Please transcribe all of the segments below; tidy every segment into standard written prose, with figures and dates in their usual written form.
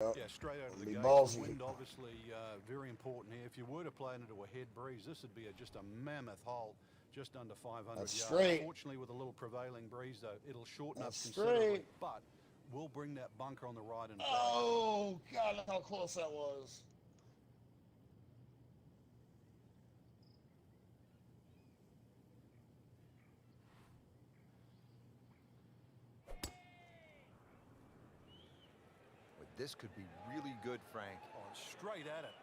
Yeah, straight out of the Be gate. The ballsy. wind obviously very important here. If you were to play it into a head breeze, this would be just a mammoth hole, just under 500 That's yards. straight. Fortunately, with a little prevailing breeze, though, it'll shorten up That's considerably, straight. but will bring that bunker on the right into play. Oh, God, look how close that was. But this could be really good, Frank. Oh, straight at it.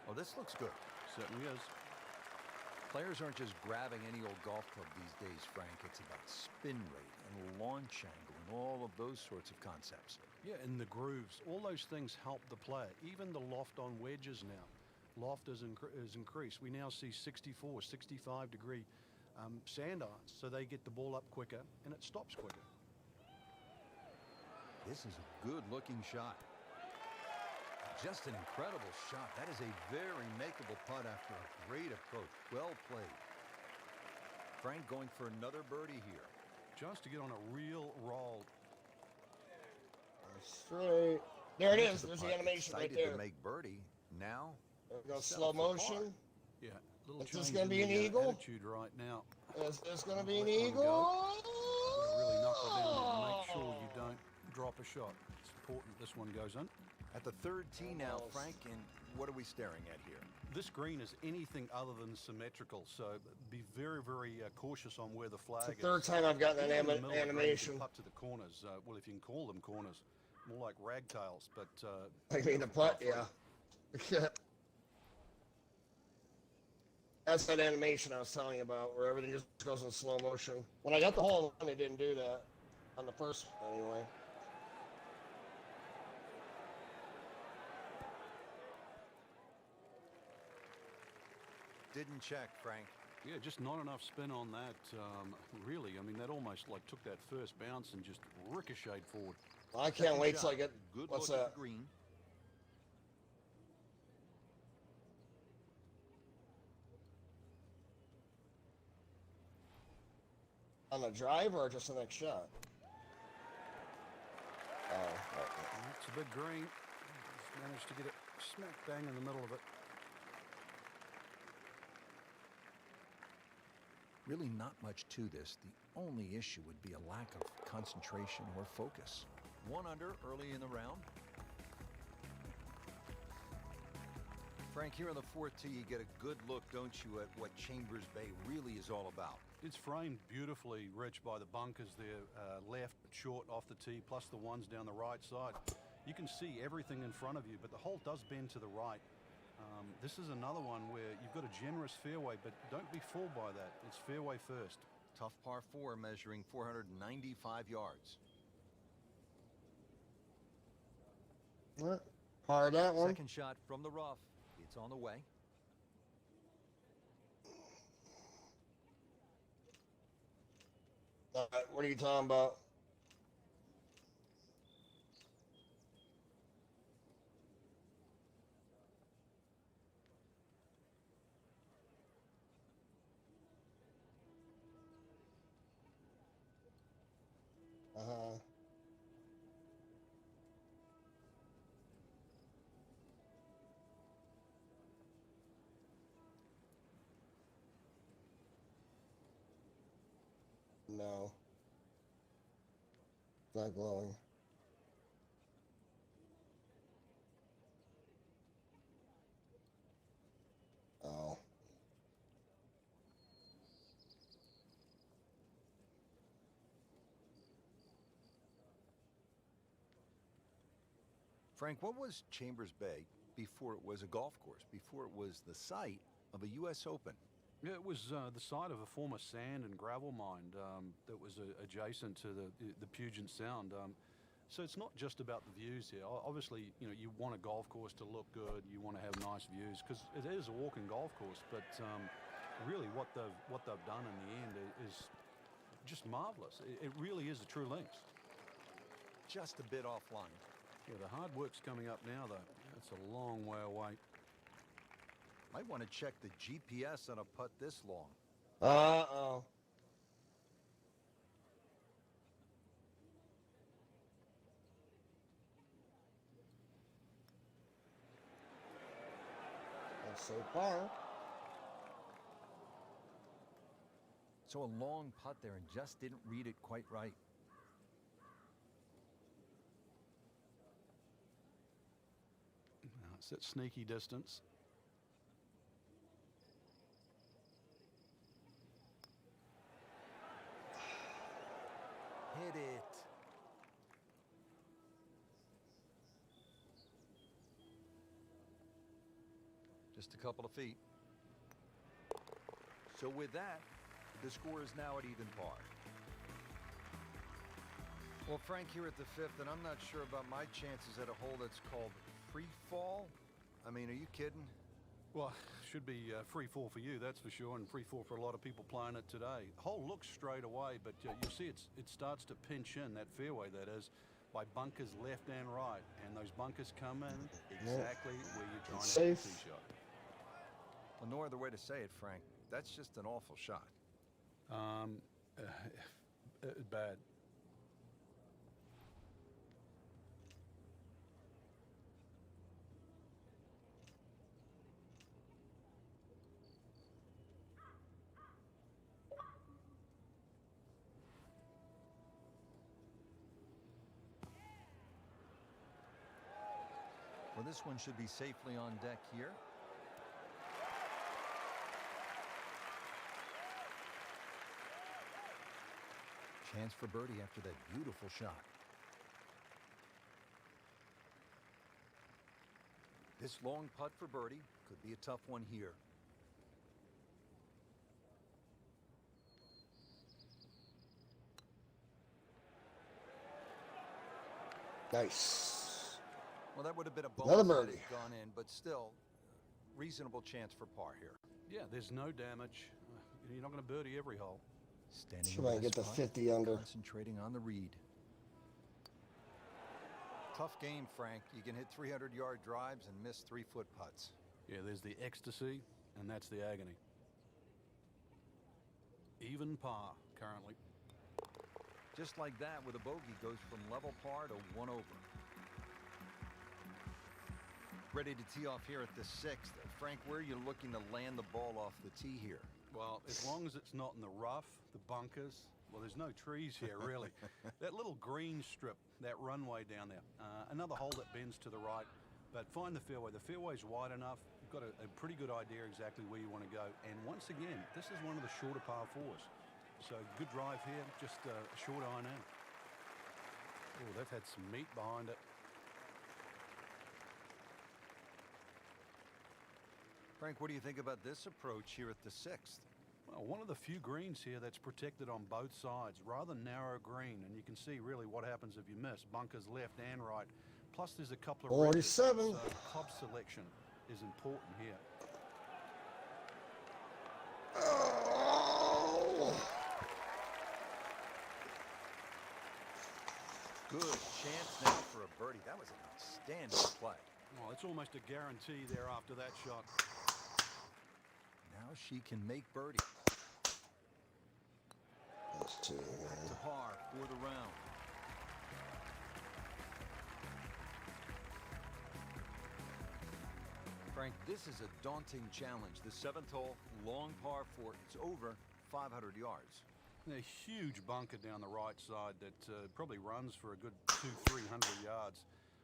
Oh, this looks good. Certainly is. Players aren't just grabbing any old golf club these days, Frank. It's about spin rate and launch angle and all of those sorts of concepts. Yeah, and the grooves, all those things help the player. Even the loft on wedges now. Loft is increased. We now see 64, 65-degree sand irons, so they get the ball up quicker and it stops quicker. This is a good-looking shot. Just an incredible shot. That is a very makeable putt after a great approach. Well played. Frank going for another birdie here. Just to get on a real roll. Straight. There it is. The There's putt, the animation right excited there. to make birdie. Now, There we go. settle Slow for motion. Yeah, little Is this change gonna in be an the, eagle? attitude right now. Is this going to be an Let one eagle? go. Really knuckle down there and make sure you don't drop a shot. It's important this one goes in. at the third tee now, Almost. Frank, and what are we staring at here? This green is anything other than symmetrical, so be very, very cautious on where the flag It's the third is. time I've gotten Even in the that middle of the green, you animation. can putt to the corners. Well, if you can call them corners, more like ragtails. But I mean, the putt, yeah. That's that animation I was telling you about, where everything just goes in slow motion. When I got the hole in one, it didn't do that. On the first one, anyway. Didn't check, Frank. yeah, just not enough spin on that. Really, I mean, that almost like took that first bounce and just ricocheted forward. I can't wait till I get. Good What's look at that? the green. On the drive or just the next shot? Oh, It's a big green. Just managed to get it smack bang in the middle of it. Really not much to this. The only issue would be a lack of concentration or focus. 1 under early in the round. Frank, here on the fourth tee, you get a good look, don't you, at what Chambers Bay really is all about. It's framed beautifully, Rich, by the bunkers there, left, short off the tee, plus the ones down the right side. You can see everything in front of you, but the hole does bend to the right. This is another one where you've got a generous fairway, but don't be fooled by that. It's fairway first. Tough par 4 measuring 495 yards. what? Hard that one. Second shot from the rough. It's on the way. What are you talking about? Uh-huh. No. It's not glowing. Oh. Frank, what was Chambers Bay before it was a golf course, before it was the site of a U.S. Open? Yeah, it was the site of a former sand and gravel mine that was adjacent to the Puget Sound. So it's not just about the views here. Obviously, you know, you want a golf course to look good. You want to have nice views because it is a walking golf course. But really, what they've done in the end is just marvelous. It really is a true links. Just a bit offline. Yeah, the hard work's coming up now, though. It's a long way away. Might want to check the GPS on a putt this long. Uh-oh. So far. So a long putt there and just didn't read it quite right. It's that sneaky distance. Hit it. Just a couple of feet. So with that, the score is now at even par. Well, Frank, here at the fifth, and I'm not sure about my chances at a hole that's called free fall. I mean, are you kidding? Well, should be free fall for you, that's for sure, and free fall for a lot of people playing it today. Hole looks straight away, but you'll see it starts to pinch in, that fairway that is, by bunkers left and right, and those bunkers come in exactly where you're trying to hit the tee shot. Well, no other way to say it, Frank. That's just an awful shot. Bad. Well, this one should be safely on deck here. Chance for birdie after that beautiful shot. This long putt for birdie could be a tough one here. Nice. Well, that would have been a Another bonus had birdie. it gone in, but still, reasonable chance for par here. Yeah, there's no damage. You're not going to birdie every hole. Standing See if over I can this get the putt, 50 under. concentrating on the read. Tough game, Frank. You can hit 300-yard drives and miss 3-foot putts. Yeah, there's the ecstasy, and that's the agony. Even par, currently. Just like that, with a bogey, goes from level par to 1 over. Ready to tee off here at the sixth. Frank, where are you looking to land the ball off the tee here? Well, as long as it's not in the rough, the bunkers, well, there's no trees here, really. That little green strip, that runway down there, another hole that bends to the right, but find the fairway. The fairway's wide enough. You've got a pretty good idea exactly where you want to go. And once again, this is one of the shorter par fours. So good drive here, just a short iron in. Oh, they've had some meat behind it. Frank, what do you think about this approach here at the sixth? Well, one of the few greens here that's protected on both sides. Rather narrow green, and you can see really what happens if you miss. Bunkers left and right. Plus there's a couple of 47. ridges, so club selection is important here. Oh. Good chance now for a birdie. That was an outstanding play. Well, it's almost a guarantee there after that shot. Now she can make birdie. Let's see. Back to par for the round. Frank, this is a daunting challenge. The seventh hole, long par 4. It's over 500 yards. A huge bunker down the right side that probably runs for a good 200-300 yards.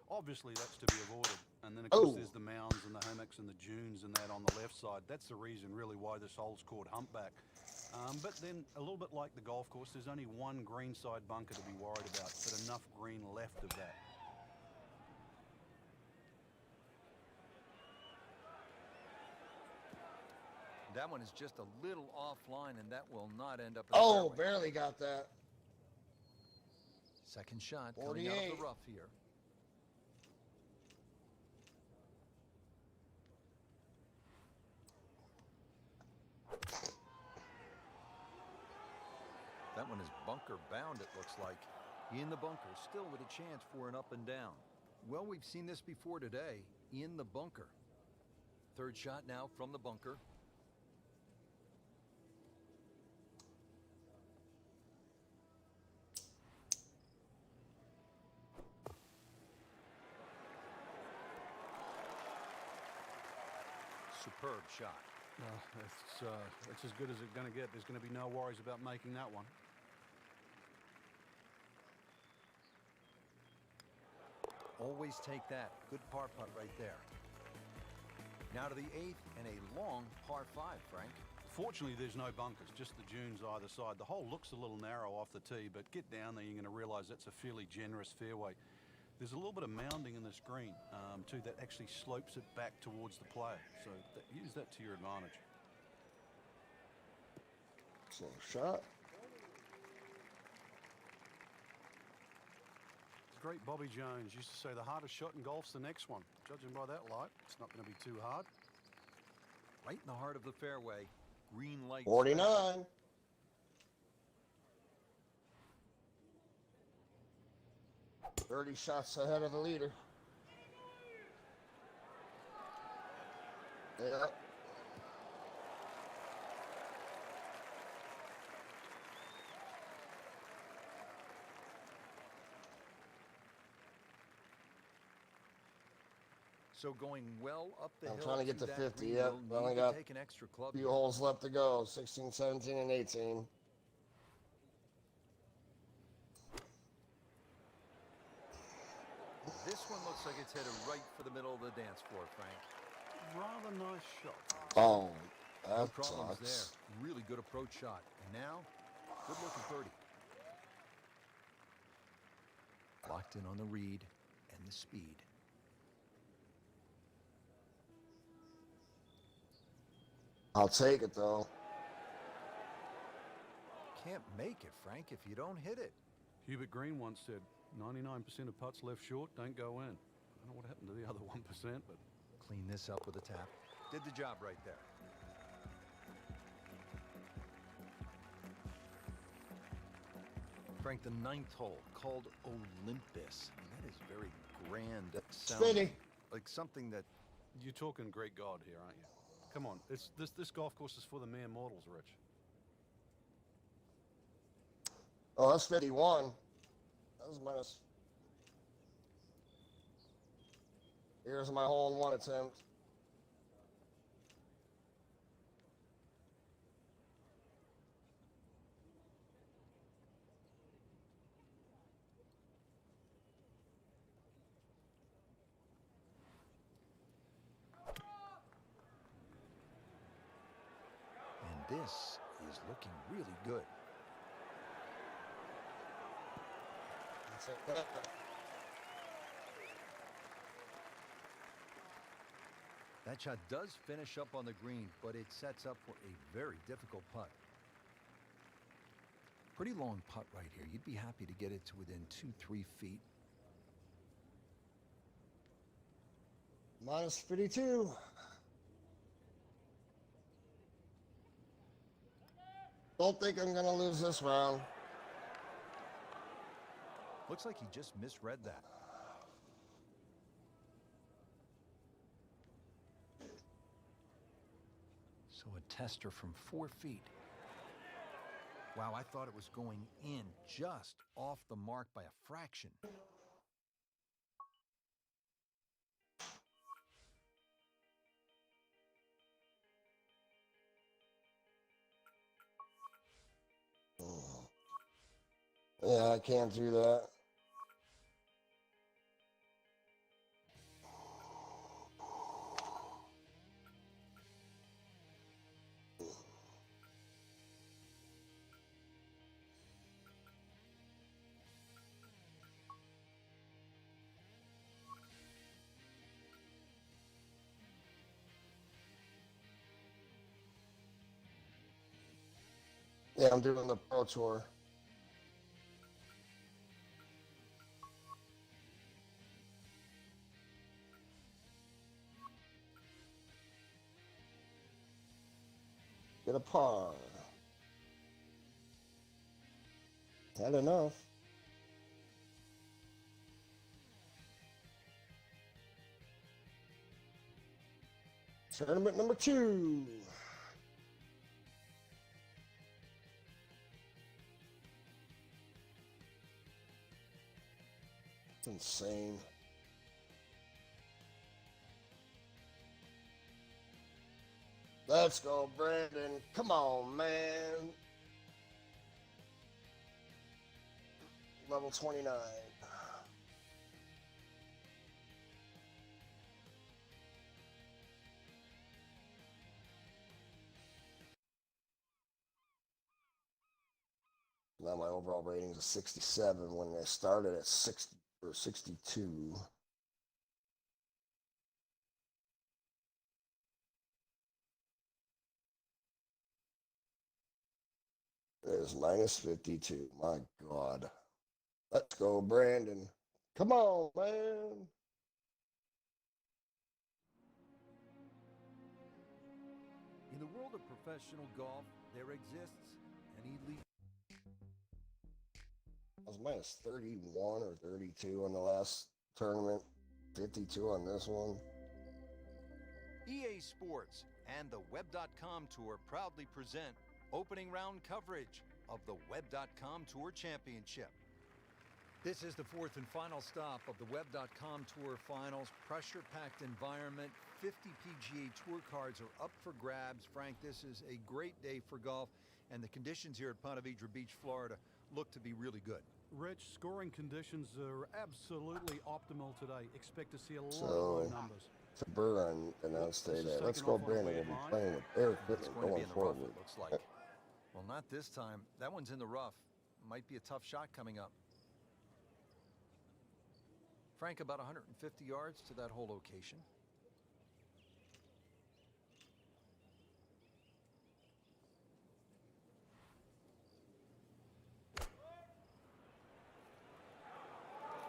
Obviously, that's to be avoided. And then, of course, there's the mounds and the hammocks and the dunes and that on the left side. That's the reason, really, why this hole's called Humpback. But then, a little bit like the golf course, there's only one greenside bunker to be worried about, but enough green left of that. That one is just a little offline, and that will not end up in Oh, the fairway. barely got that. Second shot coming out of 48. the rough here. That one is bunker bound, it looks like. In the bunker, still with a chance for an up and down. Well, we've seen this before today. In the bunker. Third shot now from the bunker. Superb shot. It's as good as it's going to get. There's going to be no worries about making that one. Always take that. Good par putt right there. Now to the 8th and a long par 5, Frank. Fortunately, there's no bunkers, just the dunes either side. The hole looks a little narrow off the tee, but get down there, you're going to realize that's a fairly generous fairway. There's a little bit of mounding in this green, too, that actually slopes it back towards the player. So use that to your advantage. Slow shot. It's great. Bobby Jones used to say the hardest shot in golf's the next one. Judging by that light, it's not going to be too hard. Right in the heart of the fairway. Green light. 49. Thirty shots ahead of the leader. Yeah. So going well up the hill. I'm trying to get to that 50. green, Yep. you'll Only need to got take an extra club a few here. holes left to go. 16, 17, and 18. This one looks like it's headed right for the middle of the dance floor, Frank. Rather nice shot. Oh, No that problems sucks. there. Really good approach shot. And now, good looking birdie. Locked in on the read and the speed. I'll take it, though. Can't make it, Frank, if you don't hit it. Hubert Green once said, 99% of putts left short don't go in. I don't know what happened to the other 1%, but Clean this up with a tap. Did the job right there. Frank, the 9th hole, called Olympus. That is very grand sounding. Spinny. Like something that... you're talking Greek god here, aren't you? Come on, this golf course is for the mere mortals, Rich. Oh, that's 51. That was minus. Here's my hole in one attempt. And this is looking really good. That shot does finish up on the green, but it sets up for a very difficult putt. Pretty long putt right here. You'd be happy to get it to within 2-3 feet. Minus 52. Don't think I'm going to lose this round. Looks like he just misread that. So a tester from 4 feet. Wow, I thought it was going in just off the mark by a fraction. Yeah, I can't do that. Yeah, I'm doing the Pro Tour. Get a par. Had enough. Tournament number 2. It's insane. Let's go, Brandon. Come on, man. Level 29. Now my overall rating is a 67 when I started at 60 or 62. There's minus 52. My God. Let's go, Brandon. Come on, man. In the world of professional golf, there exists an elite. I was minus 31 or 32 on the last tournament, 52 on this one. EA Sports and the Web.com Tour proudly present opening round coverage of the Web.com Tour Championship. This is the fourth and final stop of the Web.com Tour Finals. Pressure-packed environment. 50 PGA Tour cards are up for grabs. Frank, this is a great day for golf, and the conditions here at Ponte Vedra Beach, Florida, look to be really good. Rich, scoring conditions are absolutely optimal today. Expect to see a lot of So, low numbers. to Burr announced This is today, let's taken go, off on a Brandon. weird We'll be line. playing with Air It's Equipment going to be going in the rough, forward. it looks like. Well, not this time. That one's in the rough. Might be a tough shot coming up. Frank, about 150 yards to that whole location.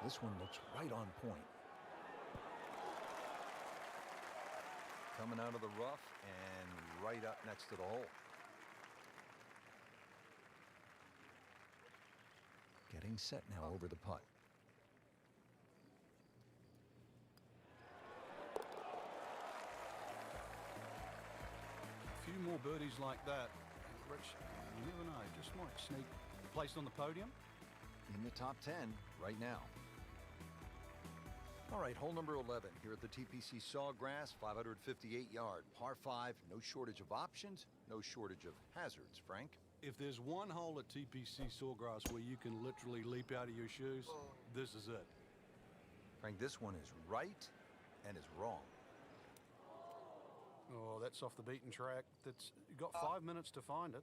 This one looks right on point. Coming out of the rough and right up next to the hole. Getting set now over the putt. A few more birdies like that, Rich, you never know, just might sneak placed on the podium. In the top 10 right now. All right, hole number 11 here at the TPC Sawgrass, 558 yard, par 5, no shortage of options, no shortage of hazards, Frank. If there's one hole at TPC Sawgrass where you can literally leap out of your shoes, this is it. Frank, this one is right and is wrong. Oh, that's off the beaten track. That's got 5 minutes to find it.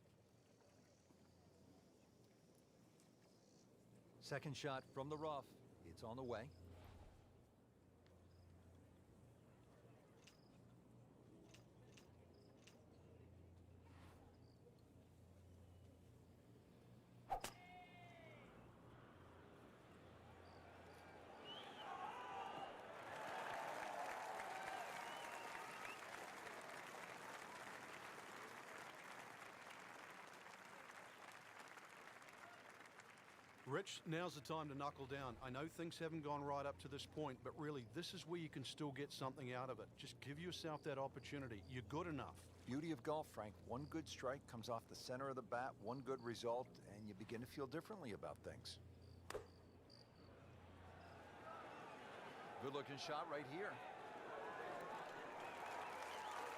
Second shot from the rough. It's on the way. Rich, now's the time to knuckle down. I know things haven't gone right up to this point, but really, this is where you can still get something out of it. Just give yourself that opportunity. You're good enough. Beauty of golf, Frank. One good strike comes off the center of the bat, one good result, and you begin to feel differently about things. Good-looking shot right here.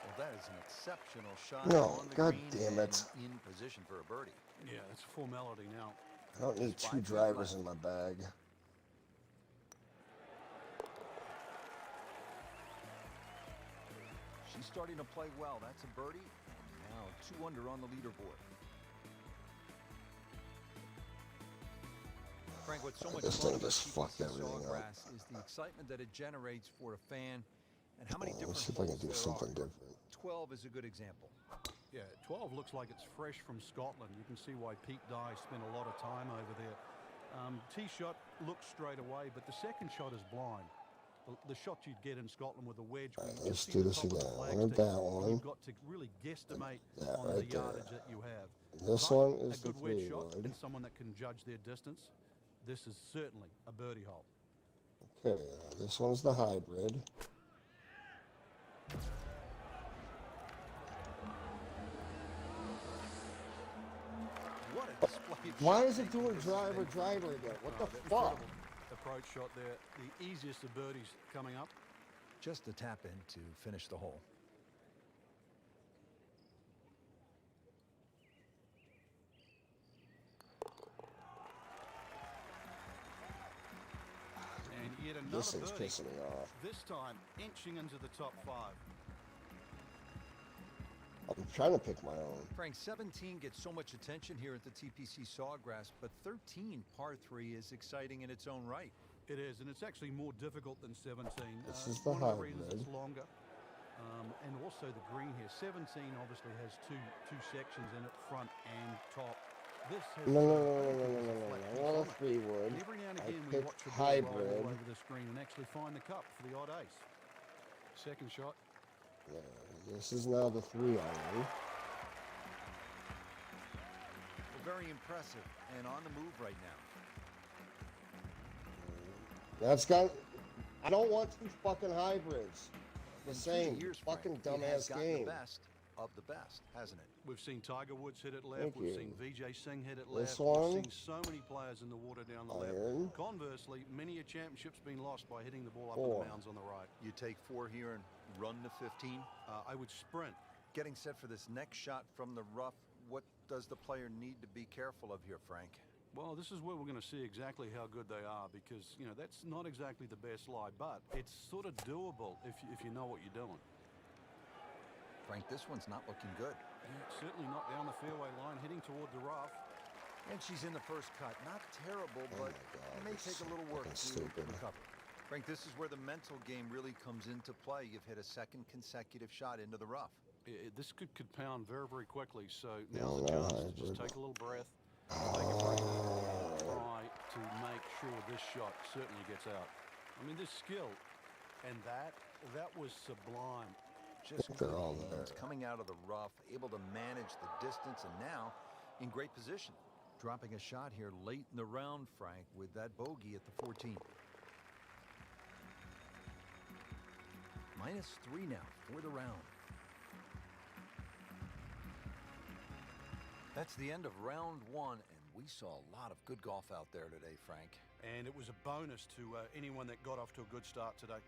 Well, that is an exceptional shot. No, On the God green damn it. and in position for a birdie. Yeah, it's a formality now. I don't need two drivers in my bag. She's starting to play well. That's a birdie. And now 2 under on the leaderboard. Frank, what's so much This fun thing about just fucked TPC everything up. Sawgrass is the excitement that it generates for a fan, and how many different Let's see if I can holes do there something are. different. 12 is a good example. Yeah, 12 looks like it's fresh from Scotland. You can see why Pete Dye spent a lot of time over there. Tee shot looks straight away, but the second shot is blind. The shot you'd get in Scotland with a wedge. All right, where you let's just do see the this top of the again. I flag wanted stick, that one. You've got to really guesstimate That on right the yardage there. that you have. This But one a is the good wedge shot 3 wood. and someone that can judge their distance. This is certainly a birdie hole. Okay, this one's the hybrid. What a display of Why shot is it making doing this driver thing. again? What the Incredible fuck? approach shot there. The easiest of birdies coming up. Just a tap in to finish the hole. get another This thing's birdie. pissing me off. This time, inching into the top 5. I'm trying to pick my own. Frank, 17 gets so much attention here at the TPC Sawgrass, but 13, par 3, is exciting in its own right. It is, and it's actually more difficult than 17. This is the one of the reasons hybrid. it's longer. And also the green here. 17 obviously has two sections in it, front and top. This has No. flat I want a piece on it. 3-wood. And every now and I again we picked watch the ball roll hybrid. all over the screen and actually find the cup for the odd ace. Second shot. Yeah, this is now the 3-iron. Well, very impressive and on the move right now. That's got. I don't want 2 fucking hybrids. The In same 2 years, fucking Frank, it has dumbass gotten game. the best of the best, hasn't it? We've seen Tiger Woods hit it left. Thank We've you. seen Vijay Singh hit it This left. one? We've seen so many players in the water down the Iron. left. Conversely, many a championship's been lost by hitting the ball up 4. in the mounds on the right. You take 4 here and run to 15. I would sprint. Getting set for this next shot from the rough, what does the player need to be careful of here, Frank? Well, this is where we're going to see exactly how good they are because, you know, that's not exactly the best lie, but it's sort of doable if you know what you're doing. Frank, this one's not looking good. Yeah, certainly not down the fairway line, heading toward the rough. And she's in the first cut. Not terrible, Oh but my God, it may this take a is little work fucking to stupid. recover. Frank, this is where the mental game really comes into play. You've hit a second consecutive shot into the rough. This could pound very, very quickly, so No, now's the no chance to just hybrid. take a little breath, take a break, try to make sure this shot certainly gets out. I mean, this skill, and that was sublime. Just They're good all hands there. coming out of the rough, able to manage the distance, and now in great position. Dropping a shot here late in the round, Frank, with that bogey at the 14. -3 now for the round. That's the end of round 1, and we saw a lot of good golf out there today, Frank. And it was a bonus to anyone that got off to a good start today.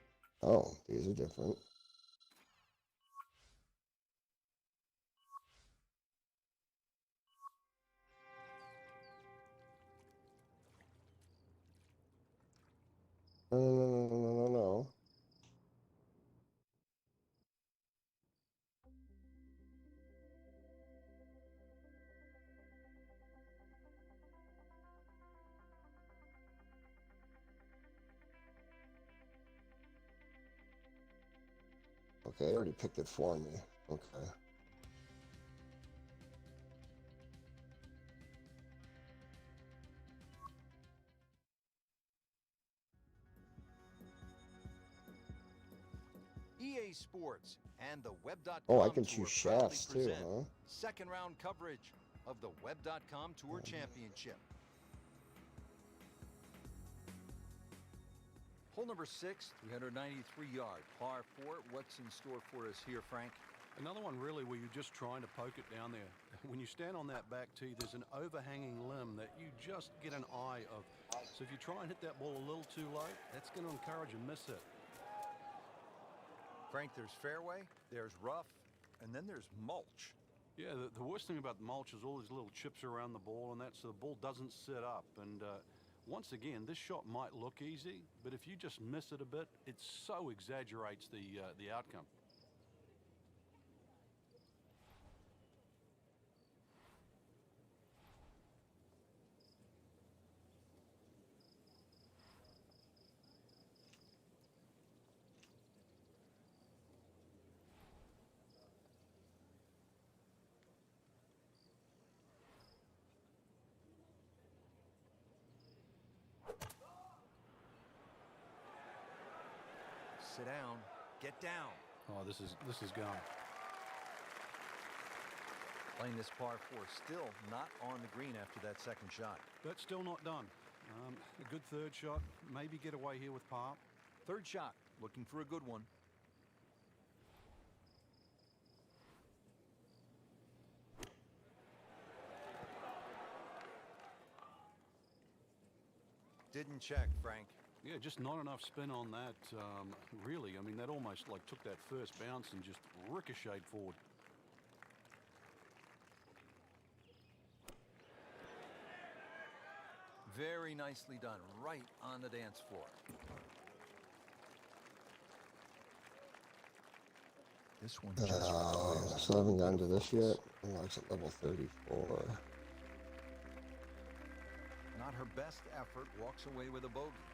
Oh, these are different. No. Okay, I already picked it for me. Okay. EA Sports and the Web.com Oh, I can Tour choose proudly shafts too, present huh? second round coverage of the Web.com Tour Championship. Hole number 6, 393 yard, par 4. What's in store for us here, Frank? Another one really where you're just trying to poke it down there. When you stand on that back tee, there's an overhanging limb that you just get an eye of. So if you try and hit that ball a little too low, that's going to encourage a miss hit. Frank, there's fairway, there's rough, and then there's mulch. Yeah, the worst thing about the mulch is all these little chips around the ball, and that's so the ball doesn't sit up. And once again, this shot might look easy, but if you just miss it a bit, it so exaggerates the outcome. Sit down, get down. Oh, this is gone. Playing this par 4, still not on the green after that second shot. But still not done. A good third shot, maybe get away here with par. Third shot, looking for a good one. Didn't check, Frank. Yeah, just not enough spin on that, really. I mean, that almost like took that first bounce and just ricocheted forward. Very nicely done, right on the dance floor. This one just requires Still haven't gotten to a little this focus. yet. Oh, it's at level 34. Not her best effort, walks away with a bogey.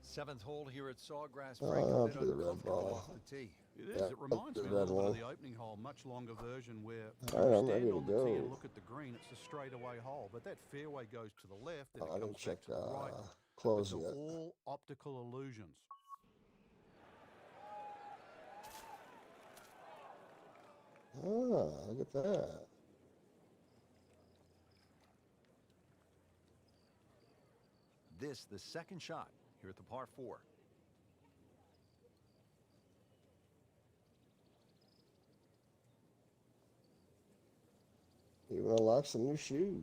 Seventh hole here at Sawgrass. Frank, a bit I'll do the red uncomfortable ball. off the tee. It is. Yeah, It reminds the me a red little bit one. of the opening hole, much longer version where All right, you I'm ready stand to on the tee and go. look at the green. It's a straightaway hole, but that fairway goes to the left and I it didn't comes check back to the right. But closing they're it. all optical illusions. Look at that. This, the second shot here at the par 4. Even unlocked some new shoes.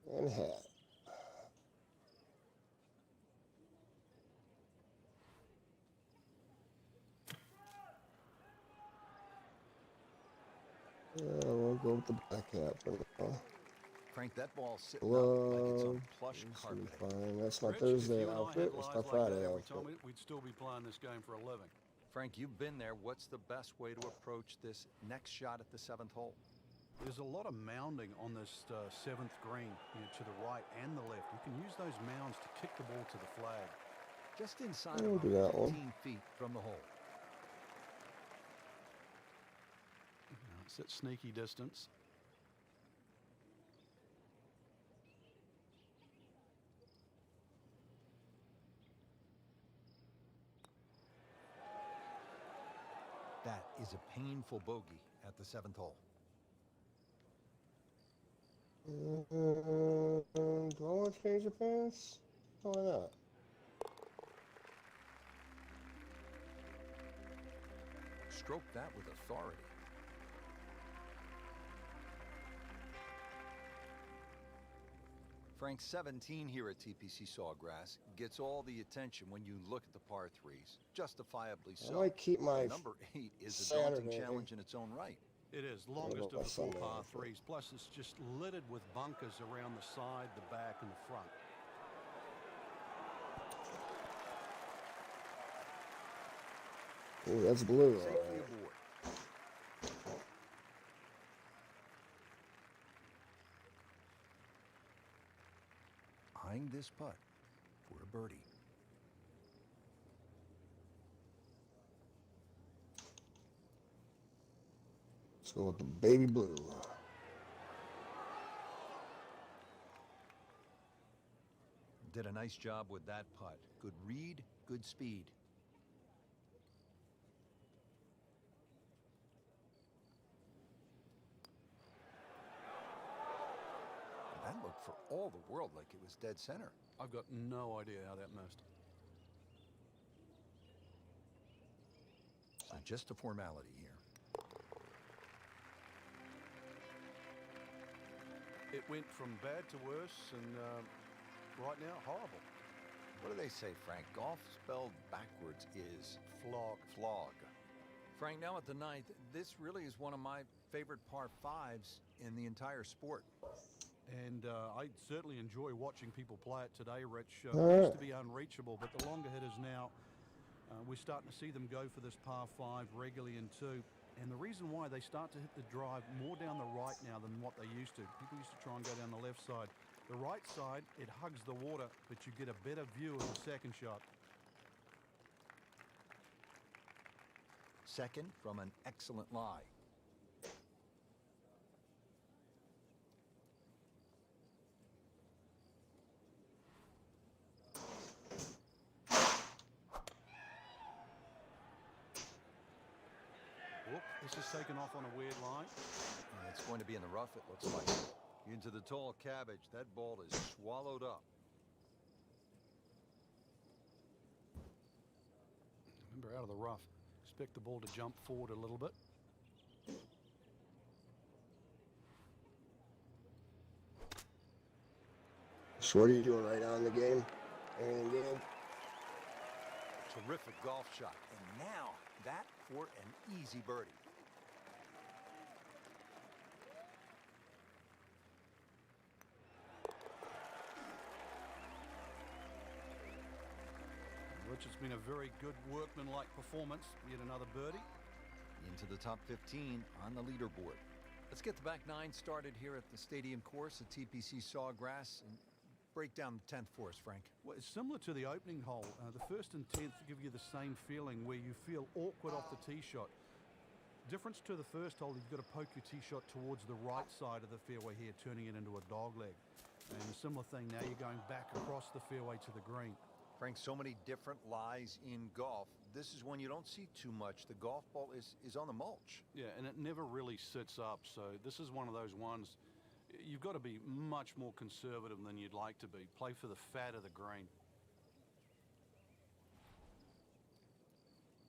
And hat. We'll go with the black hat for now. Frank, that ball's sitting up like it's on Glove. plush This will be carpeting. fine. That's my Rich, if Thursday you and I had outfit. It's my lives like Friday that every outfit. time, we'd still be playing this game for a living. Frank, you've been there. What's the best way to approach this next shot at the 7th hole? There's a lot of mounding on this 7th green, to the right and the left. You can use those mounds to kick the ball to the flag. Just inside We'll of do that one. 15 feet from the hole. It's at sneaky distance. That is a painful bogey at the 7th hole. Do I want to change the pants? Why not? Stroke that with authority. Frank, 17 here at TPC Sawgrass gets all the attention when you look at the par 3s. Justifiably I so. might keep my Number 8 is a daunting Saturday. challenge in its own right. It is longest my of the 4 Sunday par outfit. 3s. Plus, it's just littered with bunkers around the side, the back, and the front. Ooh, that's blue. All Safety right. aboard. Eyeing this putt for a birdie. Let's go with the baby blue. Did a nice job with that putt. Good read, good speed. That looked for all the world like it was dead center. I've got no idea how that missed. So just a formality here. It went from bad to worse, and right now, horrible. What do they say, Frank? Golf spelled backwards is Flog. flog. Frank, now at the 9th, this really is one of my favorite par 5s in the entire sport. And I certainly enjoy watching people play it today, Rich. All It right. used to be unreachable, but the longer hitters now, we're starting to see them go for this par 5 regularly in 2. And the reason why they start to hit the drive more down the right now than what they used to. People used to try and go down the left side. The right side, it hugs the water, but you get a better view of the second shot. Second from an excellent lie. Whoop, this is taken off on a weird line. And it's going to be in the rough, it looks like. Into the tall cabbage. That ball is swallowed up. Remember, out of the rough. Expect the ball to jump forward a little bit. Shorty, you doing right now in the game? Anything good? Terrific golf shot. And now that for an easy birdie. been a very good workmanlike performance. Yet another birdie. Into the top 15 on the leaderboard. Let's get the back nine started here at the stadium course at TPC Sawgrass and break down the 10th for us, Frank. Well, it's similar to the opening hole. The first and 10th give you the same feeling where you feel awkward off the tee shot. Difference to the first hole, you've got to poke your tee shot towards the right side of the fairway here, turning it into a dog leg. And a similar thing now, you're going back across the fairway to the green. Frank, so many different lies in golf. This is one you don't see too much. The golf ball is on the mulch. Yeah, and it never really sits up. So this is one of those ones, you've got to be much more conservative than you'd like to be. Play for the fat of the green.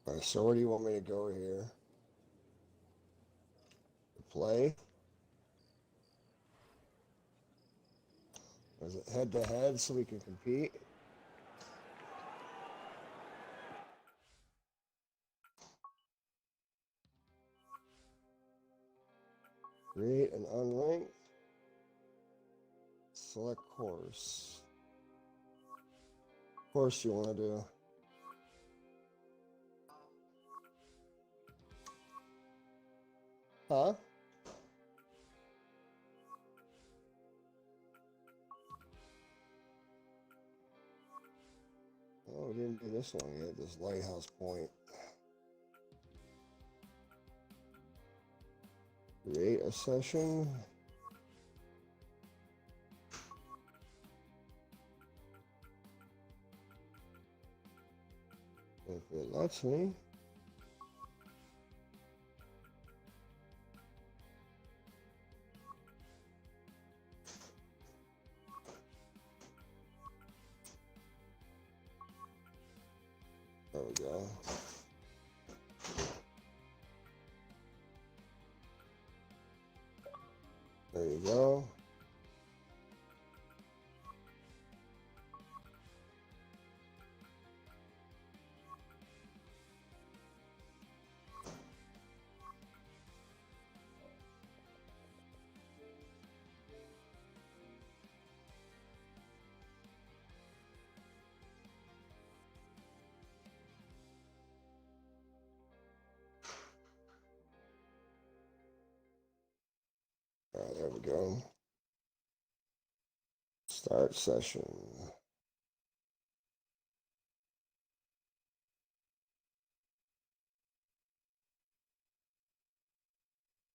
All right, so where do you want me to go here? Play? Is it head to head so we can compete? Create an unlinked. Select course. Course you want to do. Huh? Oh, we didn't do this one yet, this lighthouse point. Create a session. If it lets me. There we go. There you go. All right, there we go. Start session.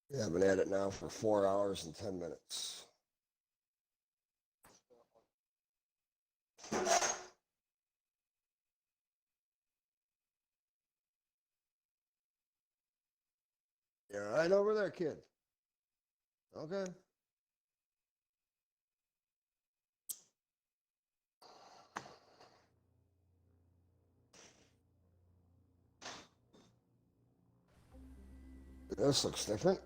Yeah, I've been at it now for 4 hours and 10 minutes. You're right over there, kid. Okay. This looks different.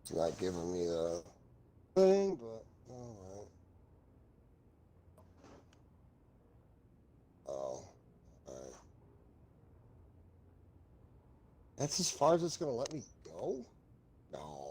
It's not giving me the thing, but all right. Oh, all right. That's as far as it's going to let me go? No.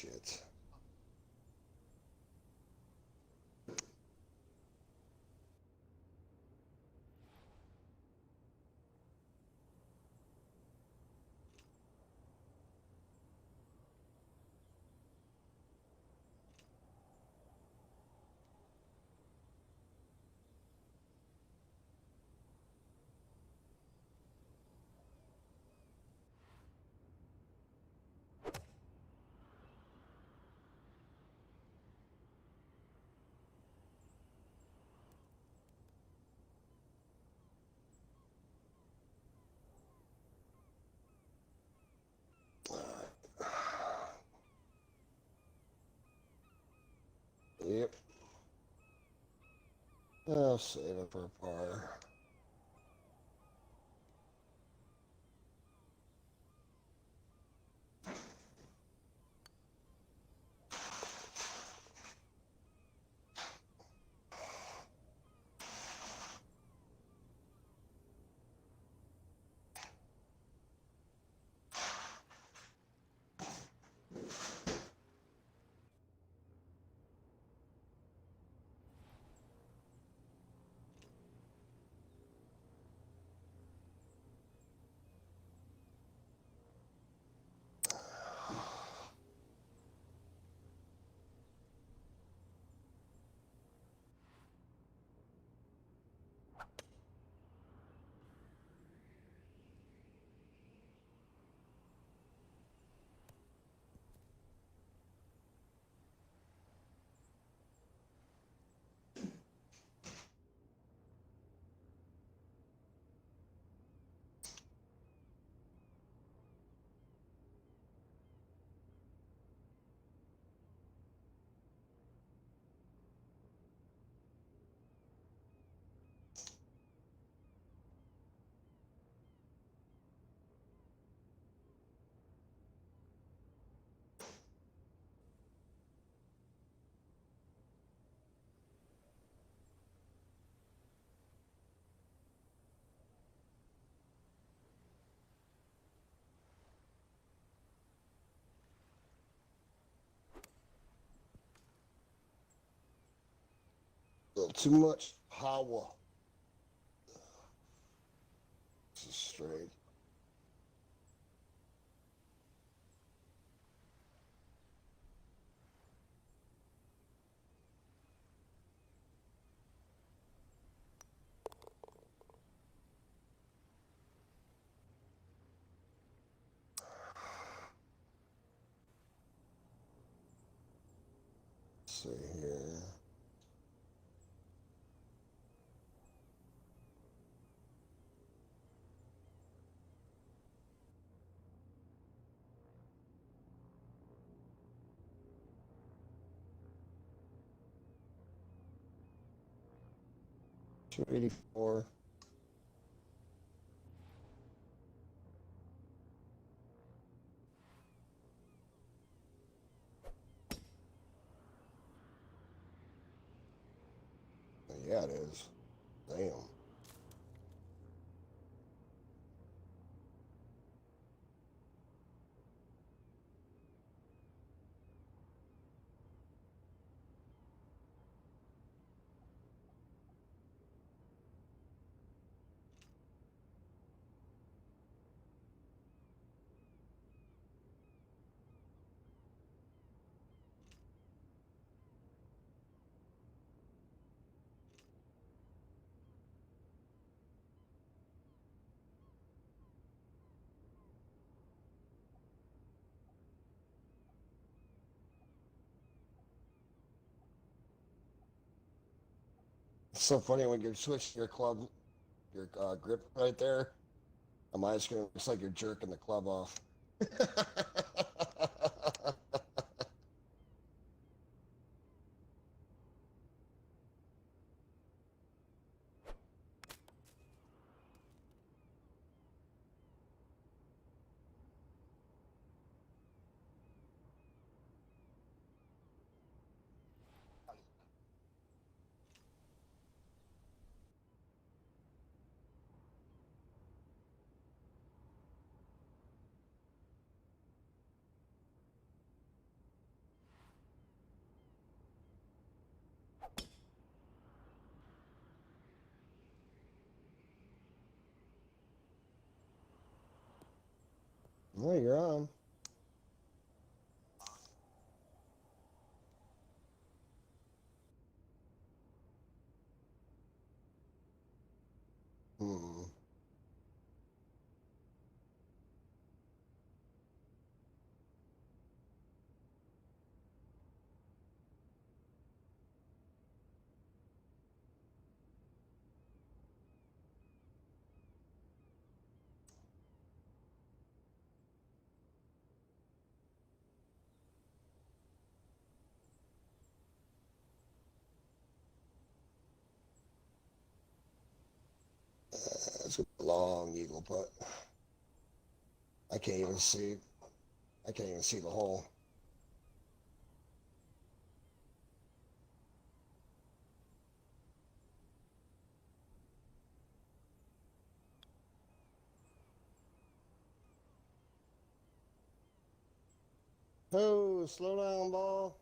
shit. Yep. I'll save it for a par. A little too much power. This is straight. Let's see here. $284. Yeah, it is. Damn. It's so funny when you switch your club, your grip right there. On my screen, it looks like you're jerking the club off. Oh, you're on. Hmm. That's a long eagle putt. I can't even see. I can't even see the hole. Oh, slow down, ball.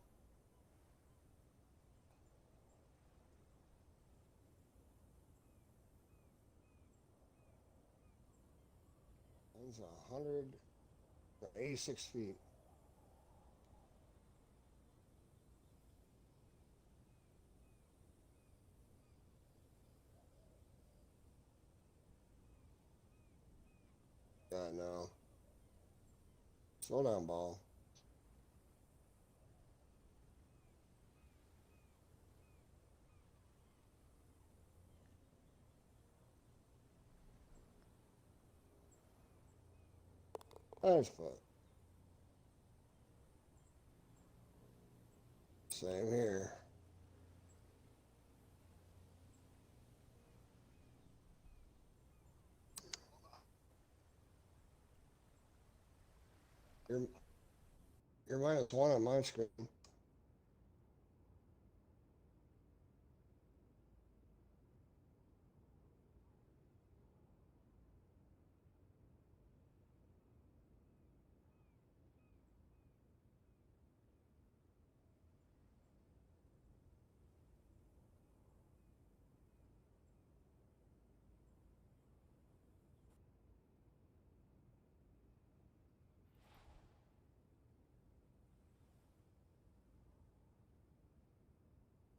That's 186 feet. Yeah, no. Slow down, ball. Nice putt. Same here. You're you're -1 on my screen.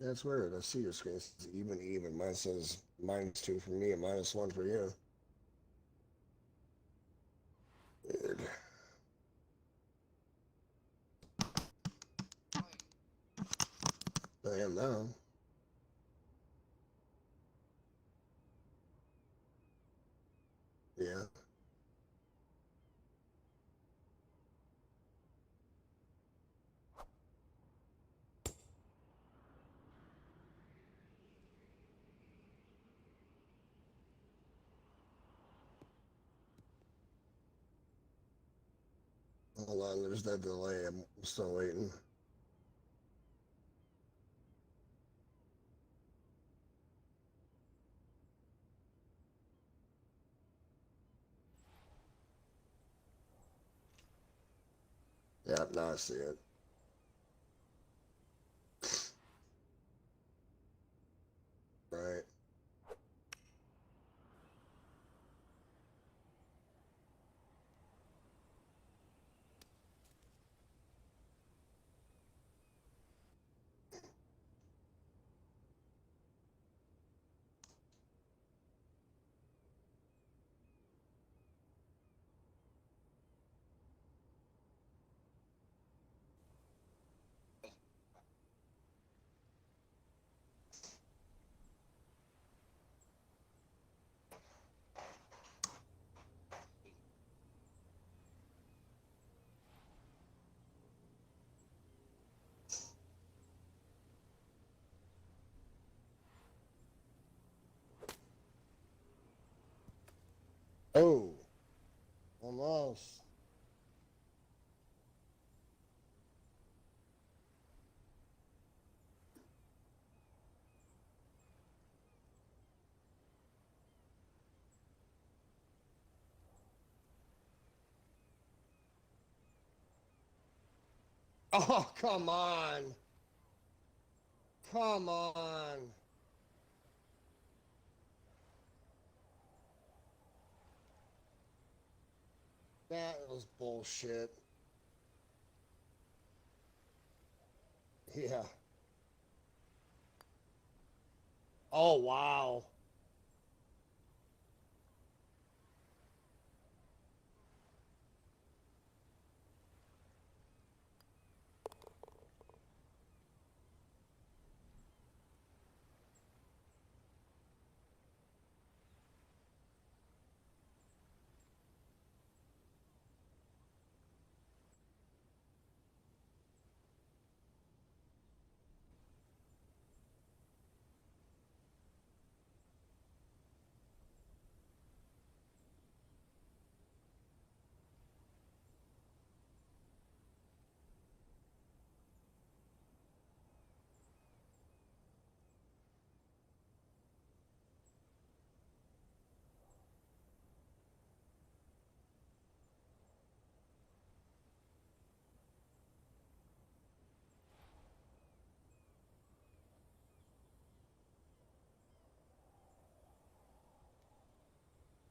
That's weird. I see your screen says even. Mine says -2 for me and -1 for you. Weird. I am now. Yeah. Hold on, there's that delay. I'm still waiting. Yeah, now I see it. Right. Oh, almost. Oh, come on. Come on. That was bullshit. Yeah. Oh, wow.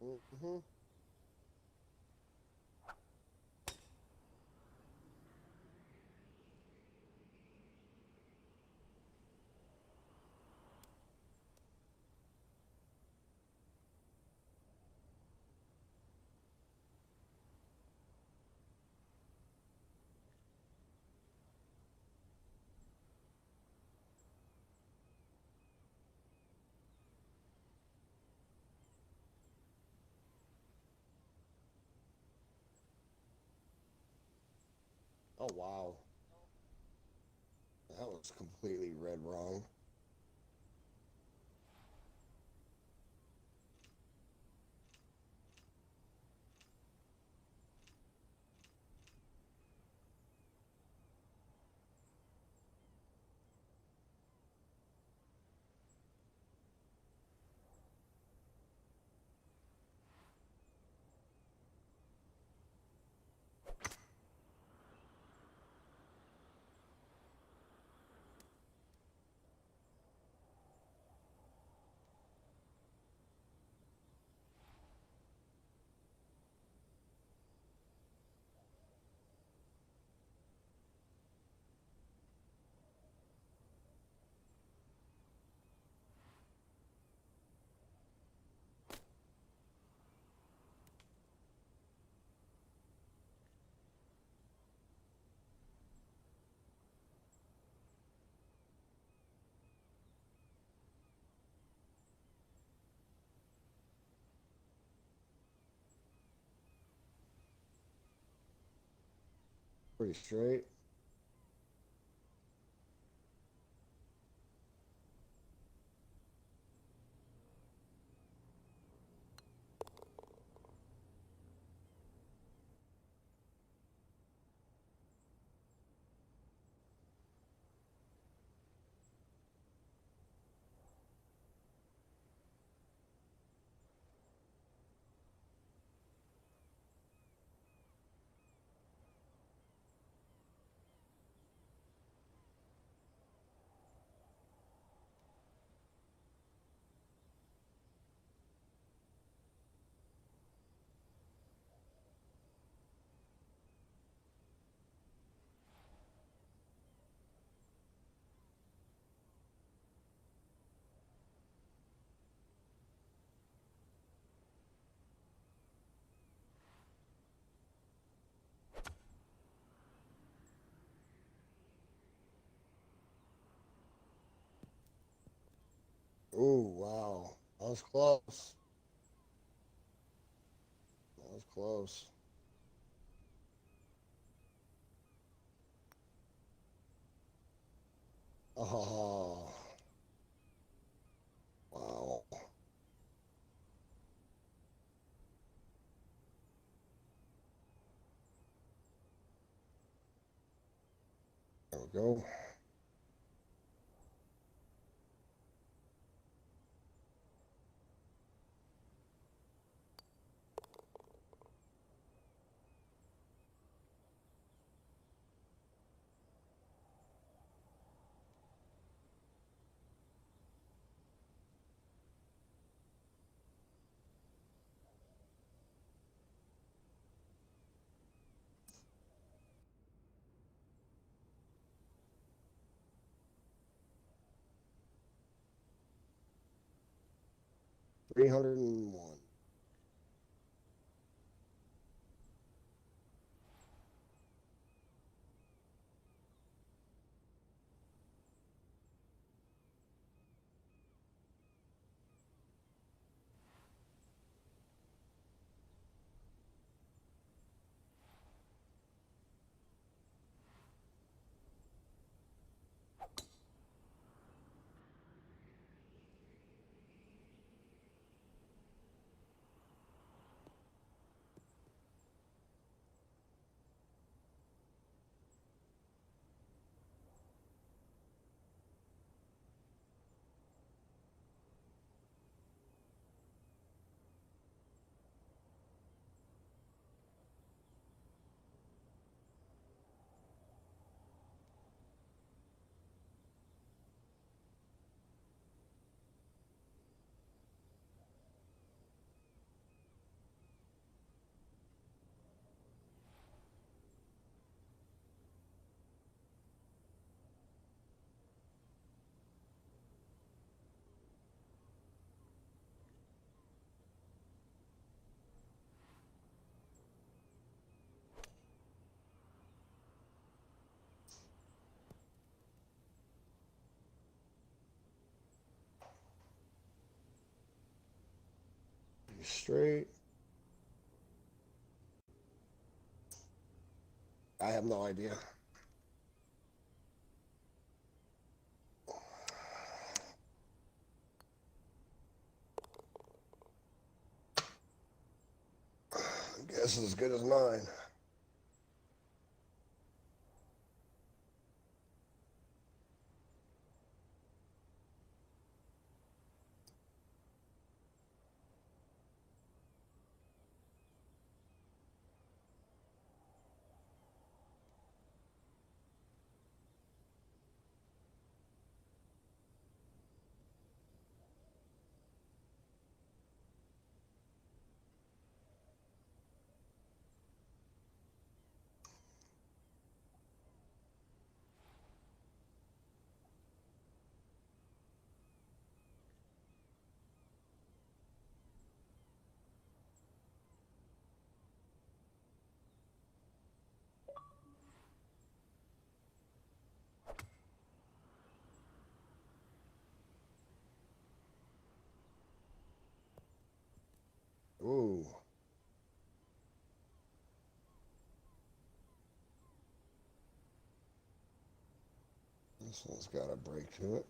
Mm-hmm. Oh, wow. That was completely read wrong. Pretty straight. Oh, wow. That was close. That was close. Oh, wow. There we go. 301. Straight. I have no idea. Guess as good as mine. Ooh. This one's got a break to it.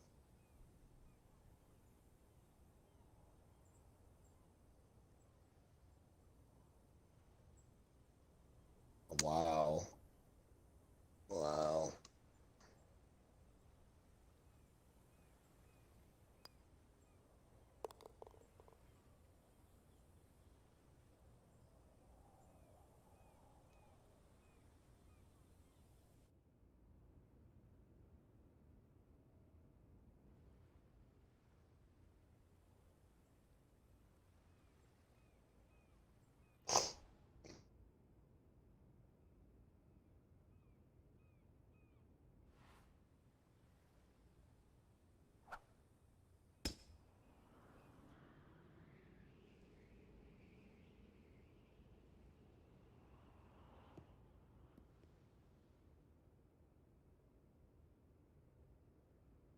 Wow. Wow.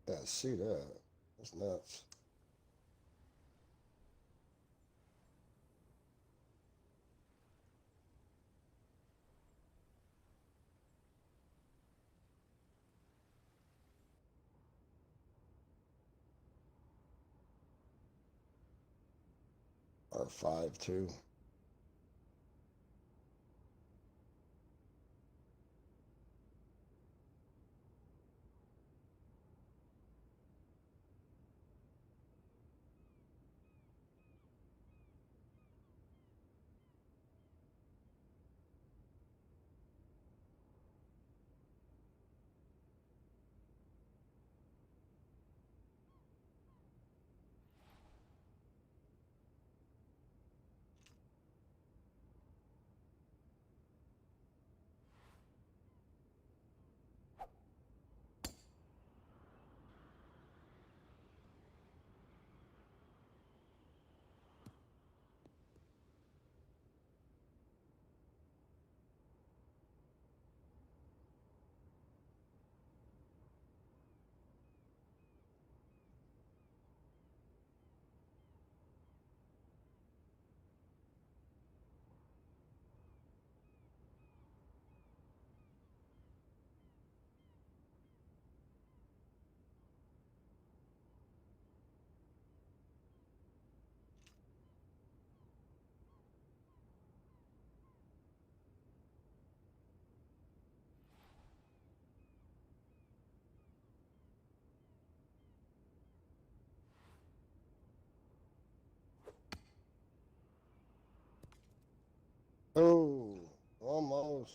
Yeah, see that. That's nuts. Or 5-2. Oh, almost.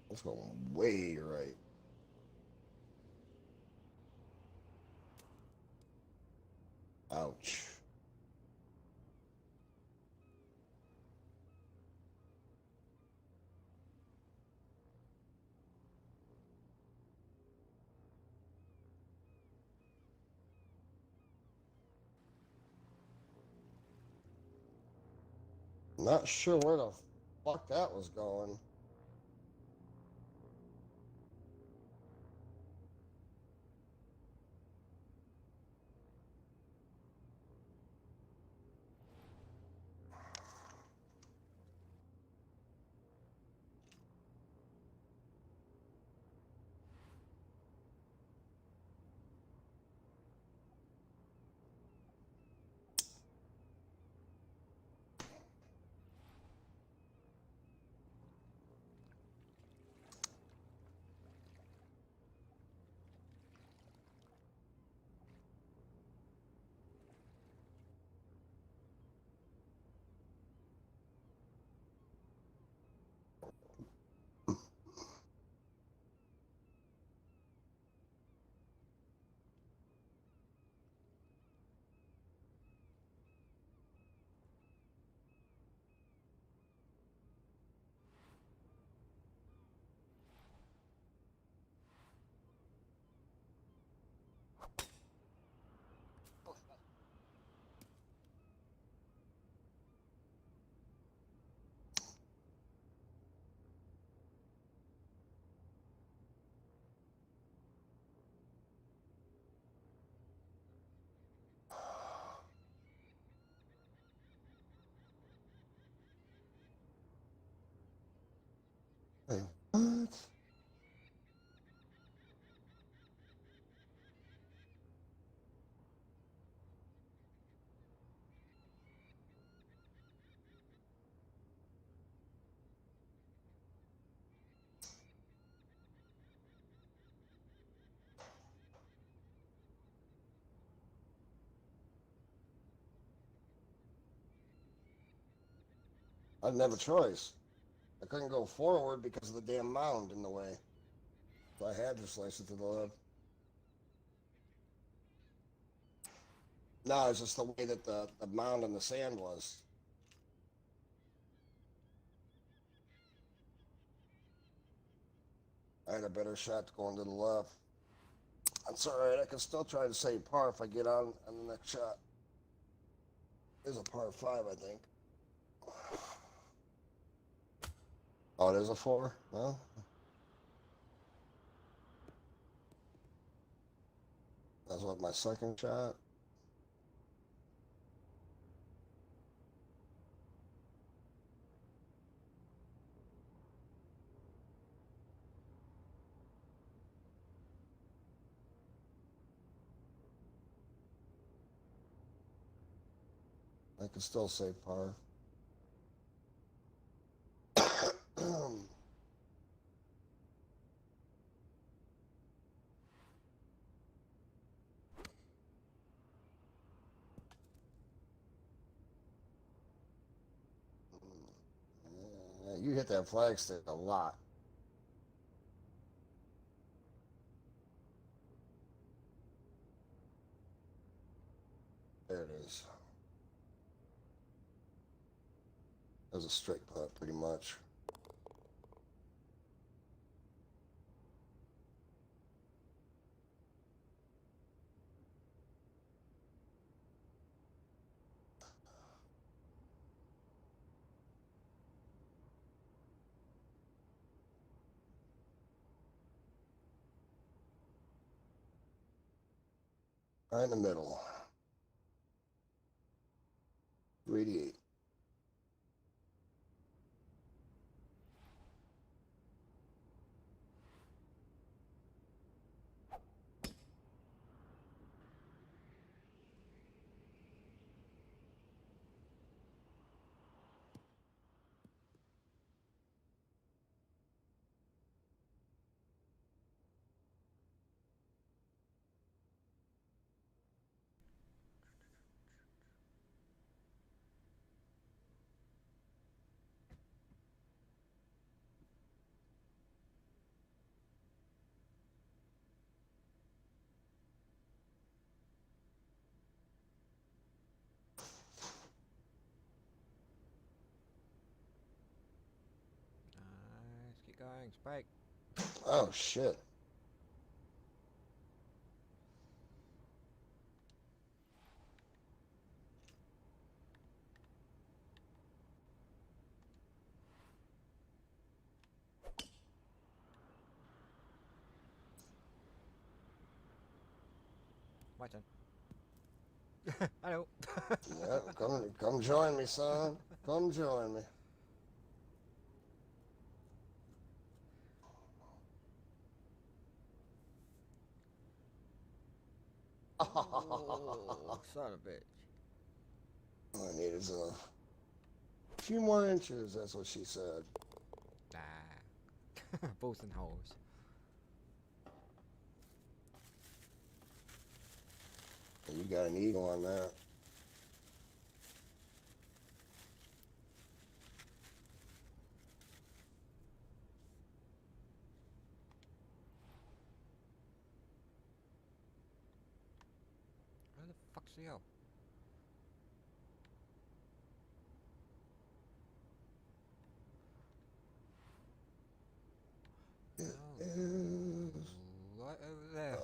That's going way right. Ouch. Not sure where the fuck that was going. Hey, what? I didn't have a choice. I couldn't go forward because of the damn mound in the way. So I had to slice it to the left. No, it's just the way that the mound and the sand was. I had a better shot going to the left. That's all right. I can still try to save par if I get on the next shot. It's a par 5, I think. Oh, it is a 4? Well, that's what my second shot. I can still save par. You hit that flag stick a lot. There it is. That was a straight putt, pretty much. Right in the middle. 288. Let's keep going. Spike. Oh, shit. My turn. Hello. Yeah, come join me, son. Come join me. Oh, son of a bitch. All I need is a few more inches. That's what she said. Nah. Balls and holes. You got an eagle on that. Where the fuck's he go? It Oh, is. right over there.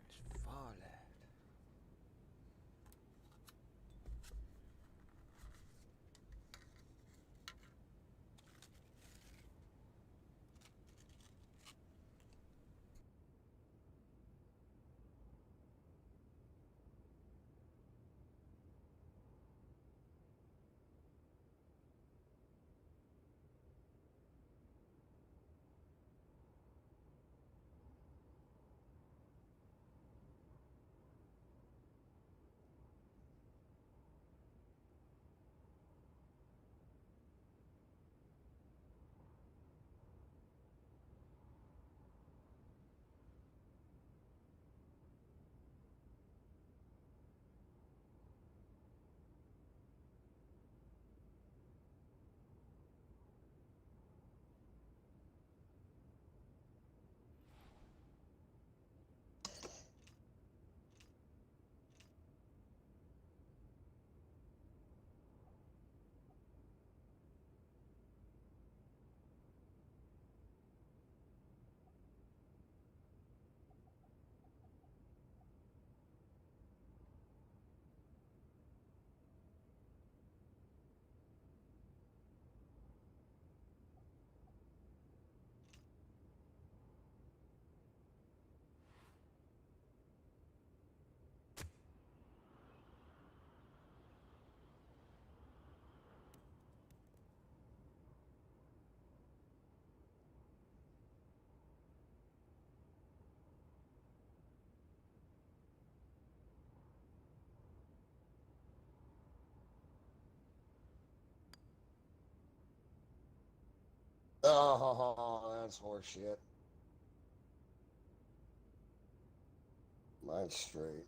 It's far left. Oh, that's horseshit. Mine's straight.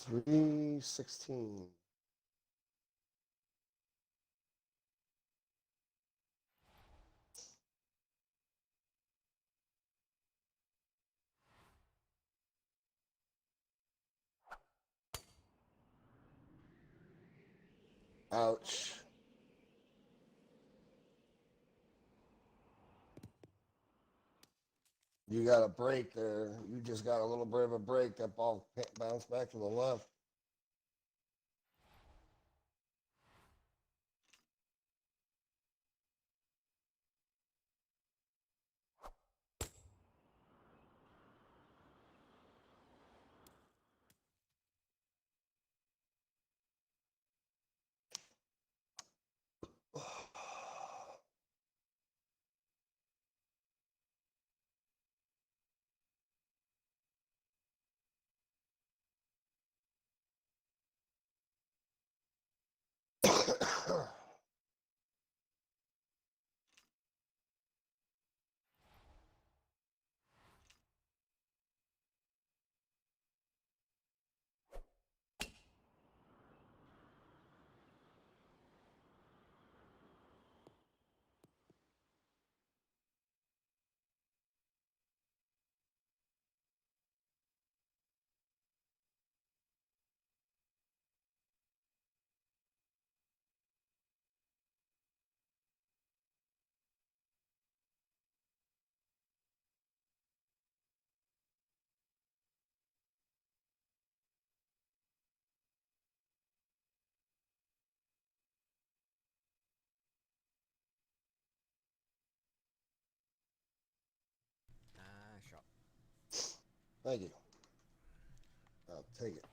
316. Ouch. You got a break there. You just got a little bit of a break. That ball bounced back to the left. Shot. Thank you. I'll take it.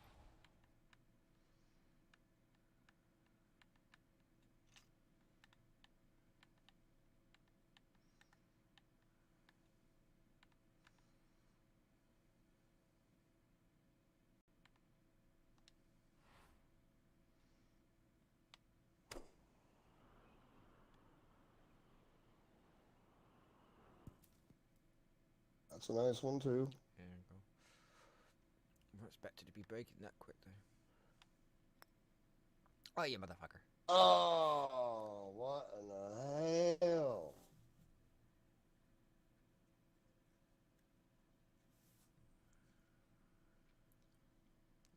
That's a nice one, too. There you go. I'm not expected to be breaking that quick, though. Oh, you motherfucker. Oh, what in the hell?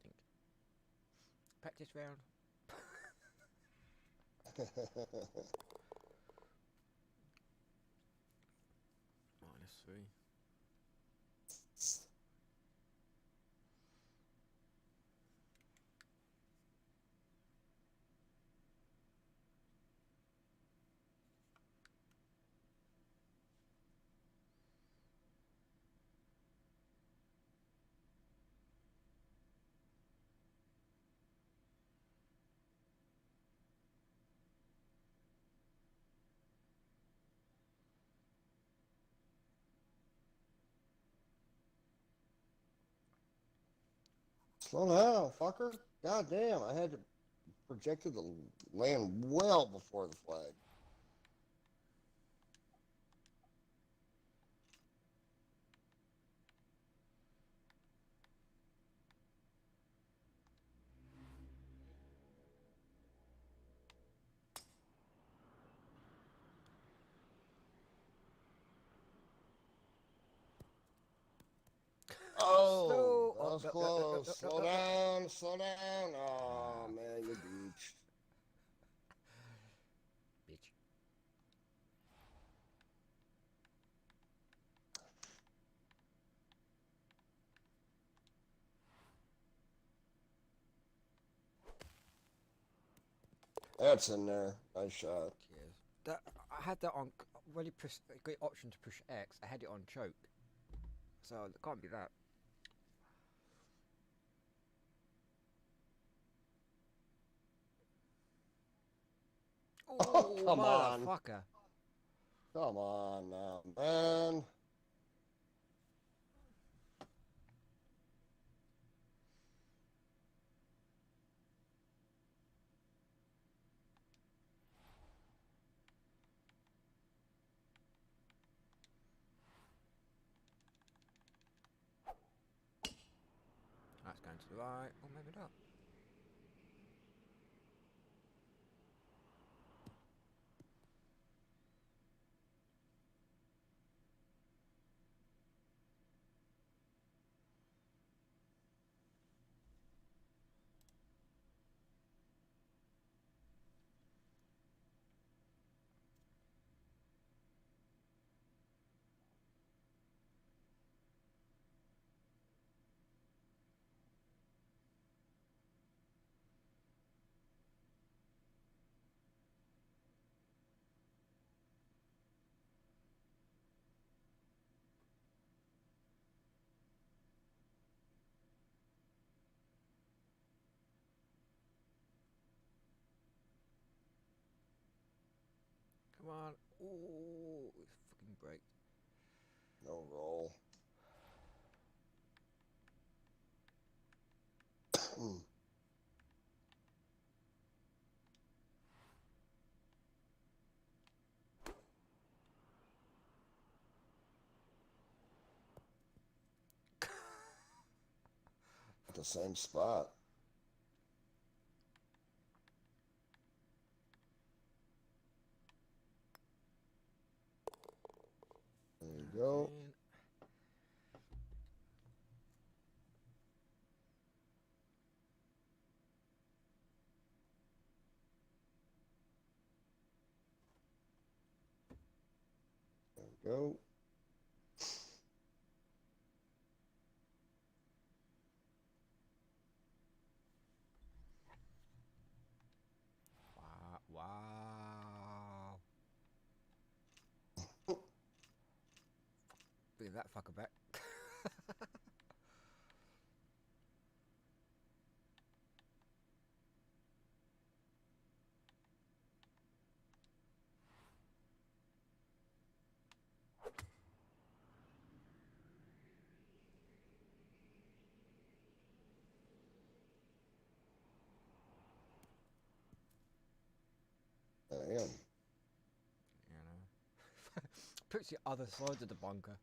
Think. Practice round. -3. Slow down, fucker. God damn, I had to projected to land well before the flag. Oh, that was close. Slow down, slow down. Oh, man, you're beached. Bitch. That's in there. Nice shot. Cheers. That I had that on. When you press, great option to push X. I had it on choke, so it can't be that. Oh, come on. Motherfucker. Come on now, man. That's It's going to the right, or maybe not. Come on. Oh, it's fucking break. No roll. At the same spot. There you go. There we go. Wow. Bring that fucker back. Damn. You know. Puts the other side of the bunker.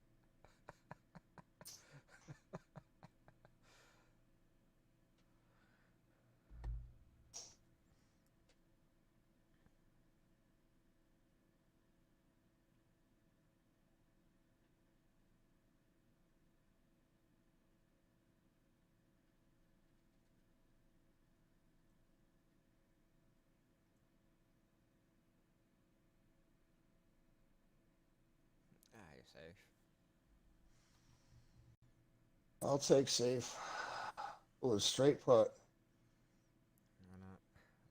Ah, you're safe. I'll take safe. Oh, a straight putt. You know.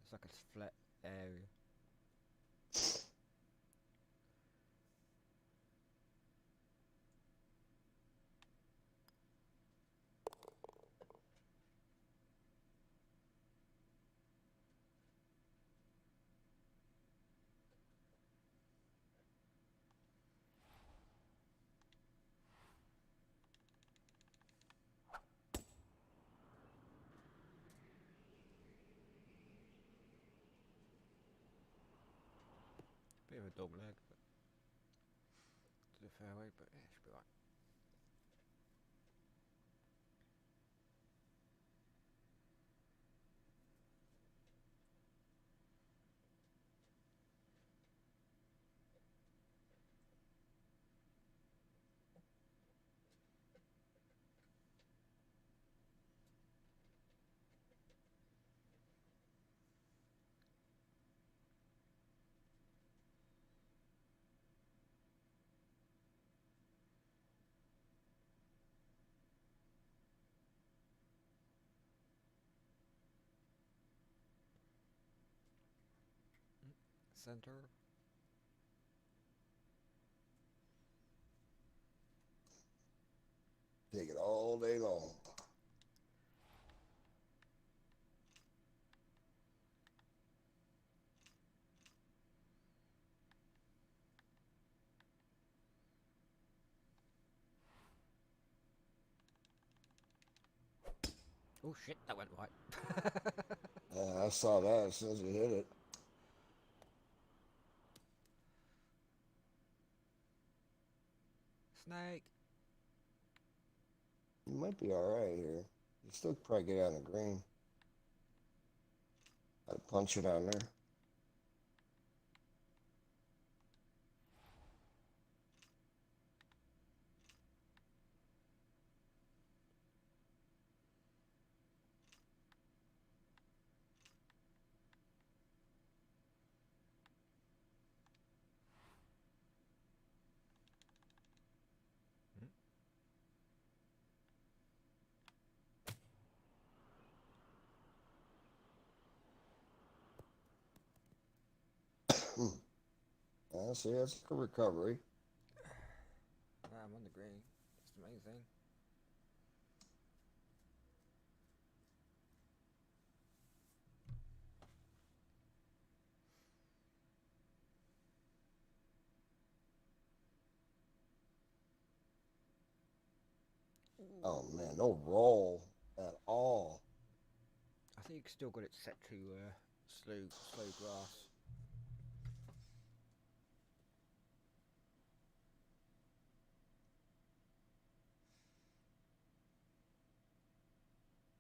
It's like a flat area. Bit of a dog leg, but to the fairway, but yeah, it should be right. Center. Take it all day long. Oh shit, that went right. Yeah, I saw that as soon as you hit it. Snake. You might be all right here. You still probably get it on the green. I'd punch it on there. Yeah, see, that's a recovery. I'm on the green. That's the main thing. Oh man, no roll at all. I think you still got it set to slow grass.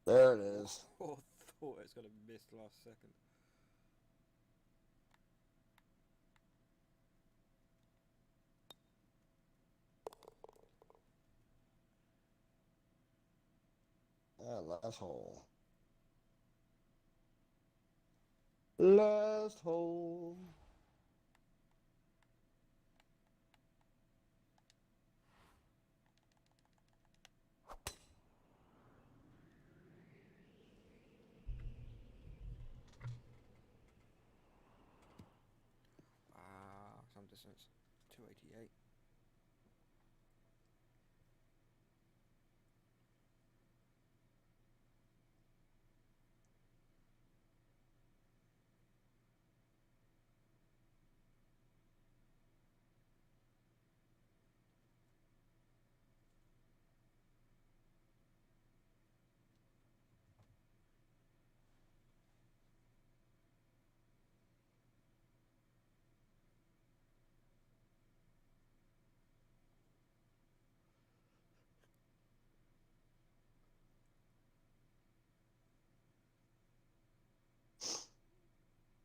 There it is. Oh, thought it was gonna miss last second. Ah, last hole. Last hole. Some distance. 288.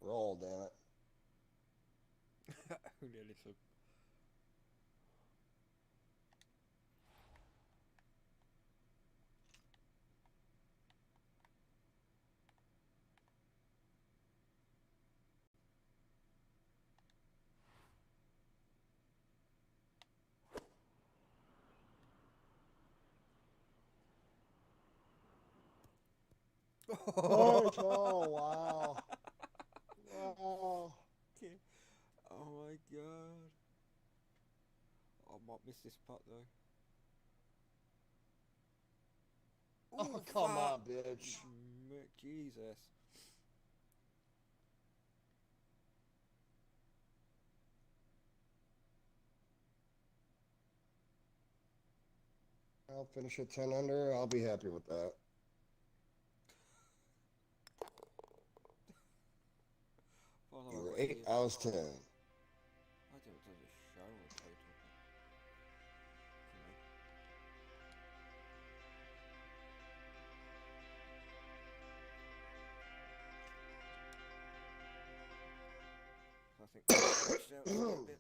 Roll, damn it. Only a little. Oh, wow. Wow. Oh my god. I might miss this putt though. Oh, Ooh, come fuck. on, bitch. Jesus. I'll finish at 10 under. I'll be happy with that. Well, You were I've got 8, here. I was 10. I don't know if there's a show or total. I think watch out a little bit.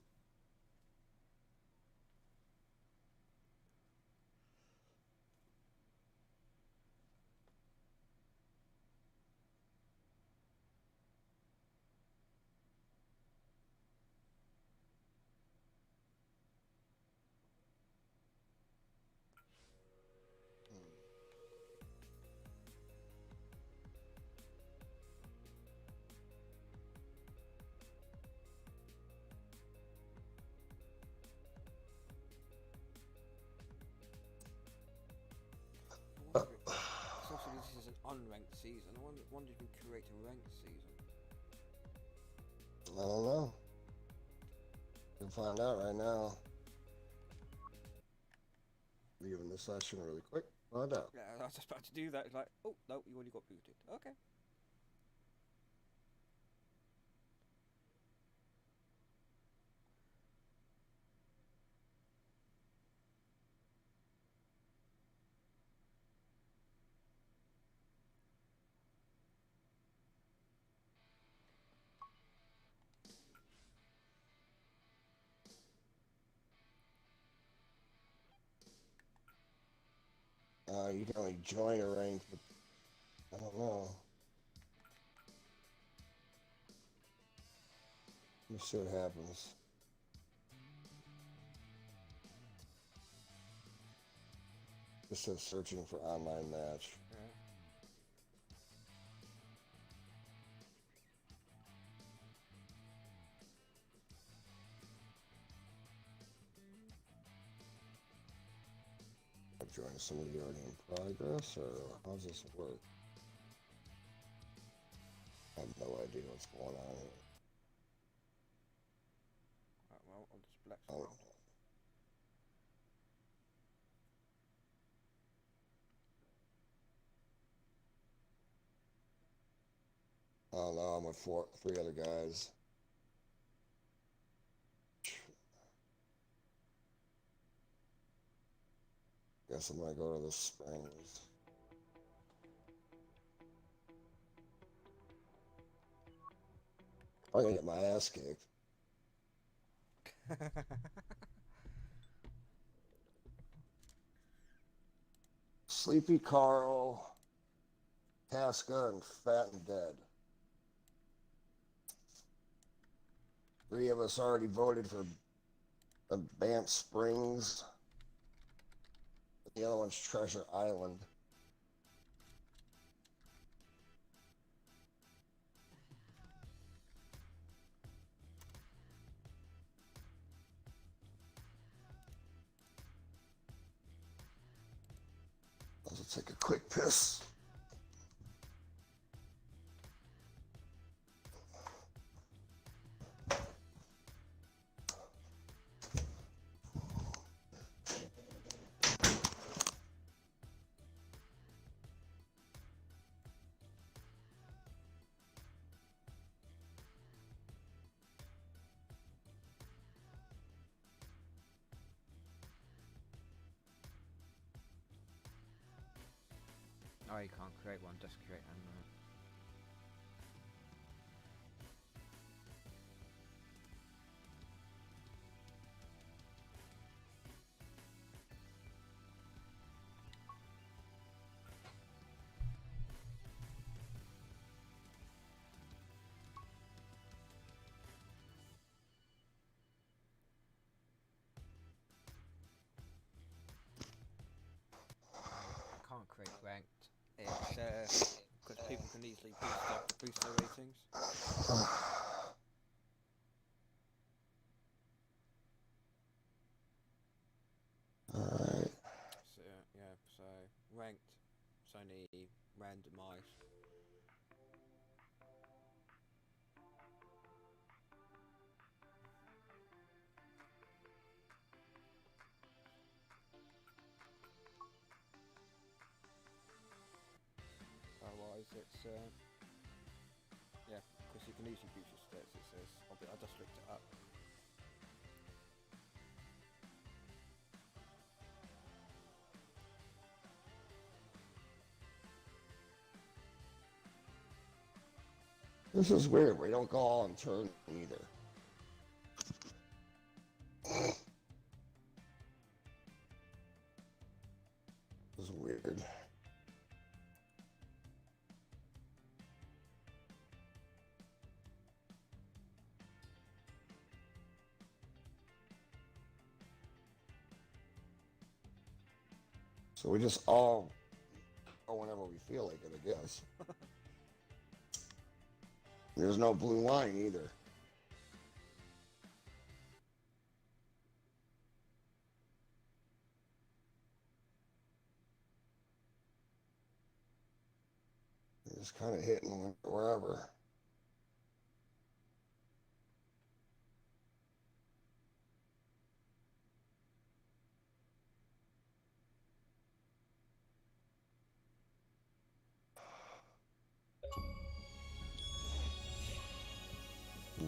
Especially this is an unranked season. I wonder if we can create a ranked season. I don't know. We'll find out right now. Leaving the session really quick. Find out. Yeah, I was just about to do that. It's like, oh no, you already got booted. Okay. you can only join a rank, but I don't know. Let's see what happens. Just says searching for online match. Join somebody already in progress, or how's this work? I have no idea what's going on here. Right, well, I'll just black screen. Oh no, I'm with three other guys. Guess I'm gonna go to the Springs. I'm gonna get my ass kicked. Sleepy Carl, Tasca, and Fat and Dead. 3 of us already voted for the Banff Springs. The other one's Treasure Island. Let's take a quick piss. Oh, you can't create one, just create an can't create ranked. It's because people can easily boost their ratings. Alright. So yeah, so ranked, it's only randomised. Otherwise, it's yeah, because you can easily boost your stats. It says I just looked it up. This is weird. We don't go all in turn either. This is weird. So we just all go whenever we feel like it, I guess. There's no blue line either. You're just kind of hitting wherever.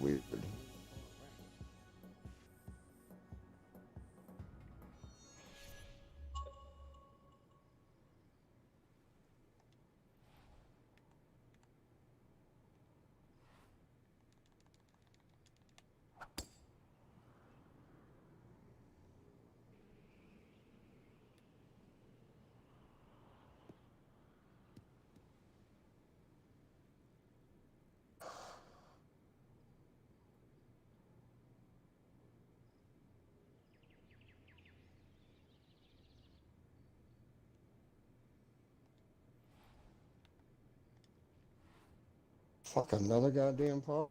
Weird. Fuck, another goddamn par.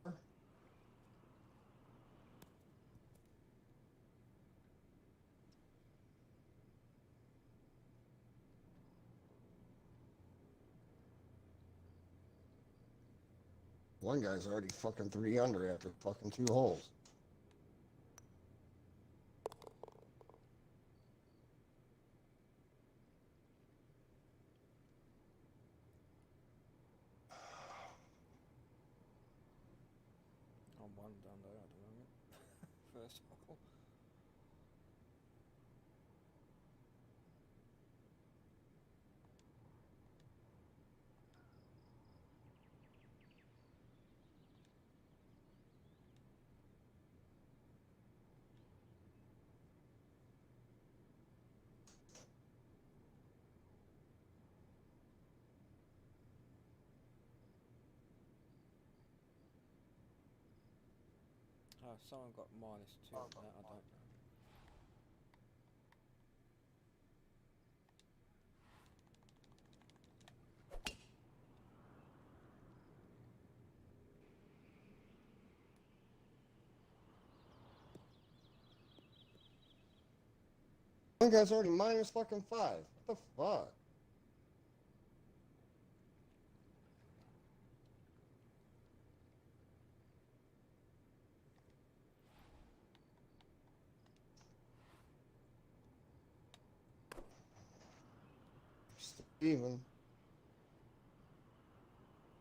One guy's already fucking 3 under after fucking 2 holes. I'm one down there at the moment. First hole. Oh, someone got -2 on that, I don't know. One guy's already minus fucking 5. What the fuck? Steven.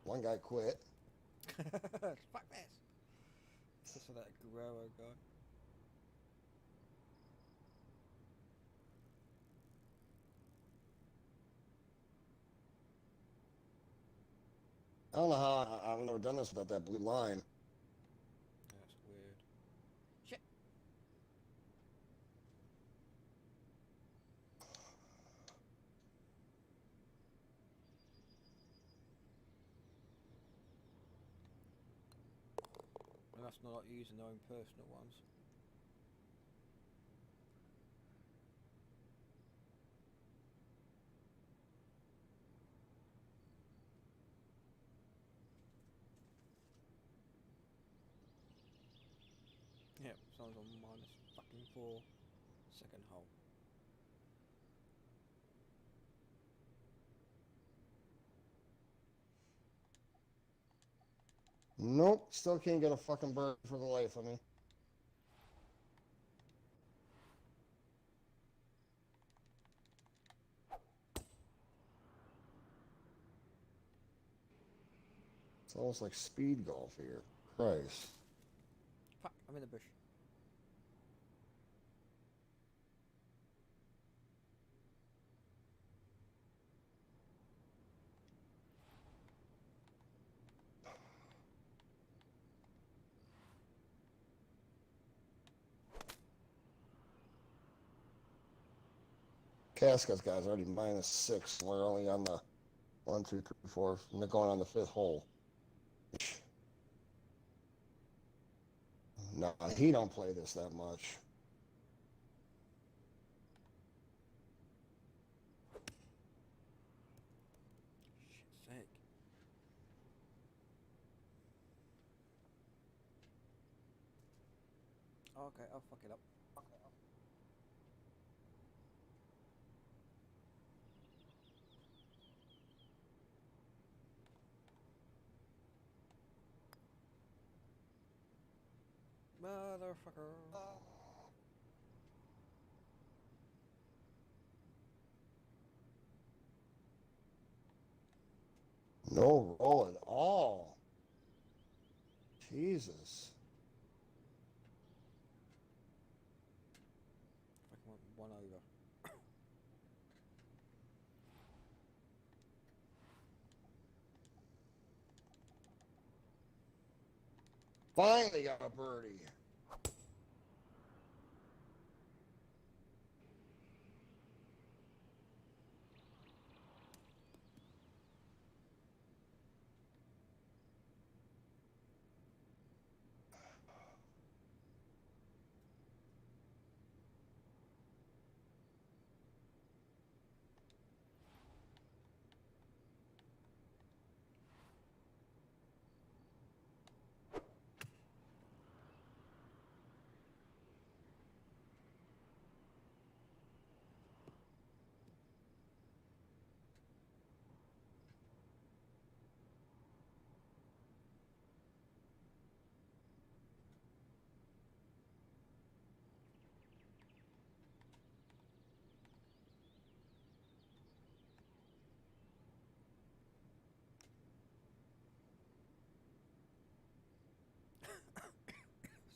One guy quit. Fuck this! Just for that Guerrero guy. I don't know how I've never done this without that blue line. That's weird. Shit! And that's not using their own personal ones. Yep, someone's on -4 second hole. Nope, still can't get a fucking bird for the life of me. It's almost like speed golf here. Christ. Fuck, I'm in the bush. Casca's guy's already -6. We're only on the 1, 2, 3, 4. And they're going on the 5th hole. No, he don't play this that much. Shit's sake. Okay, I'll fuck it up. Motherfucker. No roll at all. Jesus. Fucking one over. Finally got a birdie.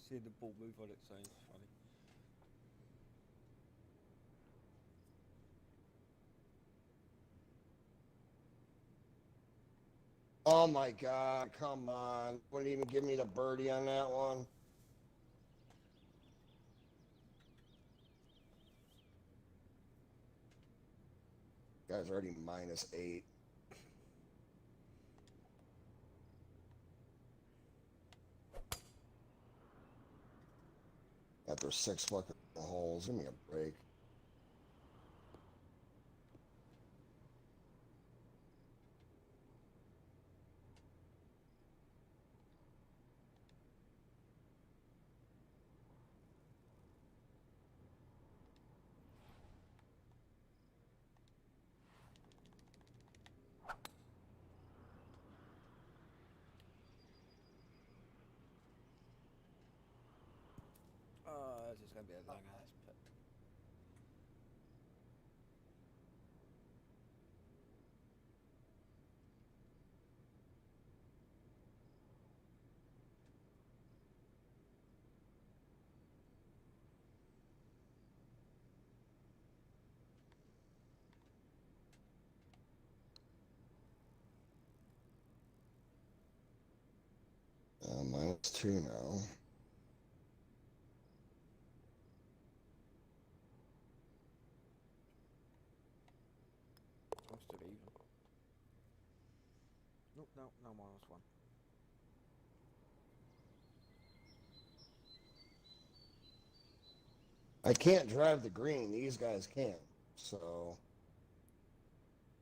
seeing the ball move on its own is funny. Oh my God, come on. Wouldn't even give me the birdie on that one. Guy's already -8. After 6 fucking holes. Give me a break. This is going to be a long ass putt. -2 now. I'm still even. Nope, no, -1. I can't drive the green. These guys can. So,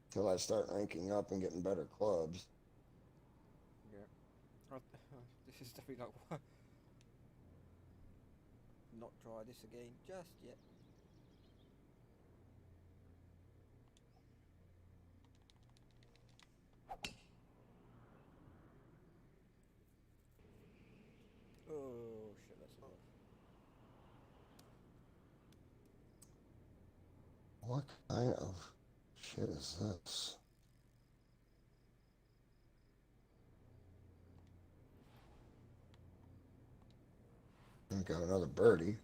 until I start ranking up and getting better clubs. Yeah. This is definitely not not try this again just yet. Oh shit, that's enough. What kind of shit is this? I got another birdie.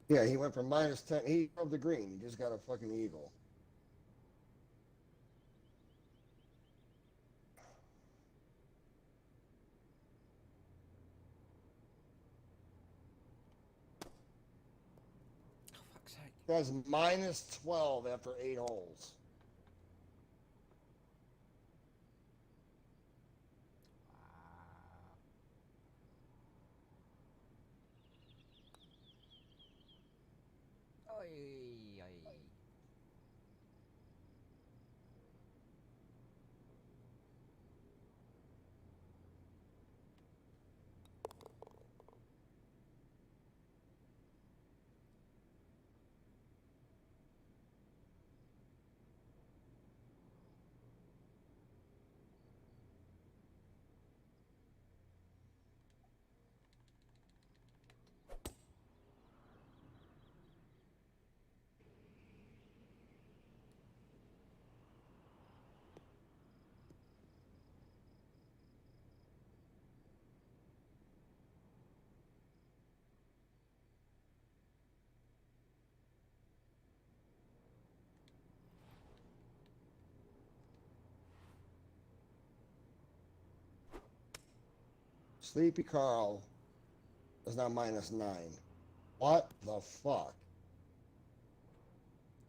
Yeah, he went from -10. He drove the green. He just got a fucking eagle. Oh fuck's sake. Guy's -12 after 8 holes. Wow. Oi, oi. Sleepy Carl is now -9. What the fuck?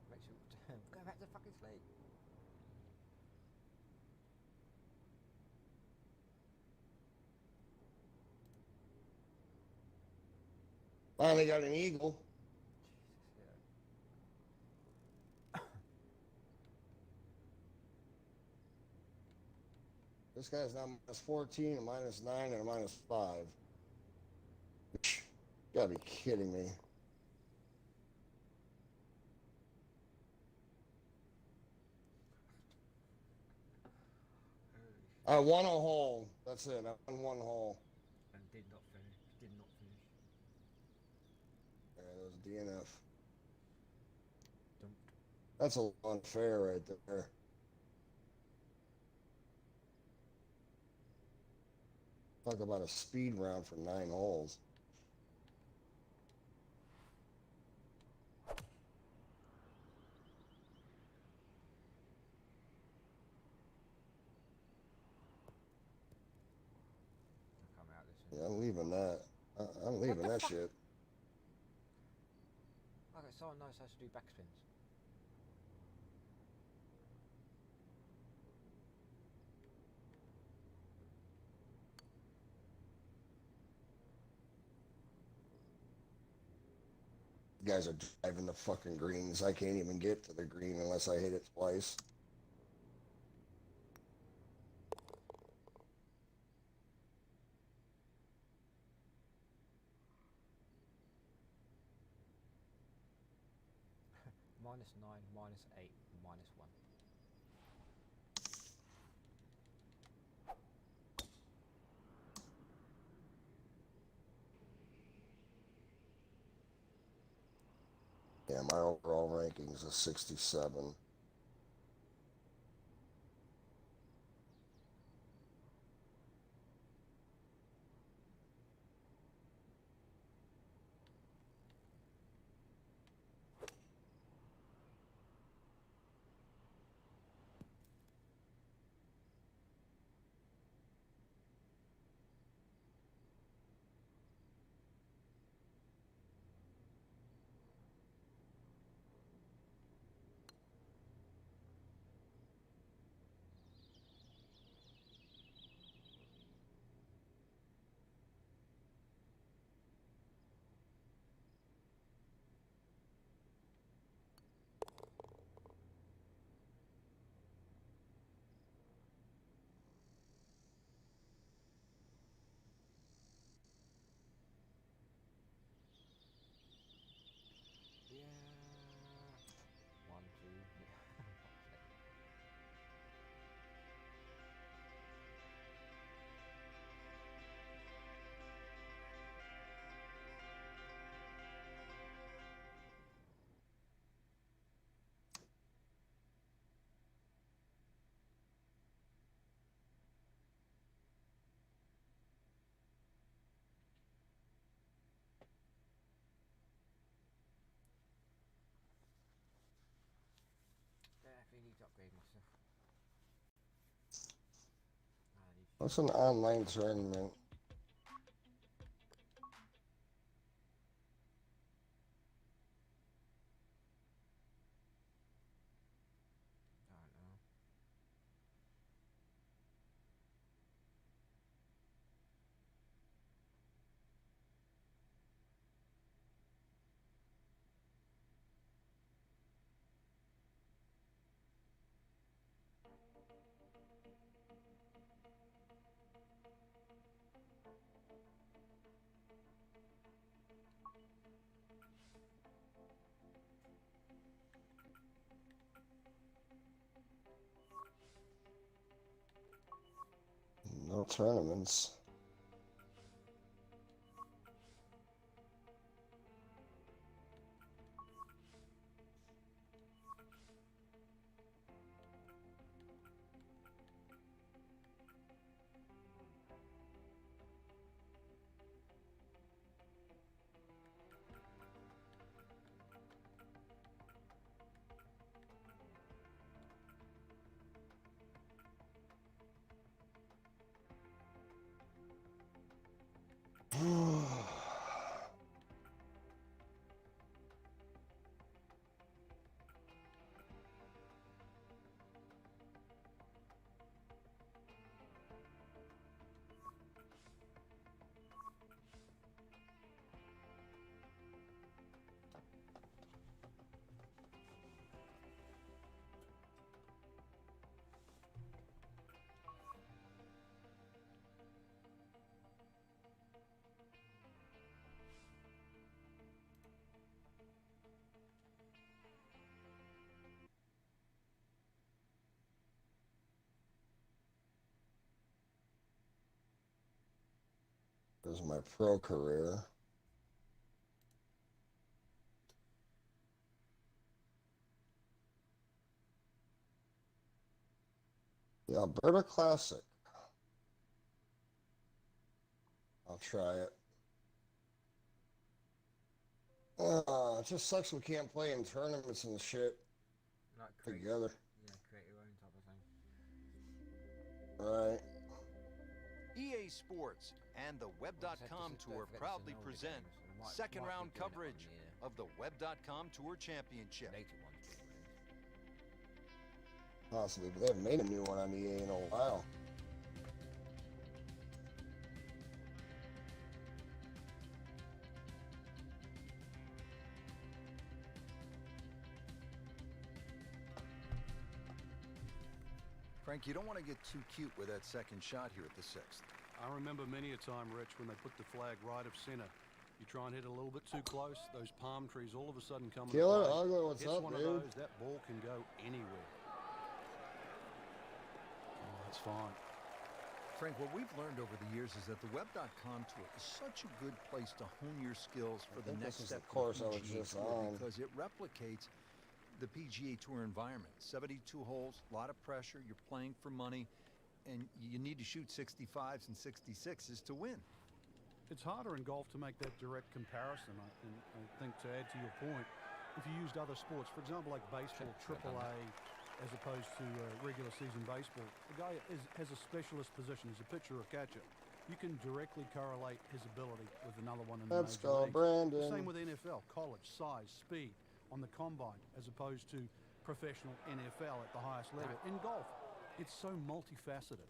Makes you go back to fucking sleep. Finally got an eagle. Jesus, This guy's now -14, a -9, and a -5. You gotta be kidding me. I won a hole. That's it. I won 1 hole. and did not finish. Did not finish. Yeah, that was a DNF. Dumped. That's a little unfair right there. Talk about a speed round for 9 holes. I'll come out this one. Yeah, I'm leaving that. I'm leaving that shit. Okay, someone knows how to do backspins. You guys are driving the fucking greens. I can't even get to the green unless I hit it twice. -9, -8, -1. Yeah, my overall rankings is 67. Yeah. 1, 2. Definitely need to upgrade myself. I need to What's an online tournament? I don't know. No tournaments. This is my pro career. The Alberta Classic. I'll try it. It just sucks we can't play in tournaments and shit Like create, together. yeah, create your own type of thing. Right. EA Sports and the Web.com Tour proudly present second round coverage of the Web.com Tour Championship. Later ones. Possibly, but they haven't made a new one on EA in a while. Frank, you don't want to get too cute with that second shot here at the 6th. I remember many a time, Rich, when they put the flag right of center. You try and hit a little bit too close, those palm trees all of a sudden come into Killer, play. Ugly, what's Hits up, one dude? of those, that ball can go anywhere. Oh, that's fine. Frank, what we've learned over the years is that the Web.com Tour is such a good place to hone your skills for the think next this is step the course I of was the PGA just Tour on. because it replicates the PGA Tour environment. 72 holes, a lot of pressure, you're playing for money, and you need to shoot 65s and 66s to win. It's harder in golf to make that direct comparison. I think to add to your point, if you used other sports, for example, like baseball, AAA, as opposed to regular season baseball, the guy has a specialist position. He's a pitcher or catcher. You can directly correlate his ability with another one in the Let's major go, leagues. Brandon. The same with NFL, college, size, speed on the combine, as opposed to professional NFL at the highest level. In golf, it's so multifaceted.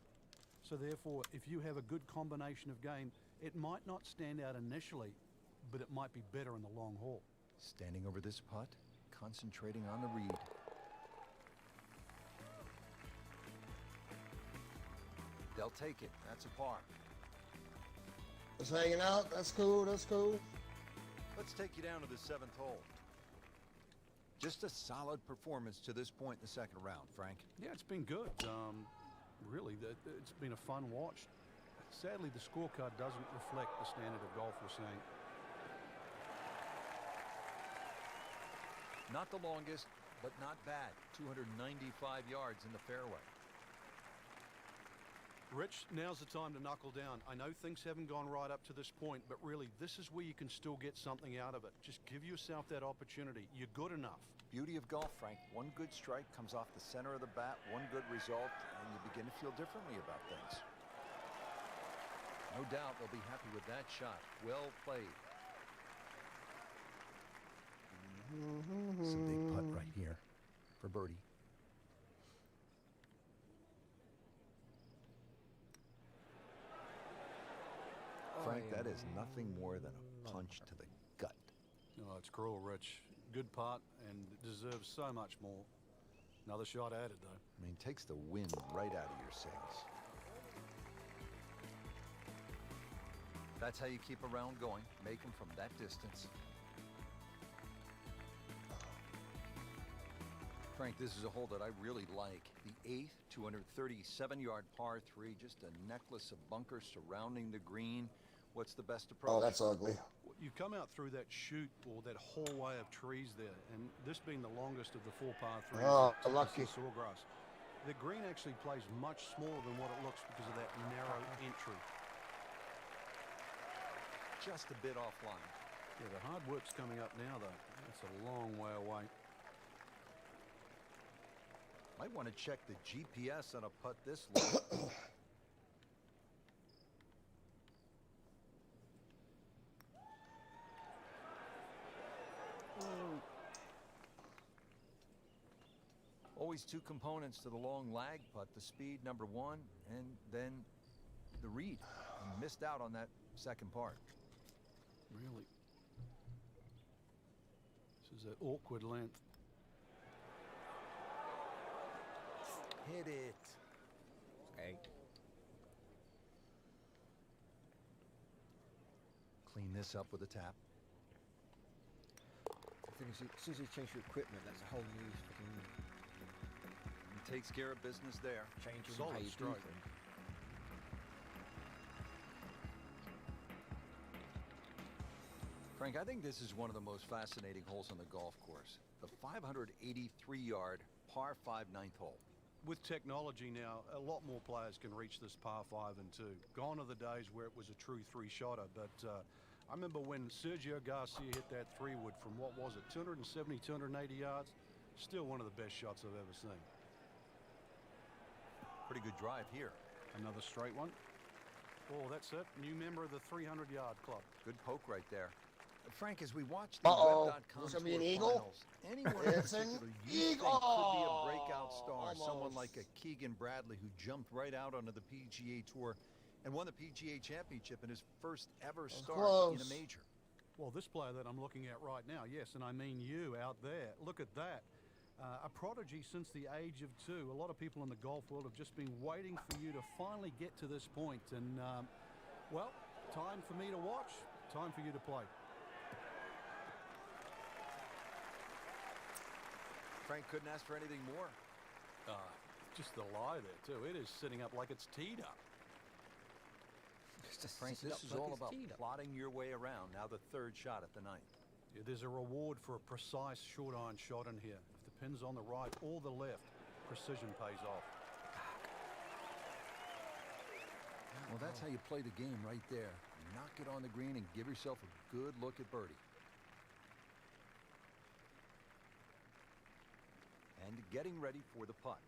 So therefore, if you have a good combination of game, it might not stand out initially, but it might be better in the long haul. Standing over this putt, concentrating on the read. They'll take it. That's a par. Just hanging out. That's cool. That's cool. Let's take you down to the 7th hole. Just a solid performance to this point in the second round, Frank. Yeah, it's been good. Really, it's been a fun watch. Sadly, the scorecard doesn't reflect the standard of golf we're seeing. Not the longest, but not bad. 295 yards in the fairway. Rich, now's the time to knuckle down. I know things haven't gone right up to this point, but really, this is where you can still get something out of it. Just give yourself that opportunity. You're good enough. Beauty of golf, Frank. One good strike comes off the center of the bat, one good result, and you begin to feel differently about things. No doubt they'll be happy with that shot. Well played. It's a big putt right here for birdie. Frank, that is nothing more than a punch to the gut. Oh, it's cruel, Rich. Good putt and deserves so much more. Another shot added, though. I mean, takes the wind right out of your sails. That's how you keep a round going. Make them from that distance. Frank, this is a hole that I really like. The 8th, 237-yard par 3, just a necklace of bunkers surrounding the green. What's the best approach? Oh, that's ugly. You come out through that chute or that hallway of trees there, and this being the longest of the 4 par 3s. Oh, that lucky. Sawgrass. The green actually plays much smaller than what it looks because of that narrow entry. Just a bit offline. Yeah, the hard work's coming up now, though. That's a long way away. Might want to check the GPS on a putt this long. Always two components to the long lag putt, the speed, number 1, and then the read. You missed out on that second part. Really. This is an awkward length. Hit it. Okay. Clean this up with a tap. The thing is, as soon as you change your equipment, that's a whole new fucking He takes care of business there. changing Solid how you do strike. things. Frank, I think this is one of the most fascinating holes on the golf course. The 583-yard par 5 9th hole. With technology now, a lot more players can reach this par 5 and 2. Gone are the days where it was a true three-shotter, but I remember when Sergio Garcia hit that three-wood from, what was it, 270, 280 yards? Still one of the best shots I've ever seen. Pretty good drive here. Another straight one. Oh, that's it. New member of the 300-yard club. Good poke right there. Frank, as we watch the Uh-oh. Web.com Is this Tour gonna be an eagle? finals, anyone in It's an particular you think eagle! could be a breakout star? Someone Almost. like a Keegan Bradley who jumped right out onto the PGA Tour and won the PGA Championship in his first ever start in a close. major. Well, this player that I'm looking at right now, yes, and I mean you out there. Look at that. A prodigy since the age of 2. A lot of people in the golf world have just been waiting for you to finally get to this point. And, well, time for me to watch, time for you to play. Frank couldn't ask for anything more. Just the lie there, too. It is sitting up like it's teed up. It's just Frank, sitting this up is like all it's about teed up. plotting your way around. Now the third shot at the ninth. Yeah, there's a reward for a precise short iron shot in here. If the pin's on the right or the left, precision pays off. Well, that's how you play the game right there. Knock it on the green and give yourself a good look at birdie. And getting ready for the putt.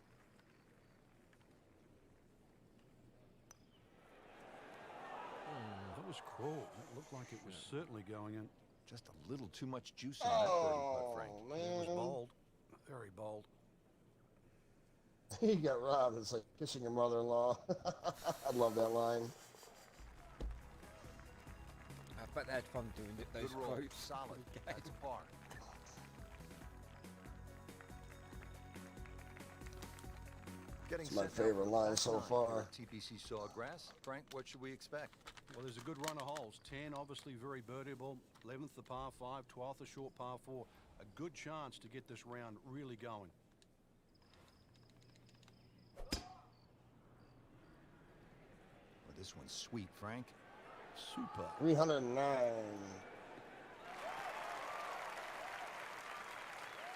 That was cruel. It looked like it was certainly going in. Just a little too much juice on that birdie putt, Frank. Oh, It was man. bold. Very bold. He got robbed. It's like kissing your mother-in-law. I love that line. I bet they had fun doing it, those Good roll. quotes. Solid. That's a par. Getting It's my set now favorite for line back so nine far. here at TPC Sawgrass. Frank, what should we expect? Well, there's a good run of holes. 10, obviously very birdieable. 11th, the par 5. 12th, a short par 4. A good chance to get this round really going. Well, this one's sweet, Frank. Super. 309.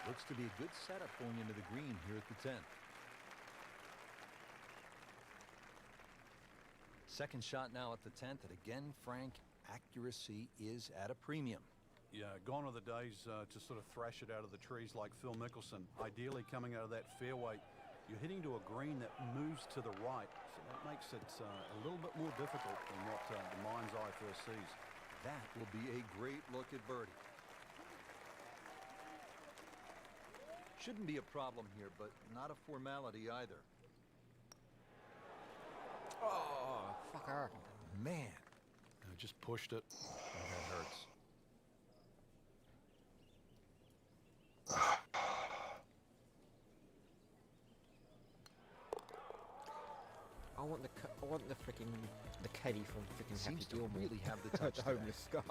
Looks to be a good setup going into the green here at the 10th. Second shot now at the 10th, and again, Frank, accuracy is at a premium. Yeah, gone are the days to sort of thrash it out of the trees like Phil Mickelson. Ideally, coming out of that fairway, you're hitting to a green that moves to the right. So that makes it a little bit more difficult than what the mind's eye first sees. That will be a great look at birdie. Shouldn't be a problem here, but not a formality either. Oh, fucker. Man, Just pushed it. that hurts. I want the freaking the caddy from freaking Happy Seems to Gilmore. really have the touch the today. homeless guy.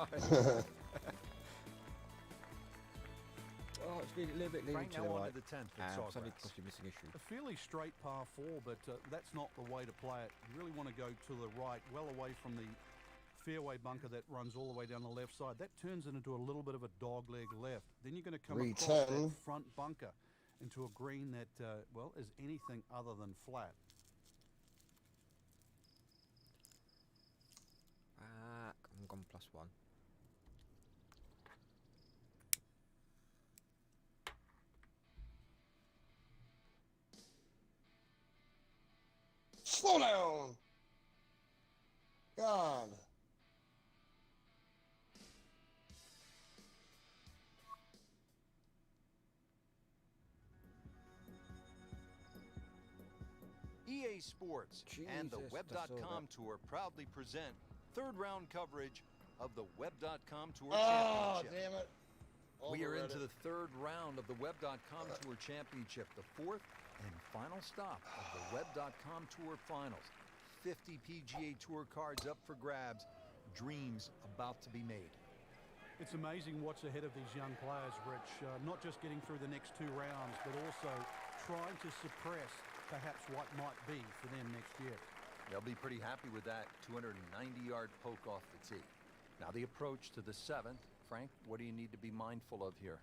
Oh, it's a little bit leaning Frank, to now the on right. to the 10th at Something Sawgrass. because you're missing issue. A fairly straight par 4, but that's not the way to play it. You really want to go to the right, well away from the fairway bunker that runs all the way down the left side. That turns it into a little bit of a dogleg left. Then you're going to come across that 310. front bunker into a green that, well, is anything other than flat. I'm gone +1. Slow down. God. EA Sports and the Jesus, I saw Web.com that. Tour proudly present third round coverage of the Web.com Tour Oh, Championship. damn it. We are Overread into it. the third round of the Web.com Tour Championship, the fourth and final stop of the Web.com Tour Finals. 50 PGA Tour cards up for grabs, dreams about to be made. It's amazing what's ahead of these young players, Rich. Not just getting through the next 2 rounds, but also trying to suppress perhaps what might be for them next year. They'll be pretty happy with that 290-yard poke off the tee. Now the approach to the 7th. Frank, what do you need to be mindful of here?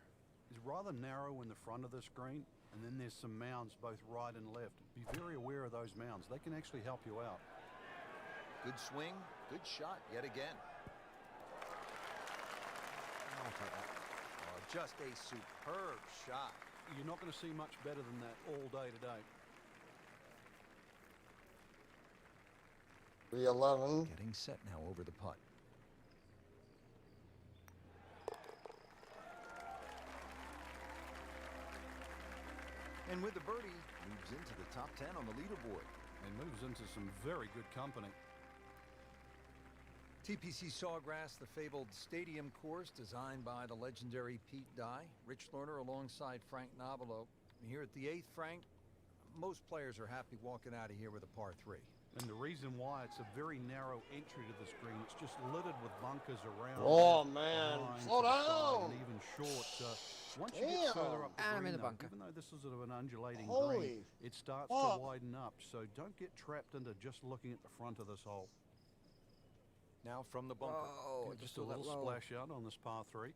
It's rather narrow in the front of this green. and then there's some mounds both right and left. Be very aware of those mounds. They can actually help you out. Good swing, good shot yet again. I'll take that. Oh, just a superb shot. You're not going to see much better than that all day today. 311. Getting set now over the putt. And with the birdie, moves into the top 10 on the leaderboard. And moves into some very good company. TPC Sawgrass, the fabled stadium course designed by the legendary Pete Dye. Rich Lerner alongside Frank Nobilo. Here at the 8th, Frank, most players are happy walking out of here with a par 3. And the reason why, it's a very narrow entry to this green. It's just littered with bunkers around. Oh, man. behind, Slow to the side, down. And even short. Once you get further up the And I'm green, in the though, bunker. even though this is sort of an undulating Holy green, it starts fuck. to widen up. So don't get trapped into just looking at the front of this hole. Now from the bunker. Whoa, Just just a all that little roll. splash out on this par 3.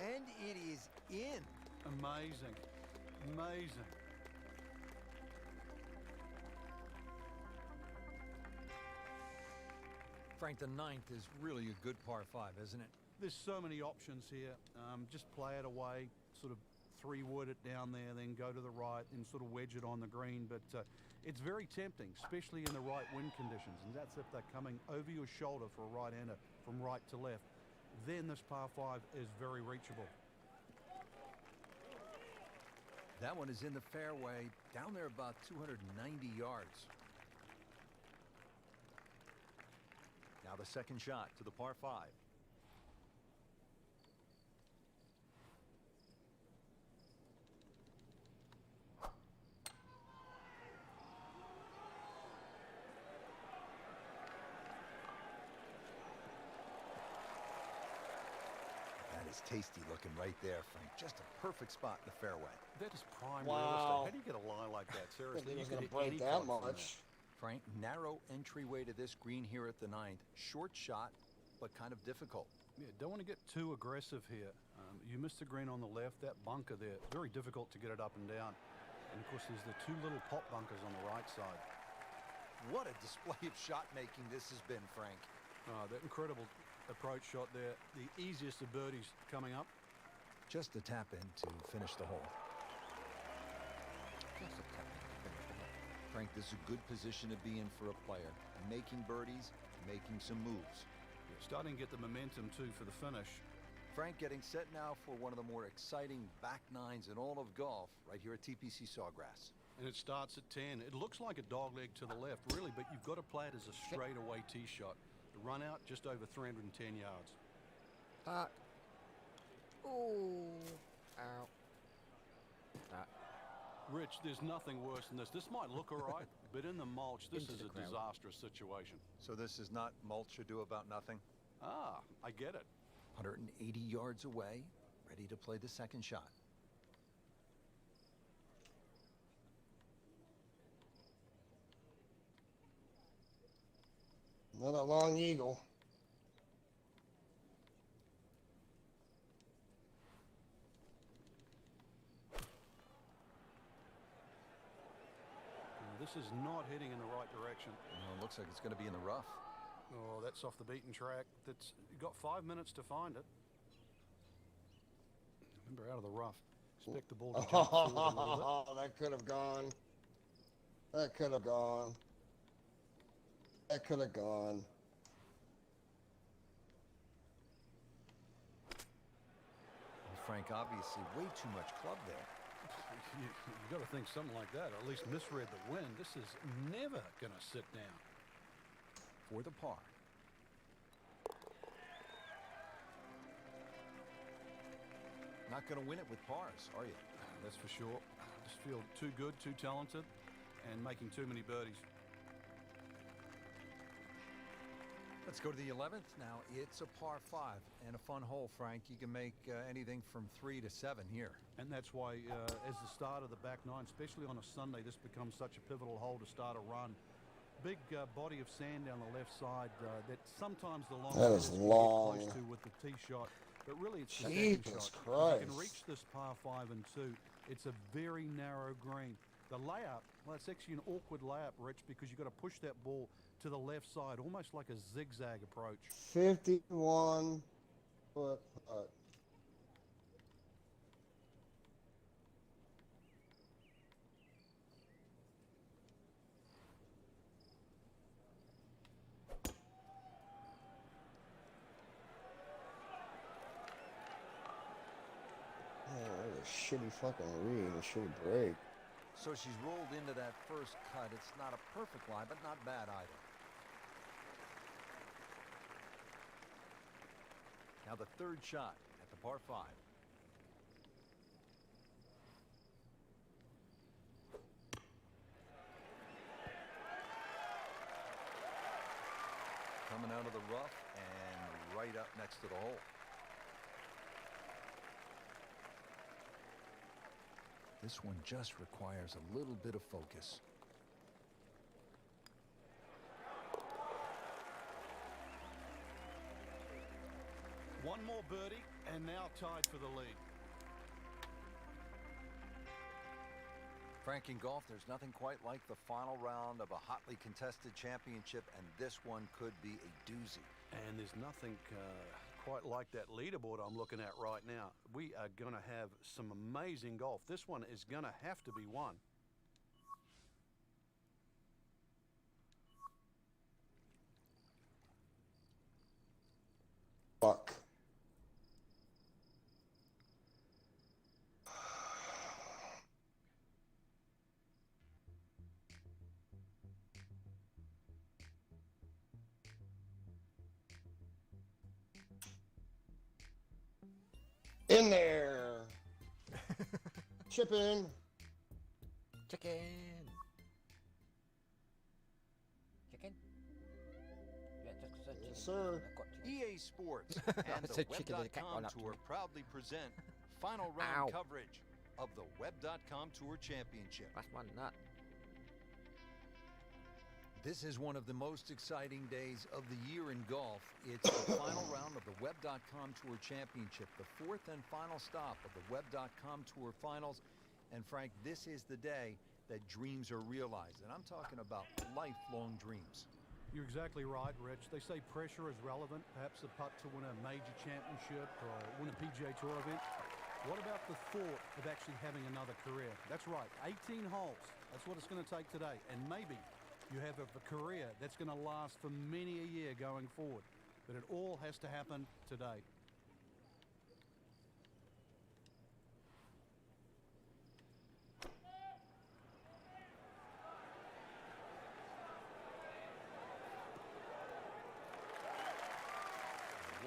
And it is in. Amazing. Amazing. Frank, the 9th is really a good par 5, isn't it? There's so many options here. Just play it away, sort of 3-wood it down there, then go to the right and sort of wedge it on the green. But it's very tempting, especially in the right wind conditions. And that's if they're coming over your shoulder for a right-hander from right to left. Then this par 5 is very reachable. That one is in the fairway, down there about 290 yards. Now the second shot to the par 5. That is tasty looking right there, Frank. Just a perfect spot in the fairway. That is prime Wow. real estate. How do you get a lie like that? I Seriously, think you he's could going to hit break any that club from much. Frank, narrow entryway to this green here at the 9th. Short shot, but kind of difficult. Yeah, don't want to get too aggressive here. You missed the green on the left. That bunker there, very difficult to get it up and down. And of course, there's the 2 little pop bunkers on the right side. What a display of shot making this has been, Frank. That incredible approach shot there. The easiest of birdies coming up. Just a tap in to finish the hole. Just a tap in to finish the hole. Frank, this is a good position to be in for a player. Making birdies, making some moves. Yeah, starting to get the momentum too for the finish. Frank getting set now for one of the more exciting back nines in all of golf right here at TPC Sawgrass. And it starts at 10. It looks like a dog leg to the left, really, but you've got to play it as a straightaway tee shot. The run out just over 310 yards. Ooh. Ow. That. Rich, there's nothing worse than this. This might look all right, but in the mulch, this Into is the a crowd. disastrous situation. So this is not mulch or do about nothing. I get it. 180 yards away, ready to play the second shot. Another long eagle. This is not heading in the right direction. Well, it looks like it's going to be in the rough. Oh, that's off the beaten track. You've got 5 minutes to find it. Remember, out of the rough. Expect the ball to jump forward a little bit. Oh, that could have gone. That could have gone. That could have gone. Well, Frank, obviously way too much club there. You've got to think something like that, or at least misread the wind. This is never going to sit down. For the par. Not going to win it with pars, are you? That's for sure. Just feel too good, too talented, and making too many birdies. Let's go to the 11th. Now, it's a par 5 and a fun hole, Frank. You can make anything from 3 to 7 here. And that's why, as the start of the back nine, especially on a Sunday, this becomes such a pivotal hole to start a run. big body of sand down the left side that sometimes the long That is hitters can long. get close to with the tee shot, but really it's the second Jesus shot. If you can Christ. reach this par 5 and 2, it's a very narrow green. The layup, well, it's actually an awkward layup, Rich, because you've got to push that ball to the left side, almost like a zigzag approach. 51 foot putt. Oh, that's a shitty fucking read, a shitty break. So she's rolled into that first cut. It's not a perfect lie, but not bad either. Now the third shot at the par 5. Coming out of the rough and right up next to the hole. This one just requires a little bit of focus. One more birdie, and now tied for the lead. Frank, in golf, there's nothing quite like the final round of a hotly contested championship, and this one could be a doozy. And there's nothing quite like that leaderboard I'm looking at right now. We are going to have some amazing golf. This one is going to have to be won. Fuck. In there. Chip in. Chicken. Chicken? Yeah, just 'cause I said Yes, chicken, sir. I've got chicken. EA Sports and the said chicken and the cat Web.com went up to Tour me. proudly present final round Ow. coverage of the Web.com Tour Championship. That's one nut. This is one of the most exciting days of the year in golf. It's the final round of the Web.com Tour Championship, the fourth and final stop of the Web.com Tour Finals. And Frank, this is the day that dreams are realized. And I'm talking about lifelong dreams. You're exactly right, Rich. They say pressure is relevant, perhaps a putt to win a major championship or win a PGA Tour event. What about the thought of actually having another career? That's right, 18 holes. That's what it's going to take today. And maybe you have a career that's going to last for many a year going forward. But it all has to happen today.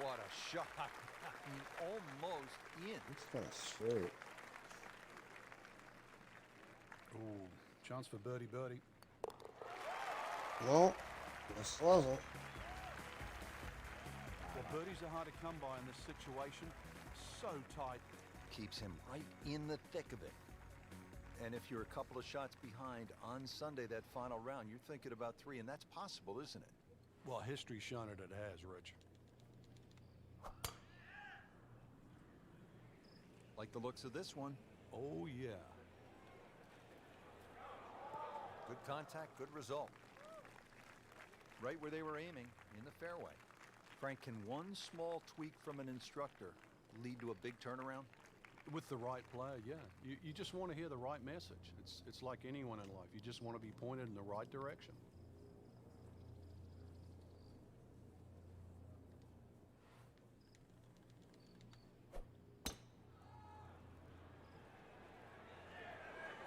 What a shot. I mean, almost in. It's kind of straight. Ooh, chance for birdie. No, this wasn't. Well, birdies are hard to come by in this situation. So tight. Keeps him right in the thick of it. And if you're a couple of shots behind on Sunday, that final round, you're thinking about 3, and that's possible, isn't it? Well, history's shown it has, Rich. Like the looks of this one. Oh, yeah. Good contact, good result. Right where they were aiming, in the fairway. Frank, can one small tweak from an instructor lead to a big turnaround? With the right player, yeah. You just want to hear the right message. It's like anyone in life. You just want to be pointed in the right direction.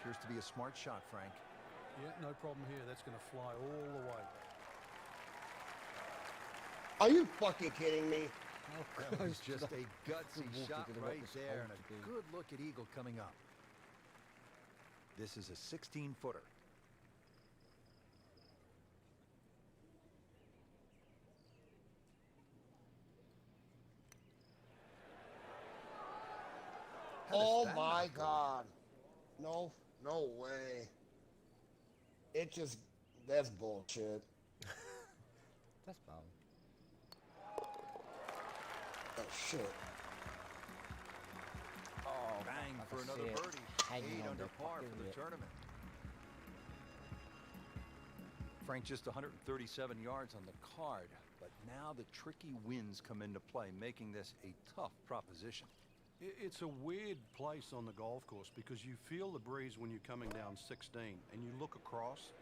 Appears to be a smart shot, Frank. Yeah, no problem here. That's going to fly all the way. Are you fucking kidding me? That was just a gutsy water shot didn't want right this there, hole and to a be. good look at Eagle coming up. This is a 16-footer. Oh my God. No way. It just That's bullshit. That's bad. Oh shit. Oh, Bang I for can another see it birdie. hanging 8 on under the par fucking for the lip. tournament. Frank just 137 yards on the card, but now the tricky winds come into play, making this a tough proposition. It's a weird place on the golf course because you feel the breeze when you're coming down 16 and you look across,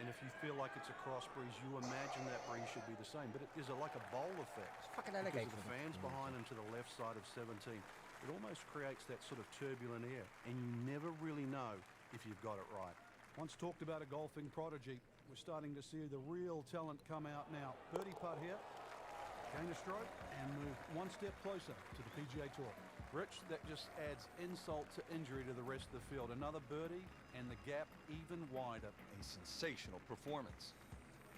and if you feel like it's a cross breeze, you imagine that breeze should be the same, but it is like a bowl effect. It's fucking Because alligator. of the fans behind him to the left side of 17, it almost creates that sort of turbulent air, and you never really know if you've got it right. Once talked about a golfing prodigy, we're starting to see the real talent come out now. Birdie putt here, gain a stroke, and move one step closer to the PGA Tour. Rich, that just adds insult to injury to the rest of the field. Another birdie, and the gap even wider. A sensational performance.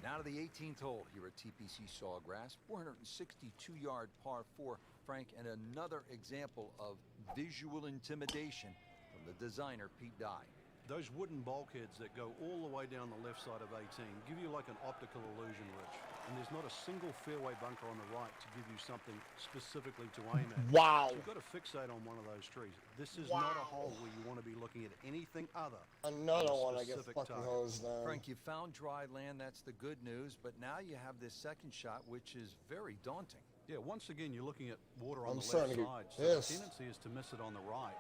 Now to the 18th hole here at TPC Sawgrass. 462-yard par 4, Frank, and another example of visual intimidation from the designer, Pete Dye. Those wooden bulkheads that go all the way down the left side of 18 give you like an optical illusion, Rich. And there's not a single fairway bunker on the right to give you something specifically to aim at. Wow. So you've got to fixate on one of those trees. This is not a hole where you want to be looking at anything other. Another than a one I get specific fucking target. hosed down. Frank, you found dry land. That's the good news. But now you have this second shot, which is very daunting. Yeah, once again, you're looking at water on I'm the left starting to get side. So the pissed. tendency is to miss it on the right.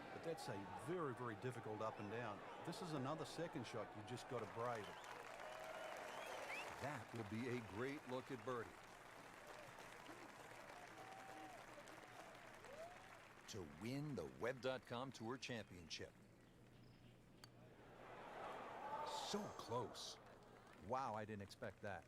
But that's a very, very difficult up and down. This is another second shot. You just got to brave it. That will be a great look at birdie. To win the Web.com Tour Championship. So close. Wow, I didn't expect that.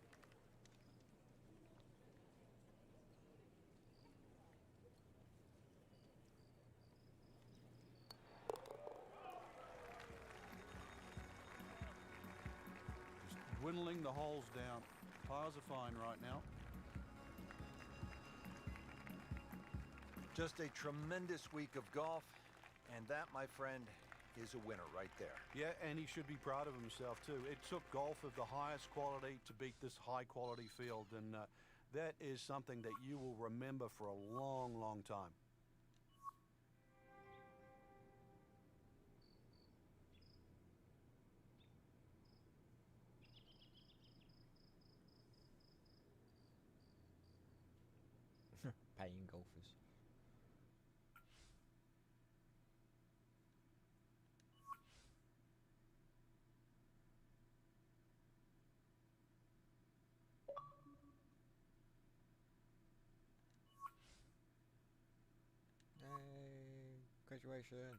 Just dwindling the holes down. Pars are fine right now. Just a tremendous week of golf, and that, my friend, is a winner right there. Yeah, and he should be proud of himself too. It took golf of the highest quality to beat this high quality field, and that is something that you will remember for a long, long time. Paying golfers. Yay, graduation.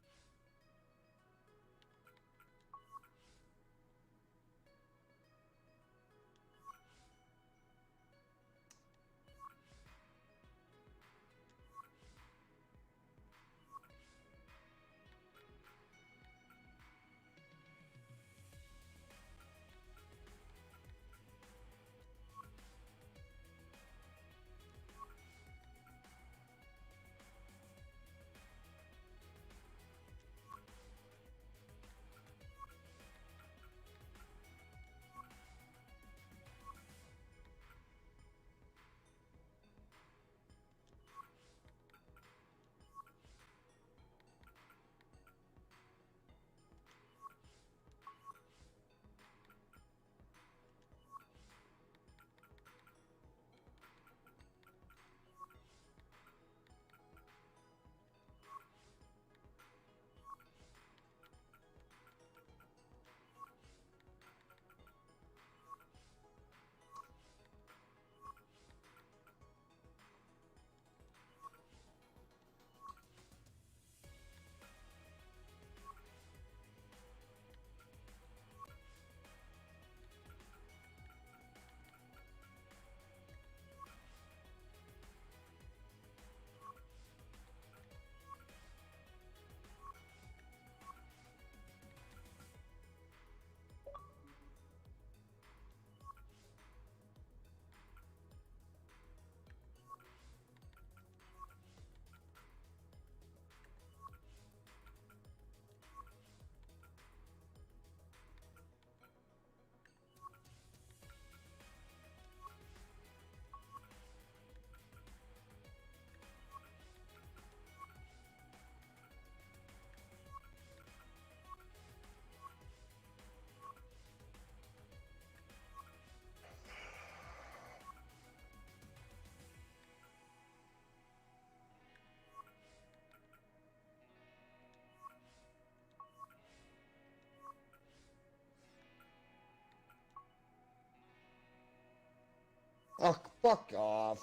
Oh, fuck off.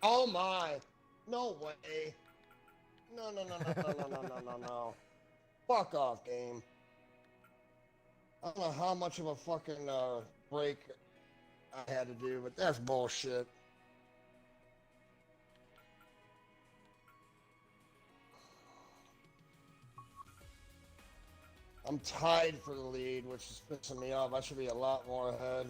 Oh my. No way. No, no, no, no, no, no, no, no, no, no. Fuck off, game. I don't know how much of a fucking break I had to do, but that's bullshit. I'm tied for the lead, which is pissing me off. I should be a lot more ahead.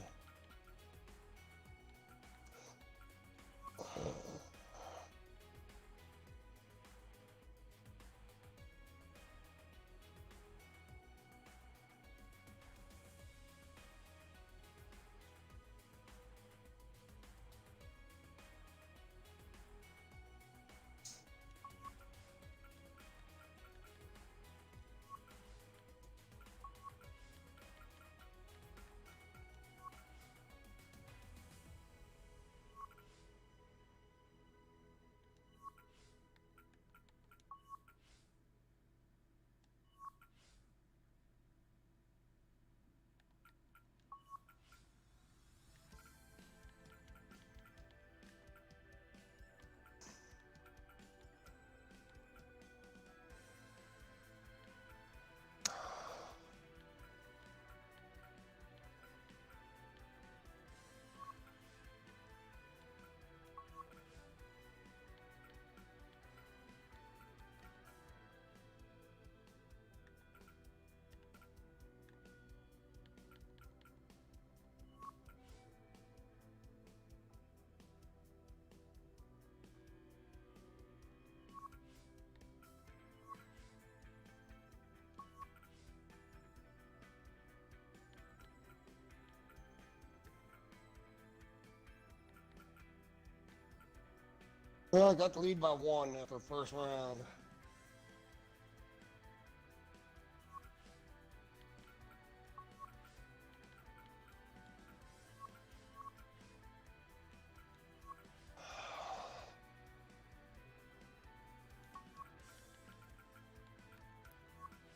Well, I got the lead by 1 after the first round.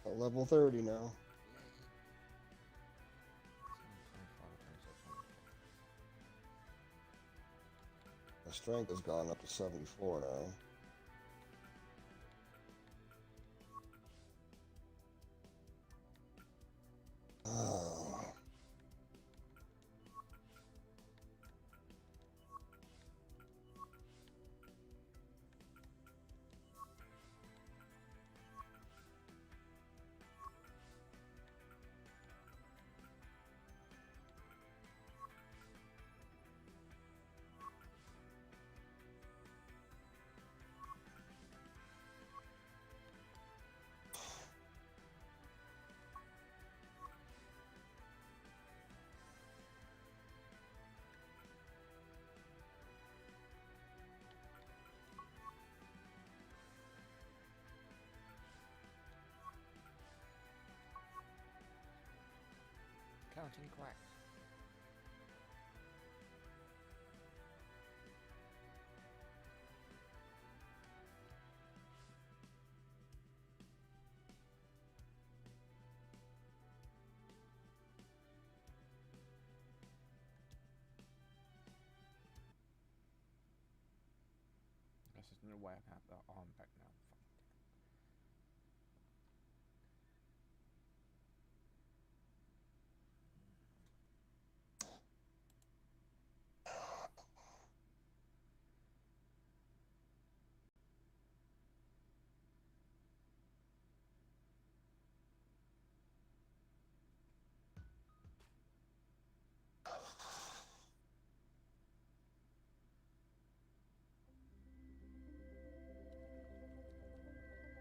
At level 30 now. My strength has gone up to 74 now. Oh. Counting quacks. This is no way I can have that arm back now.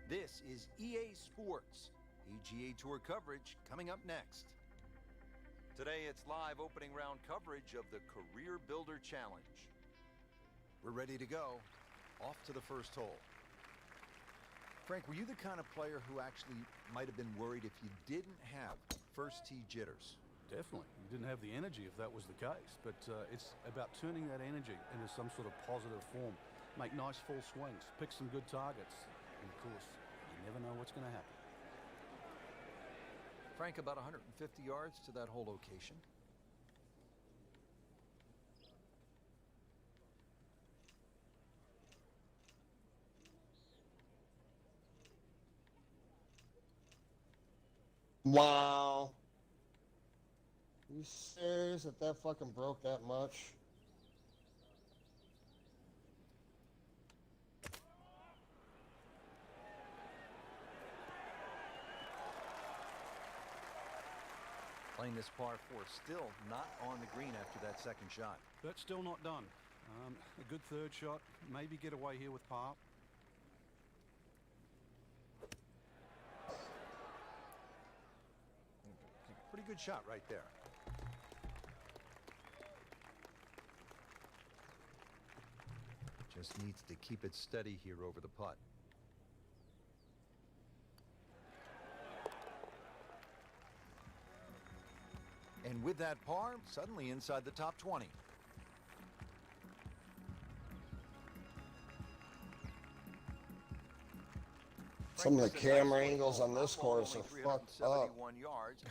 This is EA Sports. PGA Tour coverage coming up next. Today it's live opening round coverage of the Career Builder Challenge. We're ready to go. Off to the first hole. Frank, were you the kind of player who actually might have been worried if you didn't have first tee jitters. Definitely. You didn't have the energy if that was the case, but it's about turning that energy into some sort of positive form. Make nice full swings, pick some good targets, and of course, you never know what's going to happen. Frank, about 150 yards to that hole location. Wow. You serious that that fucking broke that much? Playing this par 4, still not on the green after that second shot. That's still not done. A good third shot, maybe get away here with par. Pretty good shot right there. Just needs to keep it steady here over the putt. And with that par, suddenly inside the top 20. Some of the camera angles on this course are fucked up. 71 yards,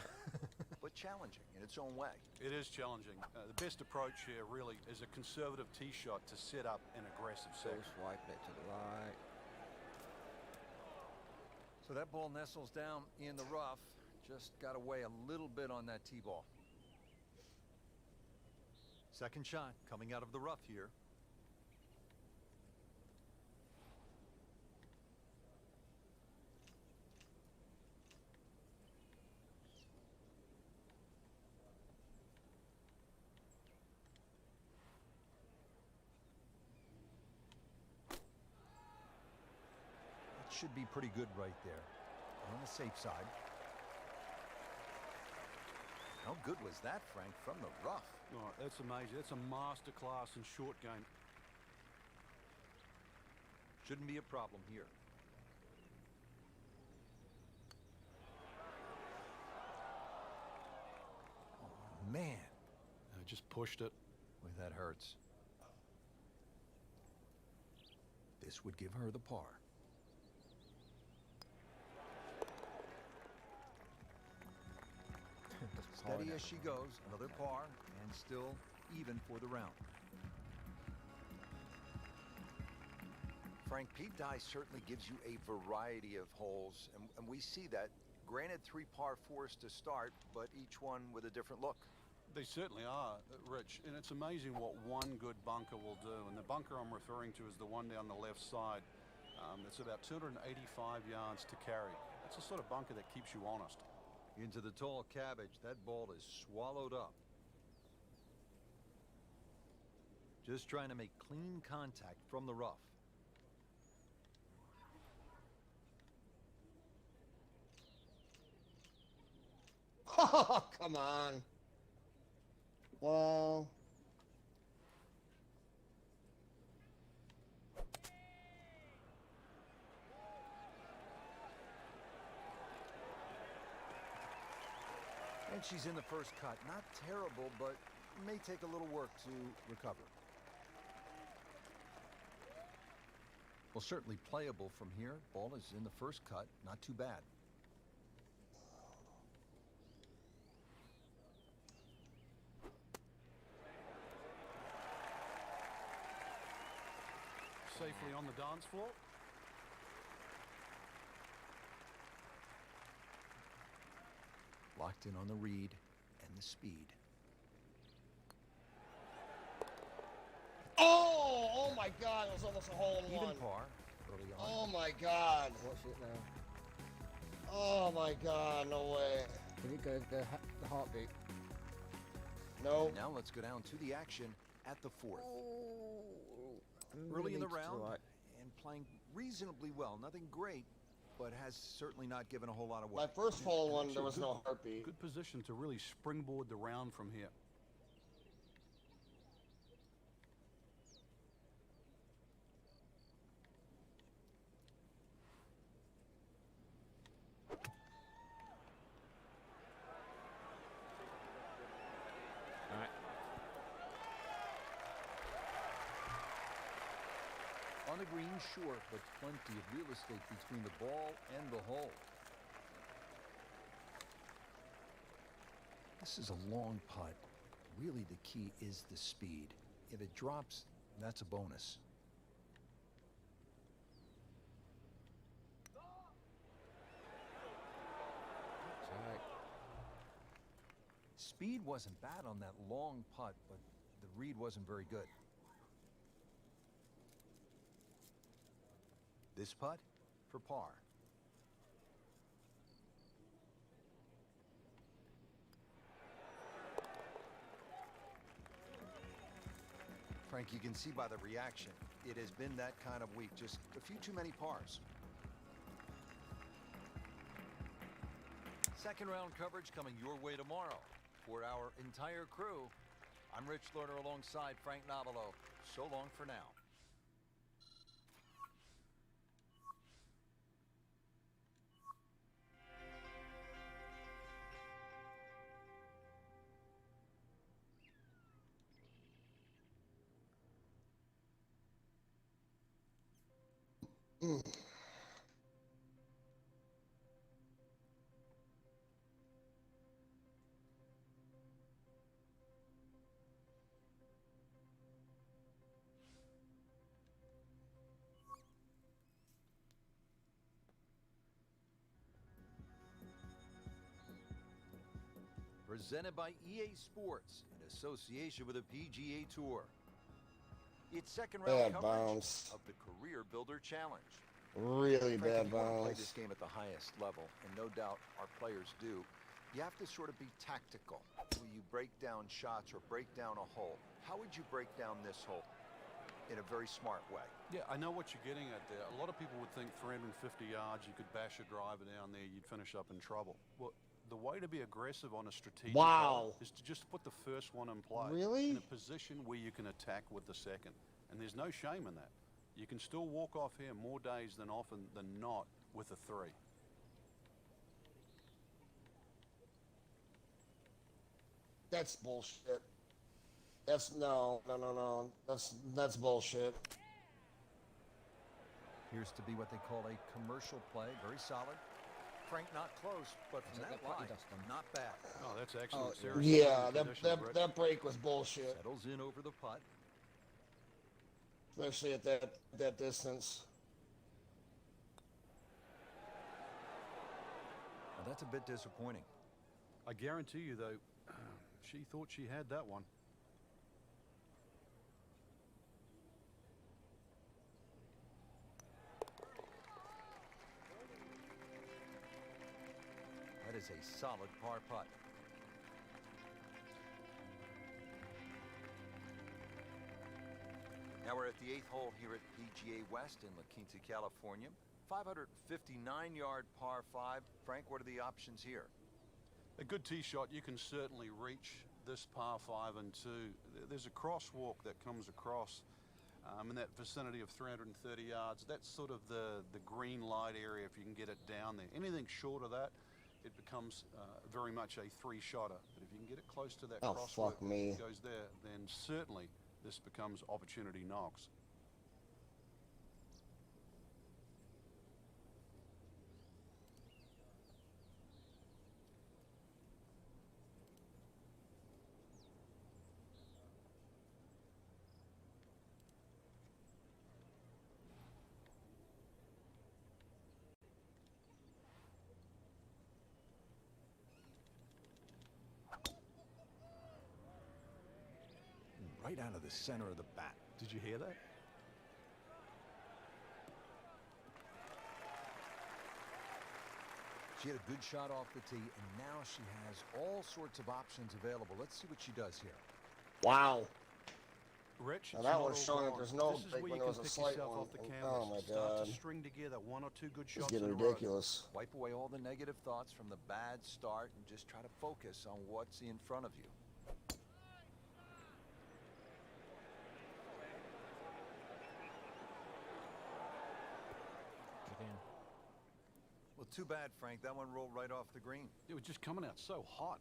but challenging in its own way. It is challenging. The best approach here really is a conservative tee shot to set up an aggressive So section. swipe it to the right. So that ball nestles down in the rough. Just got away a little bit on that tee ball. Second shot coming out of the rough here. That should be pretty good right there. On the safe side. How good was that, Frank, from the rough? Oh, that's amazing. That's a masterclass in short game. Shouldn't be a problem here. Oh, man. Just pushed it. Boy, that hurts. This would give her the par. Steady as she goes, another par, and still even for the round. Frank, Pete Dye certainly gives you a variety of holes, and we see that. Granted, 3 par 4s to start, but each one with a different look. They certainly are, Rich, and it's amazing what one good bunker will do. And the bunker I'm referring to is the one down the left side. It's about 285 yards to carry. That's the sort of bunker that keeps you honest. Into the tall cabbage, that ball is swallowed up. Just trying to make clean contact from the rough. Oh, come on. Well, And she's in the first cut. Not terrible, but may take a little work to recover. Well, certainly playable from here. Ball is in the first cut. Not too bad. Safely on the dance floor. Locked in on the read and the speed. oh my God, it was almost a hole in Even one. par early on. Oh my God. Watch it now. Oh my God, no way. Here it goes, the heartbeat. No. Now let's go down to the action at the 4th. Oh, Early in the to round right. and playing reasonably well. Nothing great, but has certainly not given a whole lot away. My first hole in one, Actually, there was good- no heartbeat. Good position to really springboard the round from here. On the green, short, but plenty of real estate between the ball and the hole. This is a long putt. Really, the key is the speed. If it drops, that's a bonus. Jack. Speed wasn't bad on that long putt, but the read wasn't very good. This putt for par. Frank, you can see by the reaction, it has been that kind of week. Just a few too many pars. Second round coverage coming your way tomorrow. For our entire crew, I'm Rich Lerner alongside Frank Nobilo. So long for now. Presented by EA Sports in association with the PGA Tour. It's second round Bad coverage bounce. of the Career Builder Challenge. Really Frank, bad if you want to play this bounce. game at the highest level, and no doubt our players do, you have to sort of be tactical. Will you break down shots or break down a hole? How would you break down this hole in a very smart way? Yeah, I know what you're getting at there. A lot of people would think 350 yards, you could bash a driver down there, you'd finish up in trouble. Well, the way to be aggressive on a strategic hole Wow. is to just put the first one in play. Really? In a position where you can attack with the second. And there's no shame in that. You can still walk off here more days than often than not with a 3. That's bullshit. That's no. That's bullshit. Appears to be what they call a commercial play. Very solid. Frank, not close, but from Is that that the putt he line, does then? not bad. Oh, that's excellent. Oh, Seriously, Yeah, good conditions, Rich. that break was bullshit, Settles in over the putt. especially at that distance. Well, that's a bit disappointing. I guarantee you, though, she thought she had that one. That is a solid par putt. Now we're at the 8th hole here at PGA West in La Quinta, California. 559-yard par 5. Frank, what are the options here? A good tee shot, you can certainly reach this par 5 and 2. There's a crosswalk that comes across in that vicinity of 330 yards. That's sort of the green light area if you can get it down there. Anything short of that, it becomes very much a 3-shotter. But if you can get it close to that Oh, crosswalk fuck me. that goes there, then certainly this becomes opportunity knocks. Right out of the center of the bat. Did you hear that? She had a good shot off the tee, and now she has all sorts of options available. Let's see what she does here. Wow. Rich, Now it's that not one's all showing that gone. there's no This is break where when you there can was a pick slight yourself one. off the And- canvas. oh my Start God. to string together 1 or 2 good It's shots getting in a row. ridiculous. Wipe away all the negative thoughts from the bad start and just try to focus on what's in front of you. Kick in. Well, too bad, Frank. That one rolled right off the green. It was just coming out so hot.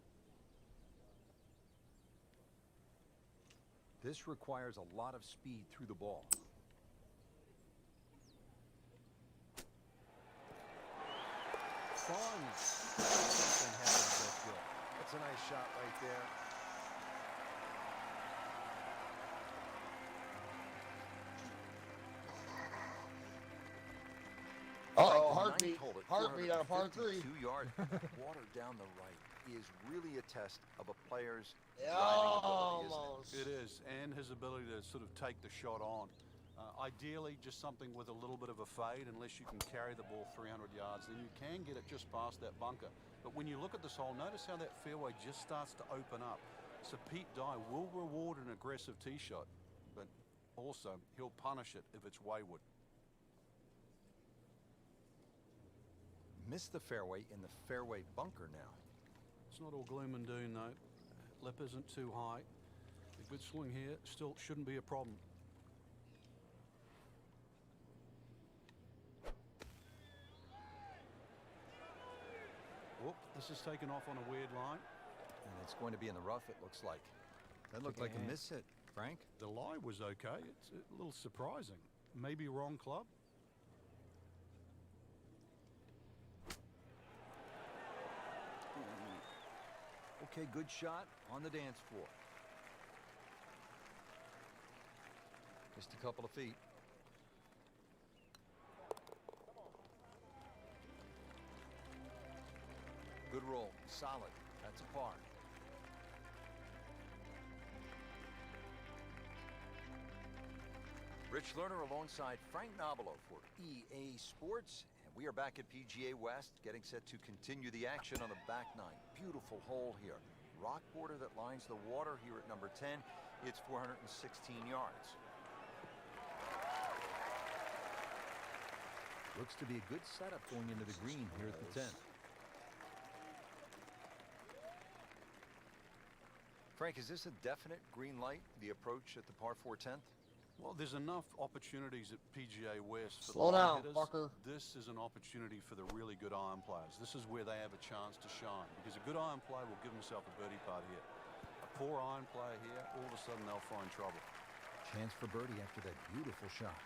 This requires a lot of speed through the ball. Something happens that's good. That's a nice shot right there. Oh, Ninth hole at heartbeat on a par 3. 452 yards. Water down the right is really a test of a player's Yeah, driving ability, isn't it? almost. It is, and his ability to sort of take the shot on. Ideally, just something with a little bit of a fade, unless you can carry the ball 300 yards, then you can get it just past that bunker. But when you look at this hole, notice how that fairway just starts to open up. So Pete Dye will reward an aggressive tee shot, but also he'll punish it if it's wayward. Missed the fairway in the fairway bunker now. It's not all gloom and doom, though. Lip isn't too high. A good swing here still shouldn't be a problem. Whoop, this is taken off on a weird line. And it's going to be in the rough, it looks like. That looked like a miss hit, Frank. The lie was okay. It's a little surprising. Maybe wrong club. Okay, good shot on the dance floor. Just a couple of feet. Good roll, solid. That's a par. Rich Lerner alongside Frank Nobilo for EA Sports. And we are back at PGA West, getting set to continue the action on the back nine. Beautiful hole here. Rock border that lines the water here at number 10. It's 416 yards. Looks to be a good setup going into the green here at the 10th. Frank, is this a definite green light, the approach at the par 4 10th? Well, there's enough opportunities at PGA West for Slow the down, hitters. fucker. This is an opportunity for the really good iron players. This is where they have a chance to shine, because a good iron player will give himself a birdie putt here. A poor iron player here, all of a sudden they'll find trouble. Chance for birdie after that beautiful shot.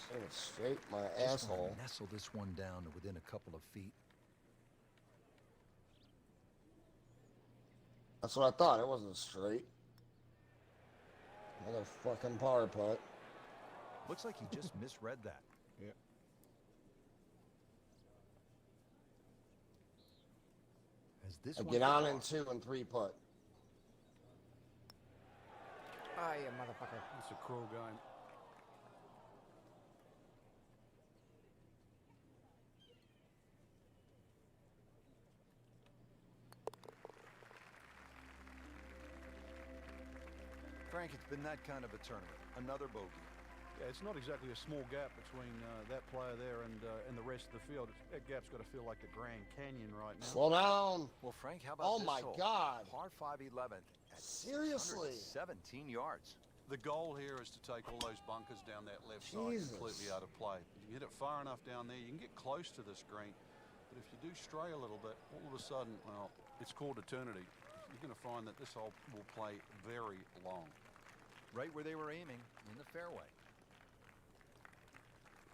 Send it straight my Just asshole. wanna nestle this one down to within a couple of feet. That's what I thought. It wasn't straight. Another fucking power putt. Looks like he just misread that. Yeah. As this I one get on goes. in 2 and 3 putt. Ah, you motherfucker. It's a cruel game. Frank, it's been that kind of a tournament. Another bogey. Yeah, it's not exactly a small gap between that player there and the rest of the field. That gap's got to feel like the Grand Canyon right now. Slow down. Well, Frank, how about Oh this my hole? God. Par 5 11th at Seriously? 17 yards. The goal here is to take all those bunkers down that left Jesus. side completely out of play. You hit it far enough down there, you can get close to this green. But if you do stray a little bit, all of a sudden, well, it's called eternity. You're going to find that this hole will play very long. Right where they were aiming, in the fairway.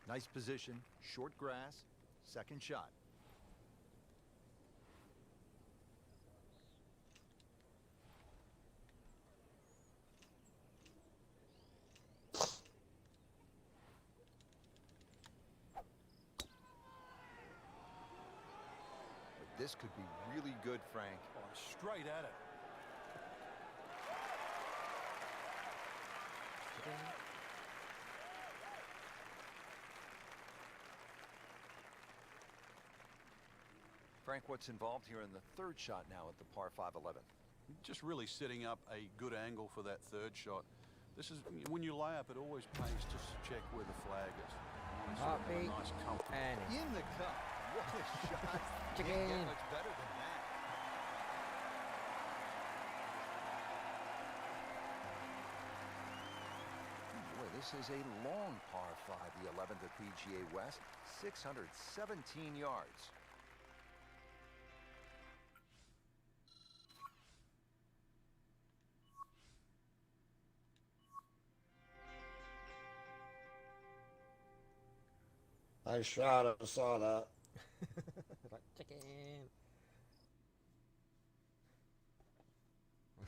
Nice position, short grass, second shot. But this could be really good, Frank. Oh, straight at it. Frank, what's involved here in the third shot now at the par 5 11? Just really setting up a good angle for that third shot. This is, when you lay up, it always pays just to check where the flag is. Sort of a Heartbeat. nice comfort. And In the cup. What a shot. Can't Chicken. get much better than that. Boy, this is a long par 5, the 11th at PGA West, 617 yards. Nice shot. I saw that.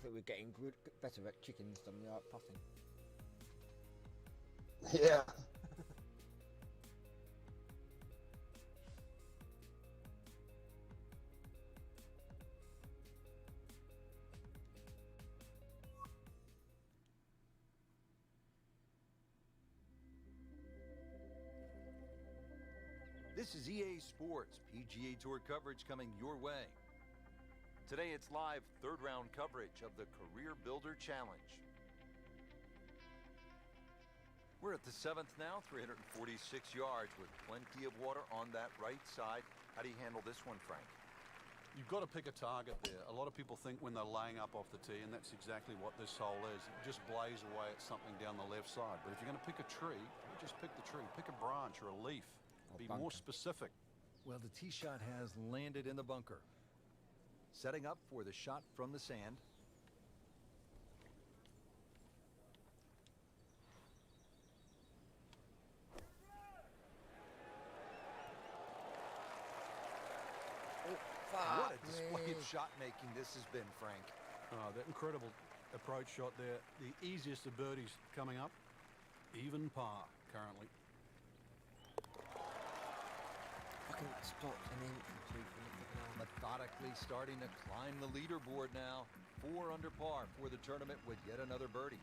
think we're getting better at chickens than we are at putting. Yeah. This is EA Sports PGA Tour coverage coming your way. Today it's live third round coverage of the Career Builder Challenge. We're at the 7th now, 346 yards with plenty of water on that right side. How do you handle this one, Frank? You've got to pick a target there. A lot of people think when they're laying up off the tee, and that's exactly what this hole is. It just blaze away at something down the left side. But if you're going to pick a tree, just pick the tree. Pick a branch or a leaf. Be more specific. Well, the tee shot has landed in the bunker. Setting up for the shot from the sand. What a display of shot making this has been, Frank. That incredible approach shot there. The easiest of birdies coming up. Even par currently. Fucking stopped an inch or two from the ground. Methodically starting to climb the leaderboard now. 4 under par for the tournament with yet another birdie.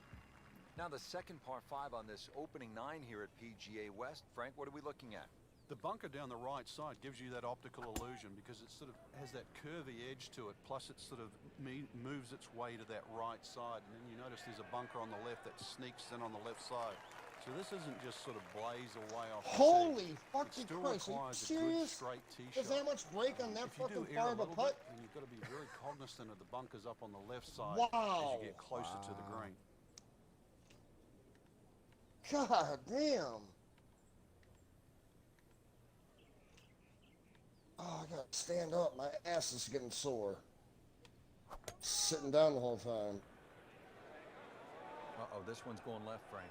Now the second par 5 on this opening 9 here at PGA West. Frank, what are we looking at? The bunker down the right side gives you that optical illusion because it sort of has that curvy edge to it. Plus it sort of moves its way to that right side. And then you notice there's a bunker on the left that sneaks in on the left side. So this isn't just sort of blaze away off the tee. Holy fucking It still Christ, are you requires a good serious? straight tee There's shot. that much break on that If you fucking do err far a of a little putt? bit, then you've got to be very cognizant of the bunkers up on the left side Wow. as you get closer to the green. God damn. Oh, I gotta stand up. My ass is getting sore. Sitting down the whole time. Uh-oh, this one's going left, Frank.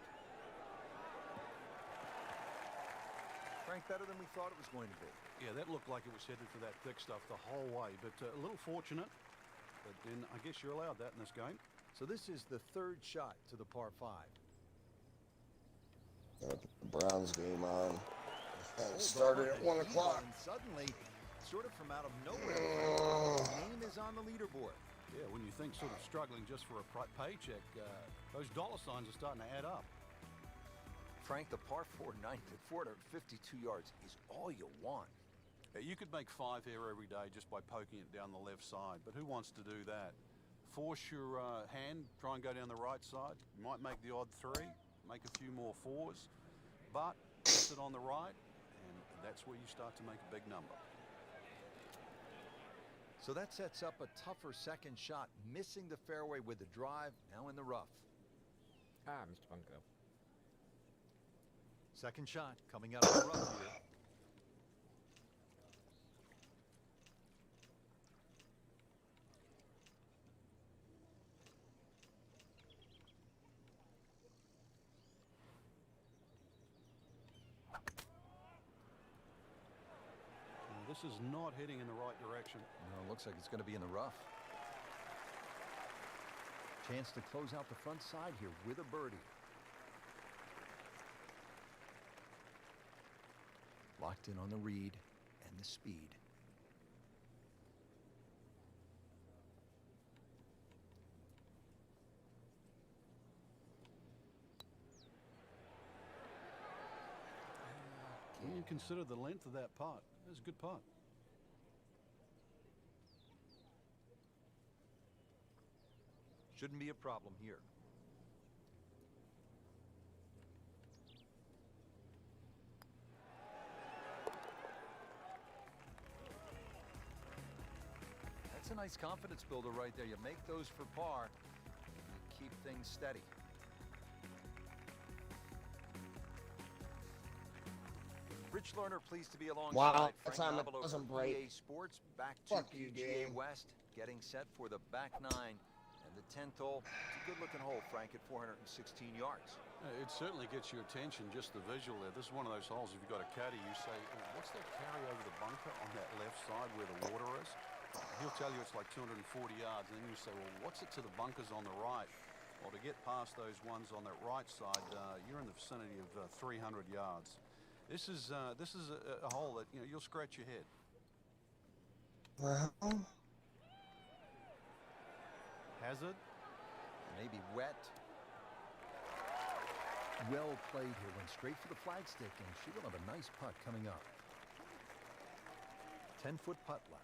Frank, better than we thought it was going to be. Yeah, that looked like it was headed for that thick stuff the whole way, but a little fortunate. But then I guess you're allowed that in this game. So this is the third shot to the par 5. Gotta put the Browns game on. And it started at 1 o'clock. And suddenly, sort of from out of nowhere, his name is on the leaderboard. Yeah, when you think sort of struggling just for a paycheck, those dollar signs are starting to add up. Frank, the par 4 ninth at 452 yards is all you want. Yeah, you could make 5 here every day just by poking it down the left side, but who wants to do that? Force your hand, try and go down the right side. You might make the odd 3, make a few more 4s, but press it on the right, and that's where you start to make a big number. So that sets up a tougher second shot, missing the fairway with the drive, now in the rough. Ah, Mr. Bunker. Second shot coming out of the rough here. This is not heading in the right direction. No, it looks like it's going to be in the rough. Chance to close out the front side here with a birdie. Locked in on the read and the speed. When you consider the length of that putt, that's a good putt. Shouldn't be a problem here. That's a nice confidence builder right there. You make those for par, and you keep things steady. Rich Lerner, pleased to be alongside. Wow, Frank that's time it Nobilo doesn't from break. EA Sports. Back to Fuck you, PGA game. West, getting set for the back 9 and the 10th hole. It's a good-looking hole, Frank, at 416 yards. It certainly gets your attention, just the visual there. This is one of those holes, if you've got a caddy, you say, what's that carry over the bunker on that left side where the water is? He'll tell you it's like 240 yards, and then you say, well, what's it to the bunkers on the right? Well, to get past those ones on that right side, you're in the vicinity of 300 yards. This is a hole that, you know, you'll scratch your head. Well, Hazard. Maybe wet. Well played here. Went straight for the flagstick, and she will have a nice putt coming up. 10-foot putt left.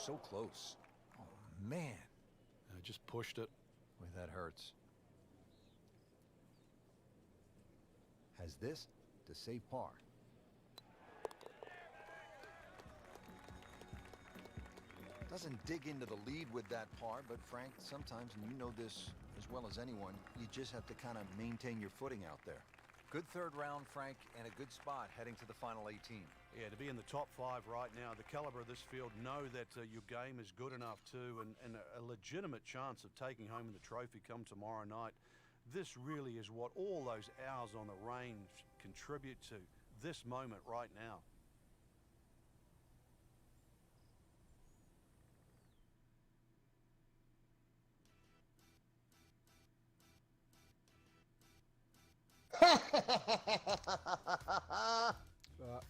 So close. Oh, man. Just pushed it. Boy, that hurts. Has this to save par. Doesn't dig into the lead with that par, but Frank, sometimes, and you know this as well as anyone, you just have to kind of maintain your footing out there. Good third round, Frank, and a good spot heading to the final 18. Yeah, to be in the top 5 right now, the caliber of this field, know that your game is good enough too, and a legitimate chance of taking home the trophy come tomorrow night. This really is what all those hours on the range contribute to, this moment right now.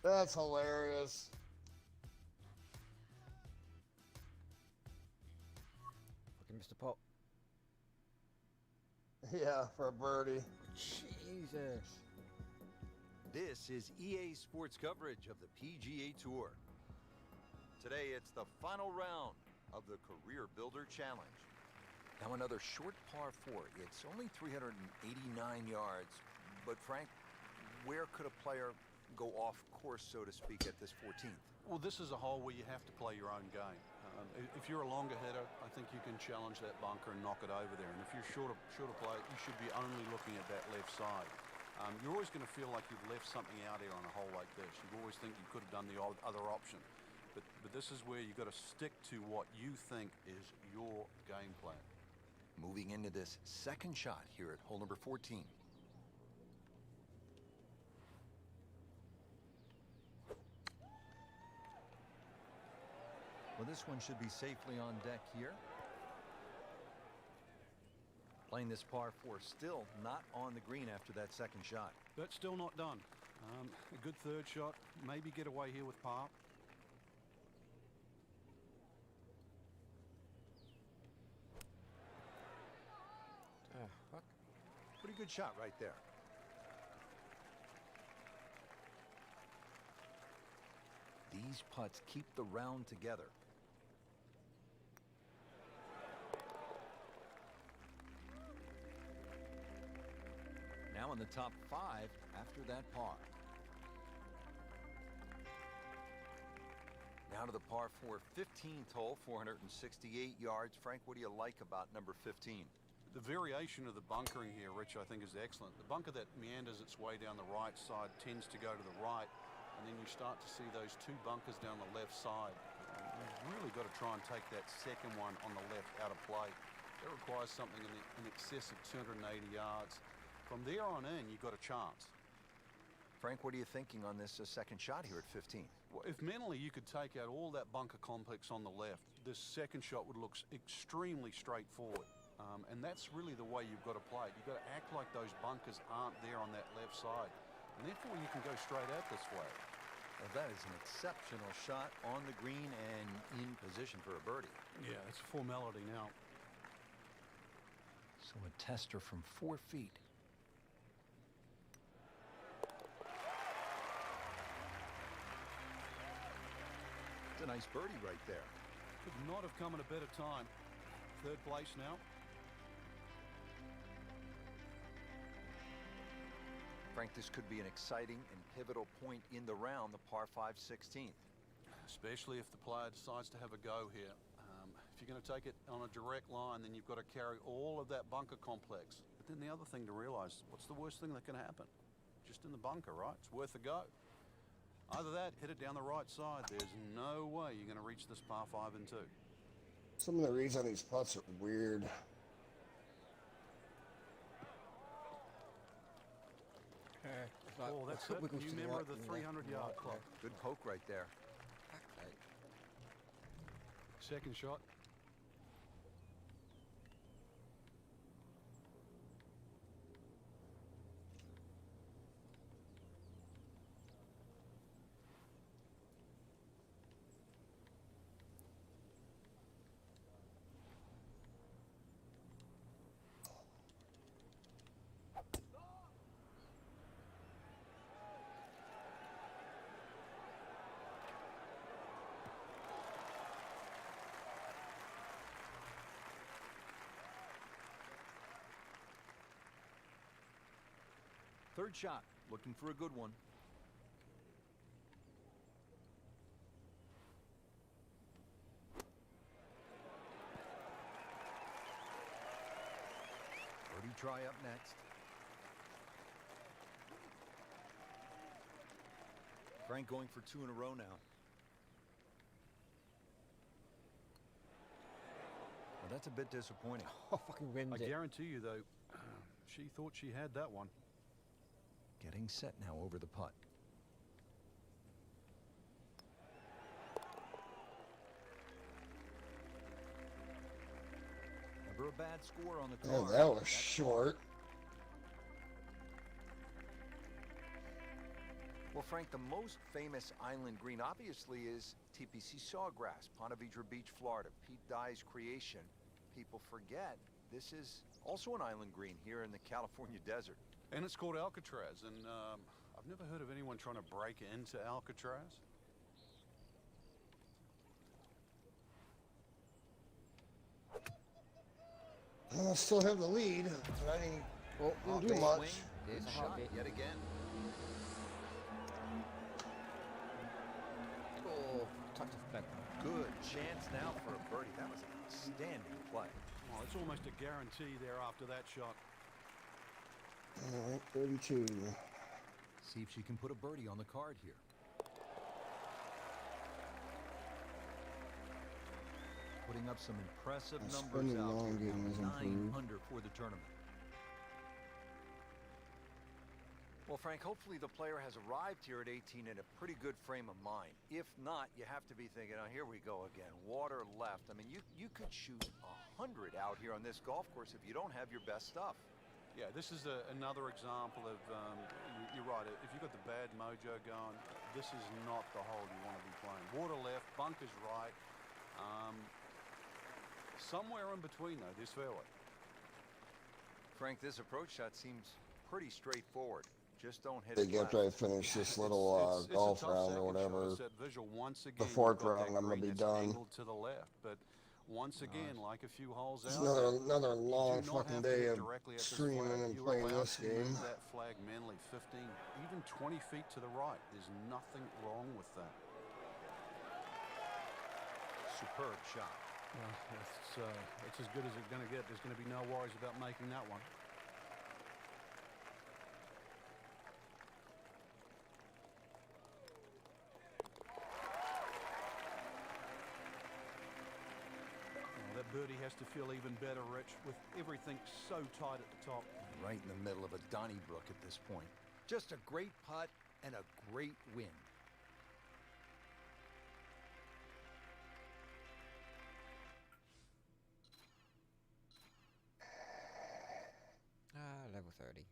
That's hilarious. Fucking Mr. Pop. Yeah, for a birdie. Jesus. This is EA Sports coverage of the PGA Tour. Today, it's the final round of the Career Builder Challenge. Now another short par 4. It's only 389 yards. But Frank, where could a player go off course, so to speak, at this 14th? Well, this is a hole where you have to play your own game. If you're a longer hitter, I think you can challenge that bunker and knock it over there. And if you're shorter player, you should be only looking at that left side. You're always going to feel like you've left something out here on a hole like this. You always think you could have done the other option. But this is where you've got to stick to what you think is your game plan. Moving into this second shot here at hole number 14. Well, this one should be safely on deck here. Playing this par 4, still not on the green after that second shot. But still not done. A good third shot, maybe get away here with par. Fuck. Pretty good shot right there. These putts keep the round together. Now in the top 5 after that par. Now to the par 4 15th hole, 468 yards. Frank, what do you like about number 15? The variation of the bunkering here, Rich, I think is excellent. The bunker that meanders its way down the right side tends to go to the right, and then you start to see those 2 bunkers down the left side. You've really got to try and take that second one on the left out of play. That requires something in excess of 280 yards. From there on in, you've got a chance. Frank, what are you thinking on this second shot here at 15? Well, if mentally you could take out all that bunker complex on the left, this second shot would look extremely straightforward. And that's really the way you've got to play it. You've got to act like those bunkers aren't there on that left side. And therefore, you can go straight at this flag. Well, that is an exceptional shot on the green and in position for a birdie. Yeah, it's a formality now. So a tester from 4 feet. It's a nice birdie right there. Could not have come at a better time. Third place now. Frank, this could be an exciting and pivotal point in the round, the par 5 16th. Especially if the player decides to have a go here. If you're going to take it on a direct line, then you've got to carry all of that bunker complex. But then the other thing to realize, what's the worst thing that can happen? Just in the bunker, right? It's worth a go. Either that, hit it down the right side. There's no way you're going to reach this par 5 and 2. Some of the reads on these putts are weird. It's like, Oh, that's it. wiggles New to the member right of the and left 300-yard and right, club. Good poke right there. yeah. Back, Second shot. Third shot, looking for a good one. Birdie try up next. Frank going for 2 in a row now. Well, that's a bit disappointing. Oh, fucking wind I it. guarantee you, though, she thought she had that one. Getting set now over the putt. Never a bad score on the Oh, card. that was short. Well, Frank, the most famous island green obviously is TPC Sawgrass, Ponte Vedra Beach, Florida. Pete Dye's creation. People forget this is also an island green here in the California desert. And it's called Alcatraz, and I've never heard of anyone trying to break into Alcatraz. I still have the lead, and I didn't do Big much. swing, There's his a shot heartbeat. yet again. Oh, touch of flag. Good chance now for a birdie. That was an outstanding play. Well, it's almost a guarantee there after that shot. All right, 32. See if she can put a birdie on the card here. Putting up some impressive The numbers spinning out long here. game is 9 improved. under for the tournament. Well, Frank, hopefully the player has arrived here at 18 in a pretty good frame of mind. If not, you have to be thinking, oh, here we go again. Water left. I mean, you could shoot 100 out here on this golf course if you don't have your best stuff. Yeah, this is another example of, you're right, if you've got the bad mojo going, this is not the hole you want to be playing. Water left, bunkers right. Somewhere in between, though, this fairway. Frank, this approach shot seems pretty straightforward. Just don't hit Big it after I left. finish this It's little a golf tough round second or shot. whatever. It's that visual. Once again, The fourth you've got round, that I'm gonna green be that's done. angled to the left, but once again, like a few holes It's out, another you long do not fucking have to day hit of directly at this streaming flag. and You're playing allowed this to game. move that flag manually 15, even 20 feet to the right. There's nothing wrong with that. Superb shot. It's as good as it's going to get. There's going to be no worries about making that one. Well, that birdie has to feel even better, Rich, with everything so tight at the top. Right in the middle of a Donnybrook at this point. Just a great putt and a great win. Level 30.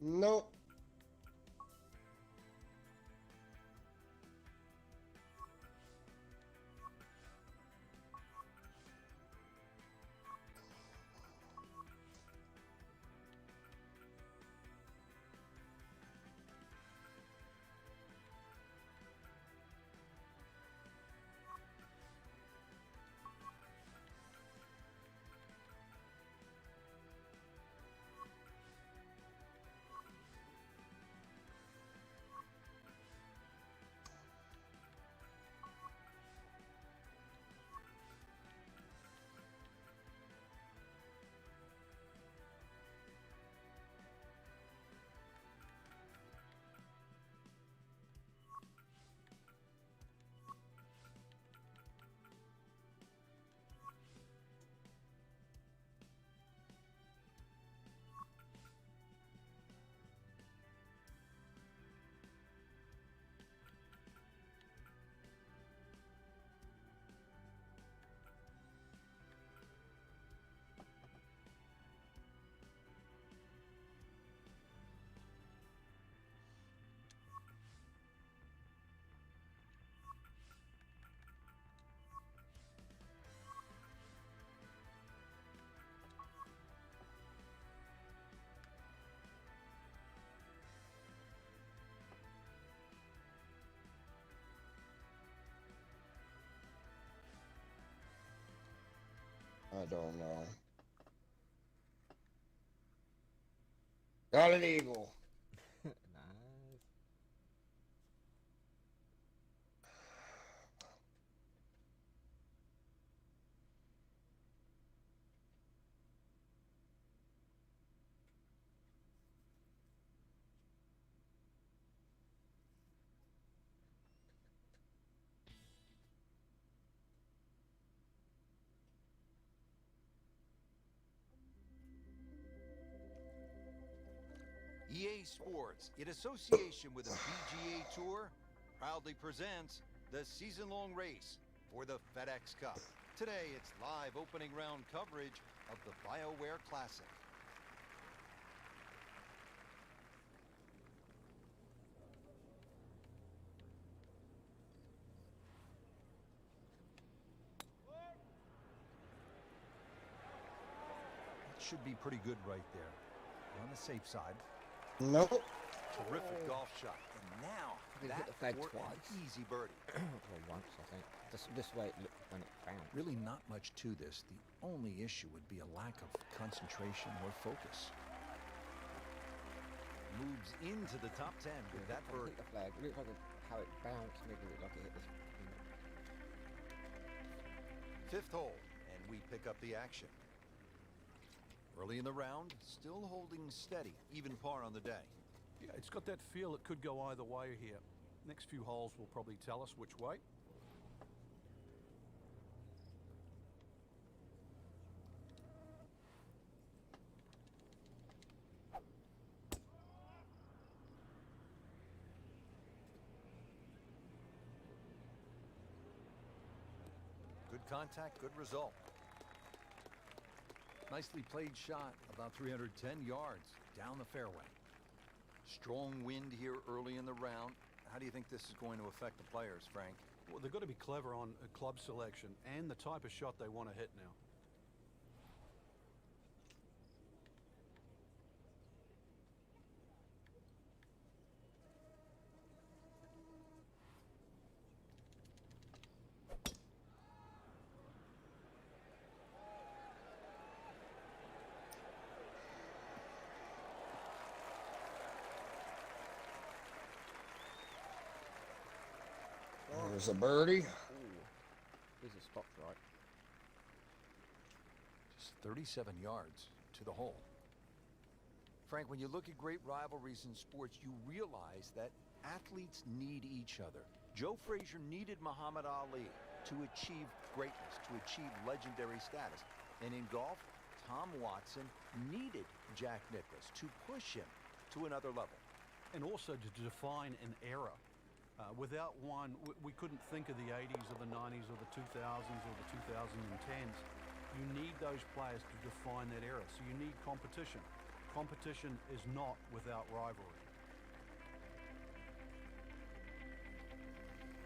Nope. I don't know. Got an eagle. Nice. EA Sports, in association with the PGA Tour, proudly presents the season-long race for the FedEx Cup. Today, it's live opening round coverage of the BioWare Classic. That should be pretty good right there. On the safe side. Nope. Terrific golf shot. And now, He hit that the flag for an twice. easy birdie. Well, once, I think. This way it looked when it bounced. Really not much to this. The only issue would be a lack of concentration or focus. Moves into the top 10 with that It birdie. hit the flag. It looked like how it bounced. Maybe it looked like it hit this. Fifth hole, and we pick up the action. Early in the round, still holding steady, even par on the day. Yeah, it's got that feel it could go either way here. Next few holes will probably tell us which way. Good contact, good result. Nicely played shot, about 310 yards down the fairway. Strong wind here early in the round. How do you think this is going to affect the players, Frank? Well, they've got to be clever on club selection and the type of shot they want to hit now. There's a birdie. Ooh. These are spots right. Just 37 yards to the hole. Frank, when you look at great rivalries in sports, you realize that athletes need each other. Joe Frazier needed Muhammad Ali to achieve greatness, to achieve legendary status. And in golf, Tom Watson needed Jack Nicklaus to push him to another level. And also to define an era. Without one, we couldn't think of the 80s or the 90s or the 2000s or the 2010s. You need those players to define that era, so you need competition. competition is not without rivalry.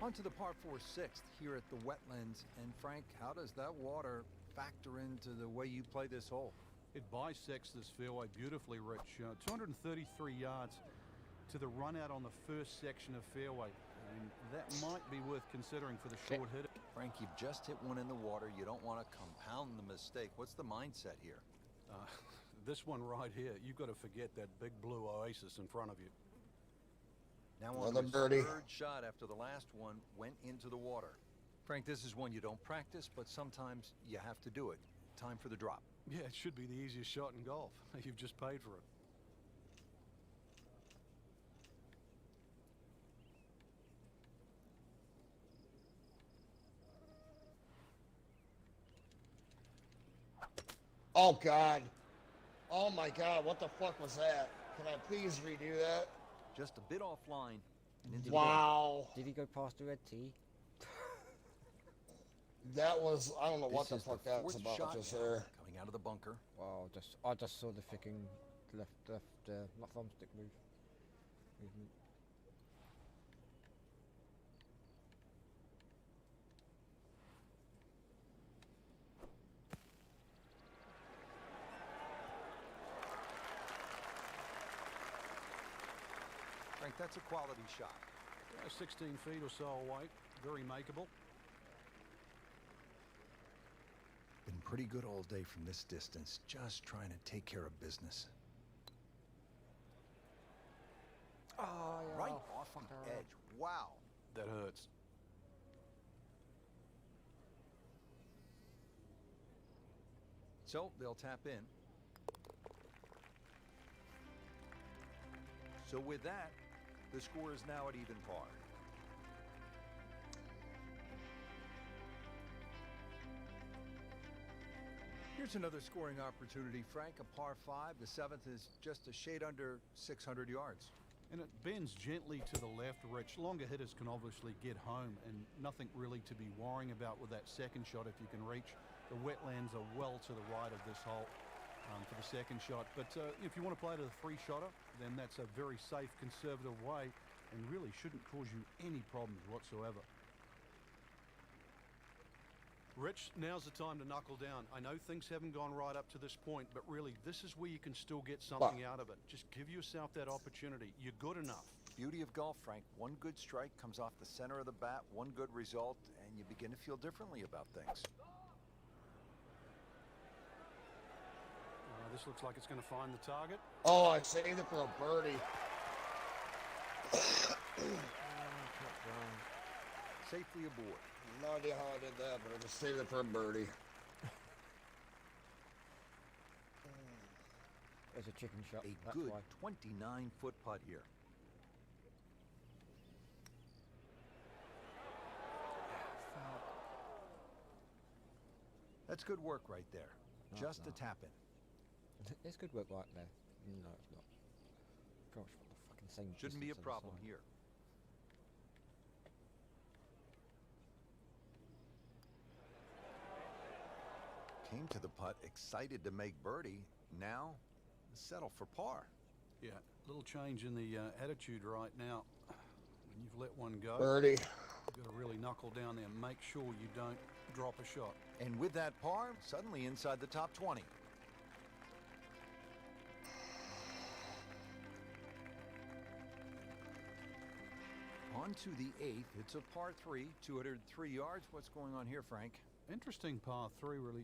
On to the par 4 sixth here at the wetlands. And Frank, how does that water factor into the way you play this hole? It bisects this fairway beautifully, Rich. 233 yards to the run out on the first section of fairway. And that might be worth considering for the short hitter. Frank, you've just hit one in the water. You don't want to compound the mistake. What's the mindset here? This one right here, you've got to forget that big blue oasis in front of you. Now on Another his birdie. third shot after the last one went into the water. Frank, this is one you don't practice, but sometimes you have to do it. Time for the drop. Yeah, it should be the easiest shot in golf. You've just paid for it. Oh, God. Oh, my God. What the fuck was that? Can I please redo that? Just a bit offline and into Wow. Did he go past the red tee? That was, I don't know the what the This is fuck the that's fourth about shot just now, there. coming out of the bunker. Wow, I just saw the freaking left thumbstick movement. Frank, that's a quality shot. 16 feet or so away. Very makeable. Been pretty good all day from this distance, just trying to take care of business. Oh, yeah. Right off the edge. Wow. That hurts. So they'll tap in. So with that, the score is now at even par. Here's another scoring opportunity, Frank. A par 5. The 7th is just a shade under 600 yards. And it bends gently to the left, Rich. Longer hitters can obviously get home, and nothing really to be worrying about with that second shot if you can reach. The wetlands are well to the right of this hole for the second shot. But if you want to play to the three-shotter, then that's a very safe, conservative way and really shouldn't cause you any problems whatsoever. Rich, now's the time to knuckle down. I know things haven't gone right up to this point, but really, this is where you can still get something out of it. Just give yourself that opportunity. You're good enough. Beauty of golf, Frank. One good strike comes off the center of the bat, one good result, and you begin to feel differently about things. This looks like it's going to find the target. Oh, I saved it for a birdie. Safely aboard. No idea how I did that, but I just saved it for a birdie. There's a chicken shot. A That's good why. 29-foot putt here. That's good work right there. No, Just it's a not. tap in. It's good work right there. No, it's not. Gosh, what the fucking same. Shouldn't be a distance on the problem side. here. Came to the putt excited to make birdie. Now, settle for par. Yeah, little change in the attitude right now. When you've let one go, Birdie. you've got to really knuckle down there and make sure you don't drop a shot. And with that par, suddenly inside the top 20. On to the 8th. It's a par 3, 203 yards. What's going on here, Frank? Interesting par 3, really.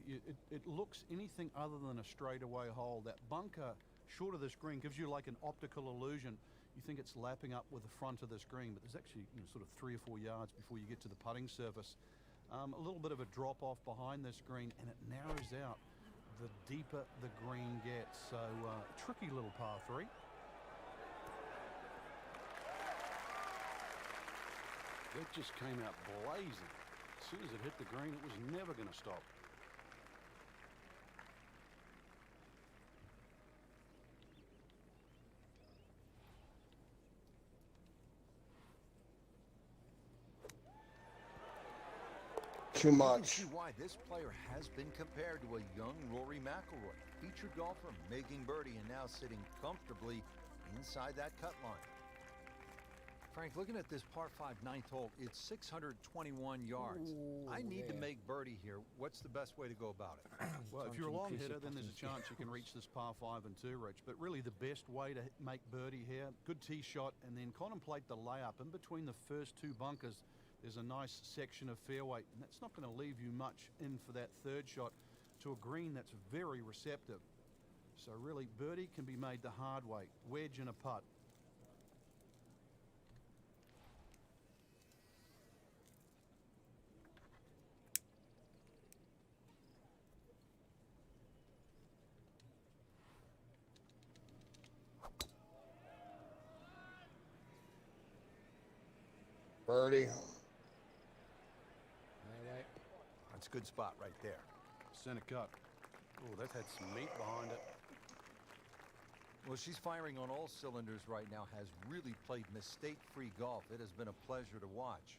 It looks anything other than a straightaway hole. That bunker short of this green gives you like an optical illusion. You think it's lapping up with the front of this green, but there's actually sort of 3 or 4 yards before you get to the putting surface. A little bit of a drop off behind this green, and it narrows out the deeper the green gets. So tricky little par 3. It just came out blazing. As soon as it hit the green, it was never going to stop. too You can much. see why this player has been compared to a young Rory McIlroy, featured golfer making birdie and now sitting comfortably inside that cut line. Frank, looking at this par 5 ninth hole, it's 621 yards. Ooh, I need to yeah. make birdie here. What's the best way to go about it? Well, Time if to you're a long increase hitter, your then there's a putting chance you can reach this par 5 and 2, Rich. But really the best way to make birdie here, good tee shot, and then contemplate the layup. In between the first two bunkers, there's a nice section of fairway, and that's not going to leave you much in for that third shot to a green that's very receptive. So really, birdie can be made the hard way, wedge and a putt. Birdie. That's a good spot right there. Center cut. Oh, that had some meat behind it. Well, she's firing on all cylinders right now, has really played mistake-free golf. It has been a pleasure to watch.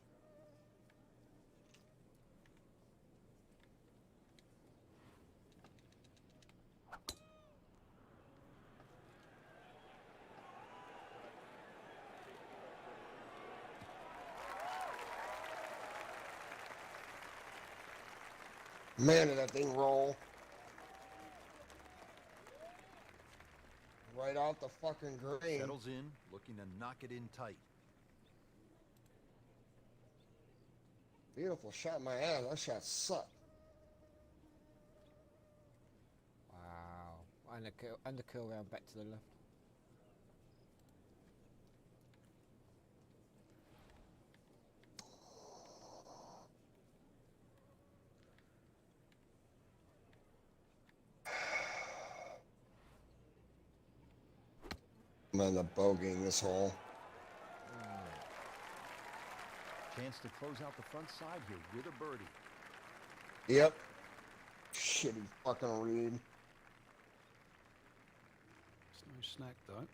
Man, did that thing roll. Right off the fucking green. Settles in, looking to knock it in tight. Beautiful shot in my ass. That shot sucked. Wow. And the curl round back to the left. I'm in the bogeying this hole. Chance to close out the front side here with a birdie. Yep. Shitty fucking read. It's no snack, though.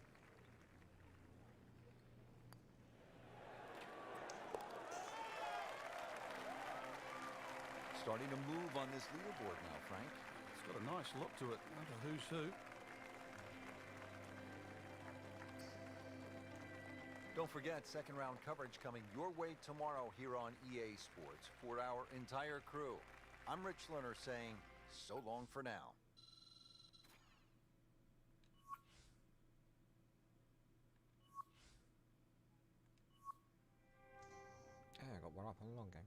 Starting to move on this leaderboard now, Frank. It's got a nice look to it. Another who's who. Don't forget, second round coverage coming your way tomorrow here on EA Sports for our entire crew. I'm Rich Lerner saying so long for now. Yeah, I got one up on the long game.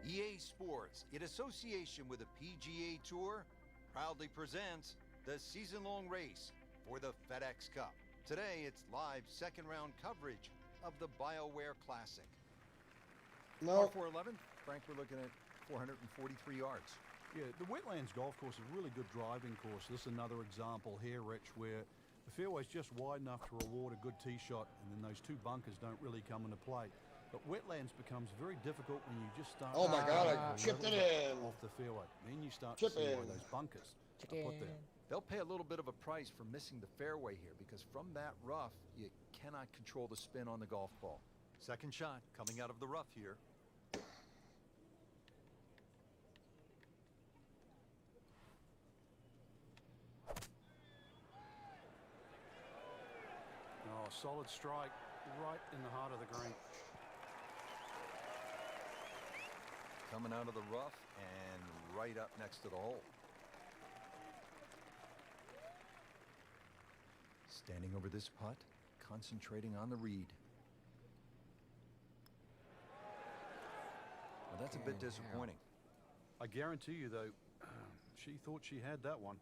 EA Sports, in association with the PGA Tour, proudly presents the season-long race for the FedEx Cup. Today, it's live second-round coverage of the BioWare Classic. No. Par 411, Frank, we're looking at 443 yards. Yeah, the Wetlands Golf Course is a really good driving course. This is another example here, Rich, where the fairway's just wide enough to reward a good tee shot, and then those two bunkers don't really come into play. But Wetlands becomes very difficult when you just start... Oh my God, I a chipped little it bit in. off the fairway. Then you start Chip to see why in. those bunkers are put there. They'll pay a little bit of a price for missing the fairway here because from that rough, you cannot control the spin on the golf ball. Second shot coming out of the rough here. Oh, solid strike right in the heart of the green. Coming out of the rough and right up next to the hole. Standing over this putt, concentrating on the read. Well, that's a bit disappointing. I guarantee you, though, she thought she had that one.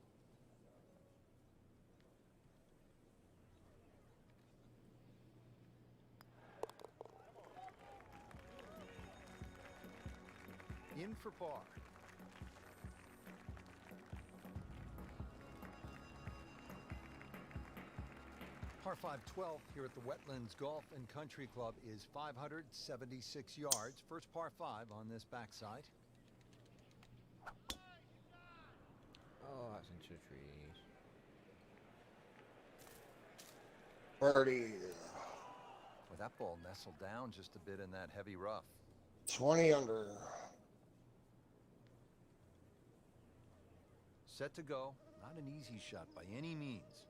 In for par. Par 5 12 here at the Wetlands Golf and Country Club is 576 yards. First par 5 on this backside. Oh, that's into the trees. Birdie. Well, that ball nestled down just a bit in that heavy rough. 20 under. Set to go. Not an easy shot by any means.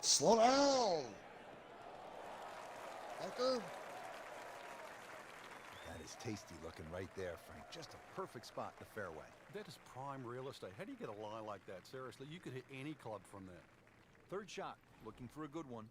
Slow down. Anchor. That is tasty looking right there, Frank. Just a perfect spot in the fairway. That is prime real estate. How do you get a lie like that? Seriously, you could hit any club from there. Third shot, looking for a good one.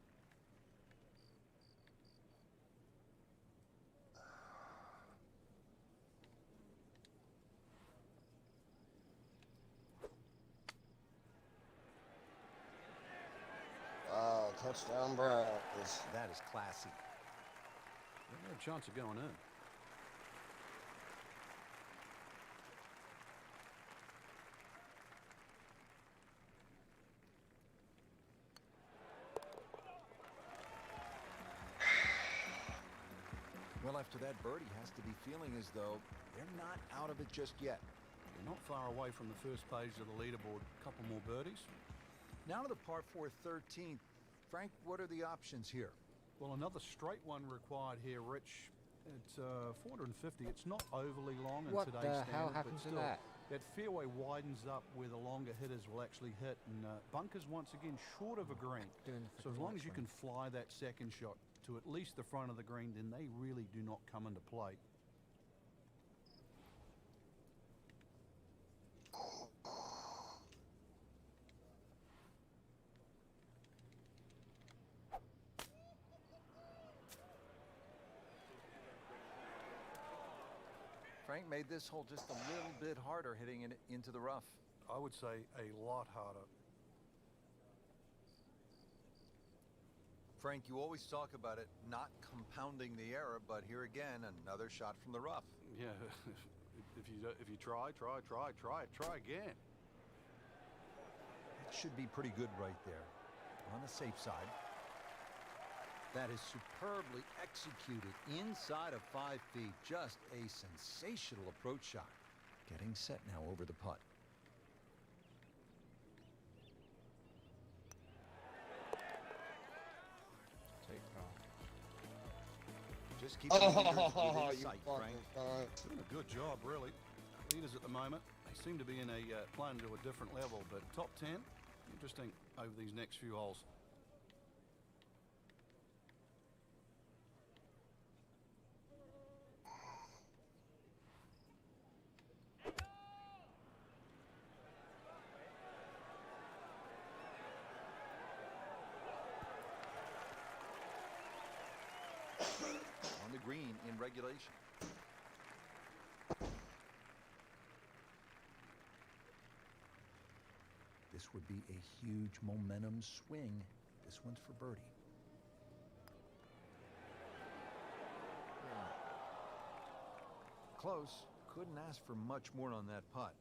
Wow, touchdown, Brad. That is classy. No chance of going in. Well, after that birdie, has to be feeling as though they're not out of it just yet. You're not far away from the first page of the leaderboard. A couple more birdies. Now to the par 4 13th. Frank, what are the options here? Well, another straight one required here, Rich. It's 450. It's not overly long in What today's the standard, hell but happened to still, that? That fairway widens up where the longer hitters will actually hit, and bunkers once again short of a green. Doing the So as fucking long right as you one. can fly that second shot to at least the front of the green, then they really do not come into play. Frank made this hole just a little bit harder hitting it into the rough. I would say a lot harder. Frank, you always talk about it not compounding the error, but here again, another shot from the rough. Yeah, if you try again. It should be pretty good right there. On the safe side. That is superbly executed inside of 5 feet. Just a sensational approach shot. Getting set now over the putt. Take off. Just keep the leaders Oh, within you sight, fucking Frank. cunt. Doing a good job, really. Leaders at the moment, they seem to be in a playing to a different level, but top 10, interesting over these next few holes. On the green in regulation. This would be a huge momentum swing. This one's for birdie. Close. Couldn't ask for much more on that putt.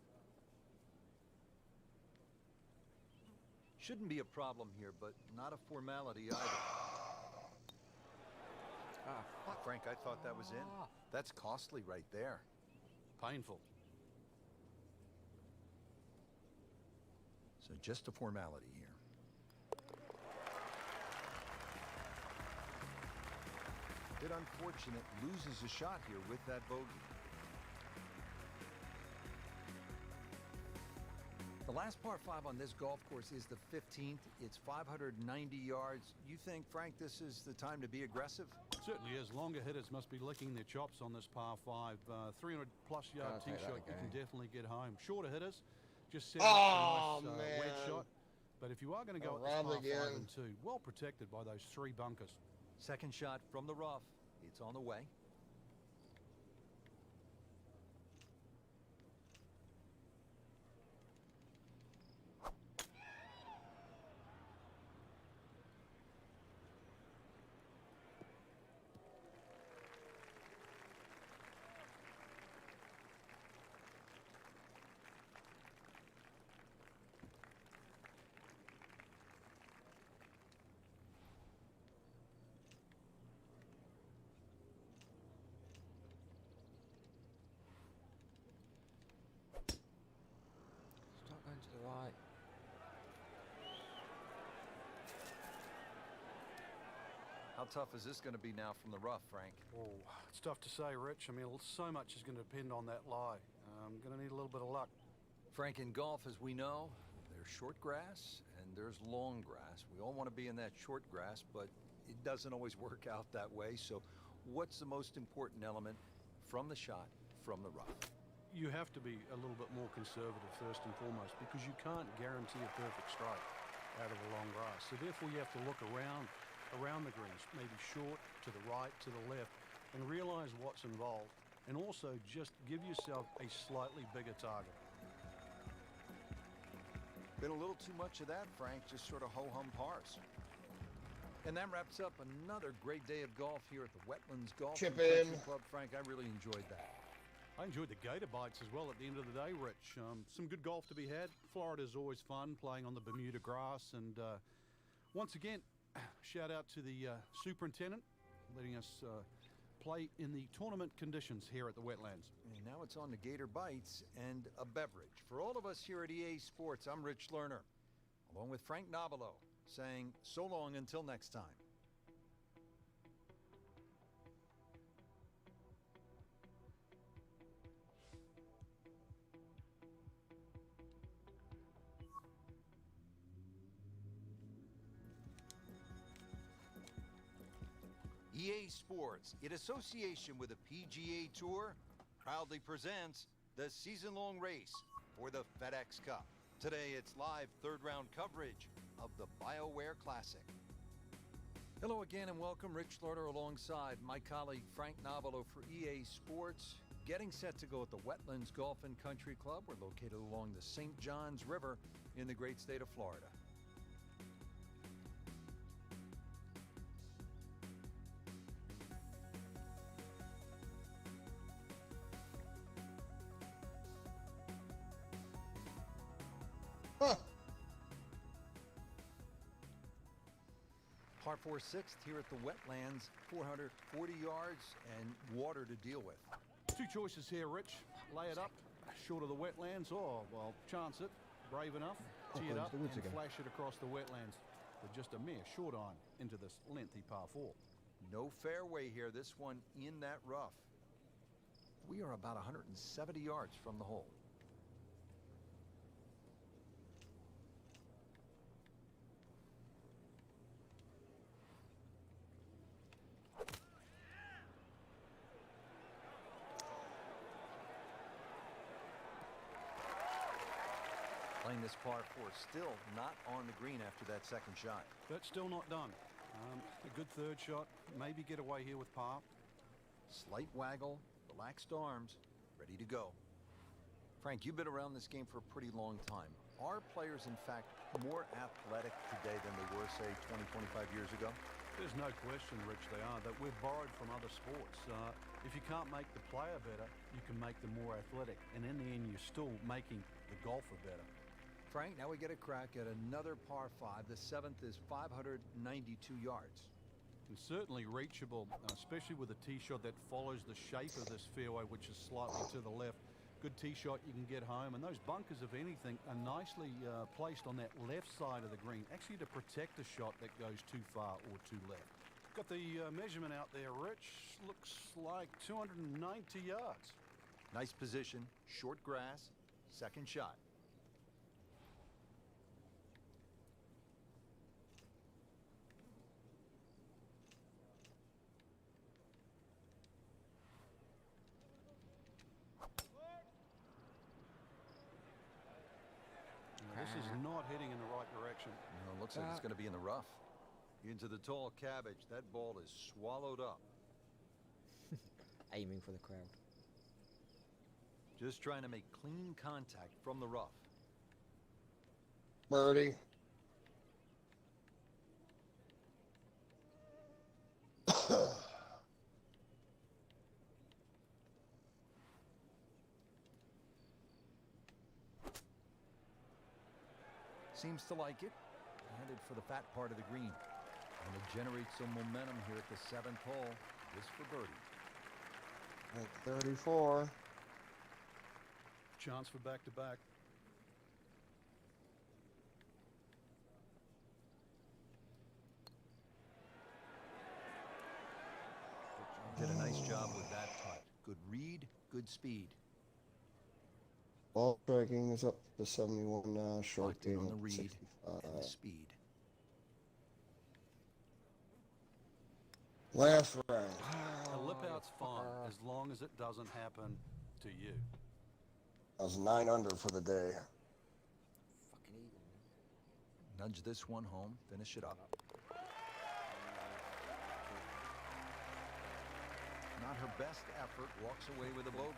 Shouldn't be a problem here, but not a formality either. Ah, fuck. Frank, I thought that was in. That's costly right there. Painful. So just a formality here. Bit unfortunate, loses a shot here with that bogey. The last par 5 on this golf course is the 15th. It's 590 yards. You think, Frank, this is the time to be aggressive? Certainly is. Longer hitters must be licking their chops on this par 5. 300-plus yard Gotta tee take that shot, you can again. definitely get home. Shorter hitters, just set Oh, up a nice wedge man. shot. But if you are going to go at Robbed this par 5 again. and 2, well protected by those 3 bunkers. Second shot from the rough. It's on the way. How tough is this going to be now from the rough, Frank? Oh, it's tough to say, Rich. I mean, so much is going to depend on that lie. I'm going to need a little bit of luck. Frank, in golf, as we know, there's short grass and there's long grass. We all want to be in that short grass, but it doesn't always work out that way. So what's the most important element from the shot, from the rough? You have to be a little bit more conservative first and foremost, because you can't guarantee a perfect strike out of the long grass. So therefore you have to look around the greens, maybe short, to the right, to the left, and realize what's involved, and also just give yourself a slightly bigger target. Been a little too much of that, Frank, just sort of ho-hum pars. And that wraps up another great day of golf here at the Wetlands Golf and Country Club. Frank, I really enjoyed that. I enjoyed the gator bites as well at the end of the day, Rich. Some good golf to be had. Florida's always fun, playing on the Bermuda grass. And once again, shout out to the superintendent, letting us play in the tournament conditions here at the Wetlands. And now it's on to gator bites and a beverage. For all of us here at EA Sports, I'm Rich Lerner, along with Frank Nobilo, saying so long until next time. EA Sports, in association with the PGA Tour, proudly presents the season-long race for the FedEx Cup. Today, it's live third-round coverage of the BioWare Classic. Hello again and welcome. Rich Lerner alongside my colleague Frank Nobilo for EA Sports. Getting set to go at the Wetlands Golf and Country Club. We're located along the St. Johns River in the great state of Florida. Huh. Par 4 sixth here at the Wetlands, 440 yards and water to deal with. Two choices here, Rich. Lay it up short of the wetlands, or, well, chance it, brave enough, tee it up and flash it across the wetlands with just a mere short iron into this lengthy par 4. No fairway here, this one in that rough. We are about 170 yards from the hole. Playing this par 4, still not on the green after that second shot. But still not done. A good third shot, maybe get away here with par. Slight waggle, relaxed arms, ready to go. Frank, you've been around this game for a pretty long time. Are players, in fact, more athletic today than they were, say, 20, 25 years ago? There's no question, Rich, they are. That we've borrowed from other sports. If you can't make the player better, you can make them more athletic. And in the end, you're still making the golfer better. Frank, now we get a crack at another par 5. The 7th is 592 yards. And certainly reachable, especially with a tee shot that follows the shape of this fairway, which is slightly to the left. Good tee shot, you can get home. And those bunkers, if anything, are nicely placed on that left side of the green, actually to protect a shot that goes too far or too left. Got the measurement out there, Rich. Looks like 290 yards. Nice position, short grass, second shot. This is not heading in the right direction. No, it looks like it's going to be in the rough. Into the tall cabbage. That ball is swallowed up. Aiming for the crowd. Just trying to make clean contact from the rough. Birdie. Seems to like it. Headed for the fat part of the green. And to generate some momentum here at the 7th hole. This for birdie. At 34. Chance for back-to-back. Good speed. Ball striking is up to 71 now. Short Locked in game on the at read 65. and the speed. Last round. A lip out's fine as long as it doesn't happen to you. I was 9 under for the day. Fucking eagle. Nudge this one home. Finish it up. Not her best effort. Walks away with a bogey.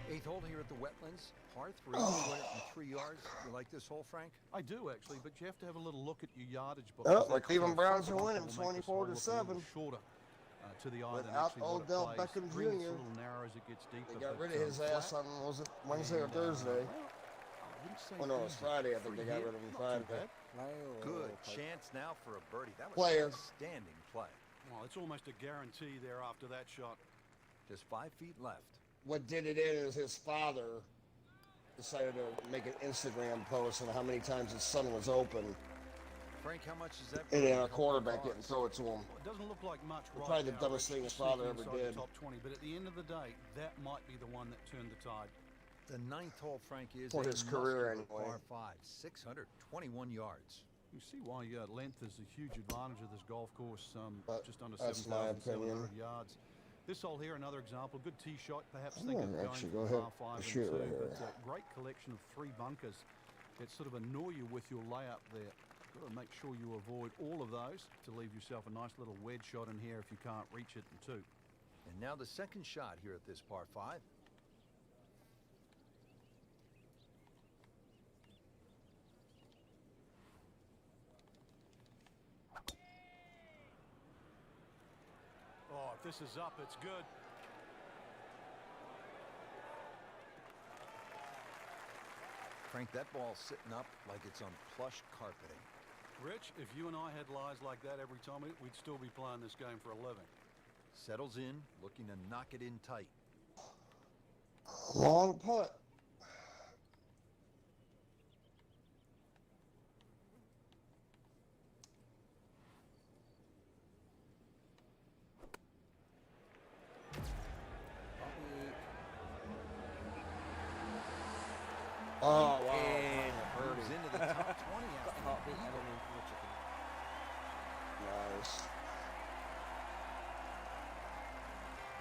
Eighth hole here at the Wetlands. Par 3, 203 yards. You like this hole, Frank? I do actually, but you have to have a little look at your yardage book. Oh, 'cause the that, Cleveland Browns are front winning bumper will make this hole 24 to look a little 7. shorter to the eye than Without actually what it Odell plays. Beckham Green gets Jr. a little narrow as it gets deeper. They got but, rid of his ass flat, on, was it Wednesday or and, Thursday? well, I wouldn't say Oh, no, it was easy. Friday. I think Free they got hit, rid of him not Friday. too bad. Good chance now for a birdie. That was Player. outstanding play. Well, it's almost a guarantee there after that shot. Just 5 feet left. What did it in is his father decided to make an Instagram post on how many times his son was open, Frank, how much is that? and then a couple quarterback cars? didn't throw it to him. Well, it doesn't look like much right Probably the now, dumbest Rich, thing his sneaking father ever inside the did. Top 20, but at the end of the day, that might be the one that turned the tide. The 9th hole, Frank, is For a his career, muscular anyway. par 5, 621 yards. You see why length is a huge advantage of this golf course, just under That's my 7,700 opinion. yards. This hole here, another example, good tee shot, perhaps I'm think of gonna going actually for go ahead par 5 and and shoot 2, right here. but great collection of 3 bunkers that sort of annoy you with your layup there. Got to make sure you avoid all of those to leave yourself a nice little wedge shot in here if you can't reach it in 2. And now the second shot here at this par 5. Oh, if this is up, it's good. Frank, that ball's sitting up like it's on plush carpeting. Rich, if you and I had lies like that every time, we'd still be playing this game for a living. Settles in, looking to knock it in tight. Long putt. Oh, wow. And Birdie. moves into the top 20 Got after a the heartbeat. I eagle. don't mean from a chicken. Nice.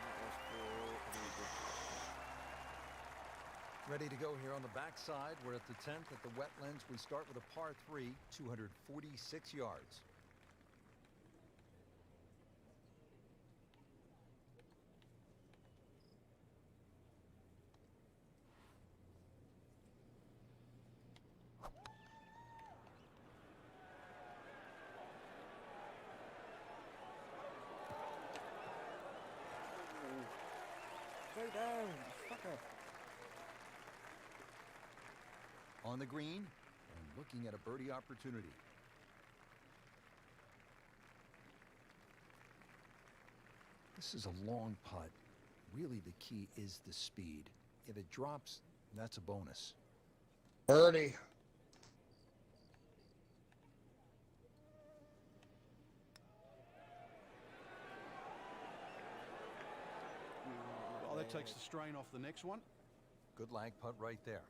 That was really good. Ready to go here on the backside. We're at the 10th at the Wetlands. We start with a par 3, 246 yards. Go down, fucker. On the green and looking at a birdie opportunity. This is a long putt. Really, the key is the speed. If it drops, that's a bonus. Birdie. Well, that takes the strain off the next one. Good lag putt right there.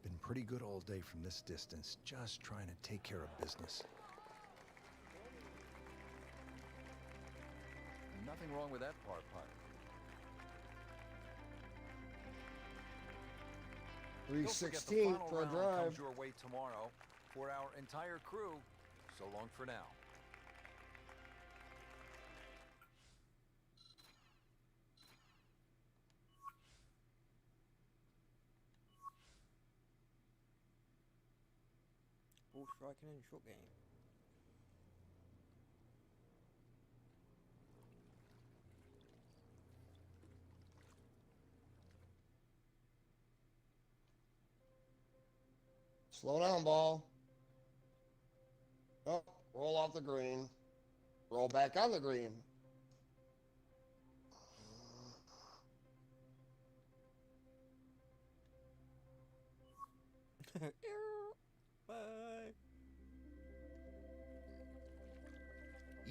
Been pretty good all day from this distance, just trying to take care of business. Nothing wrong with that par putt. 316 for a drive. Comes your way tomorrow for our entire crew. So long for now. Ball striking in short game. Slow down, ball. Oh, roll off the green. Roll back on the green. Bye.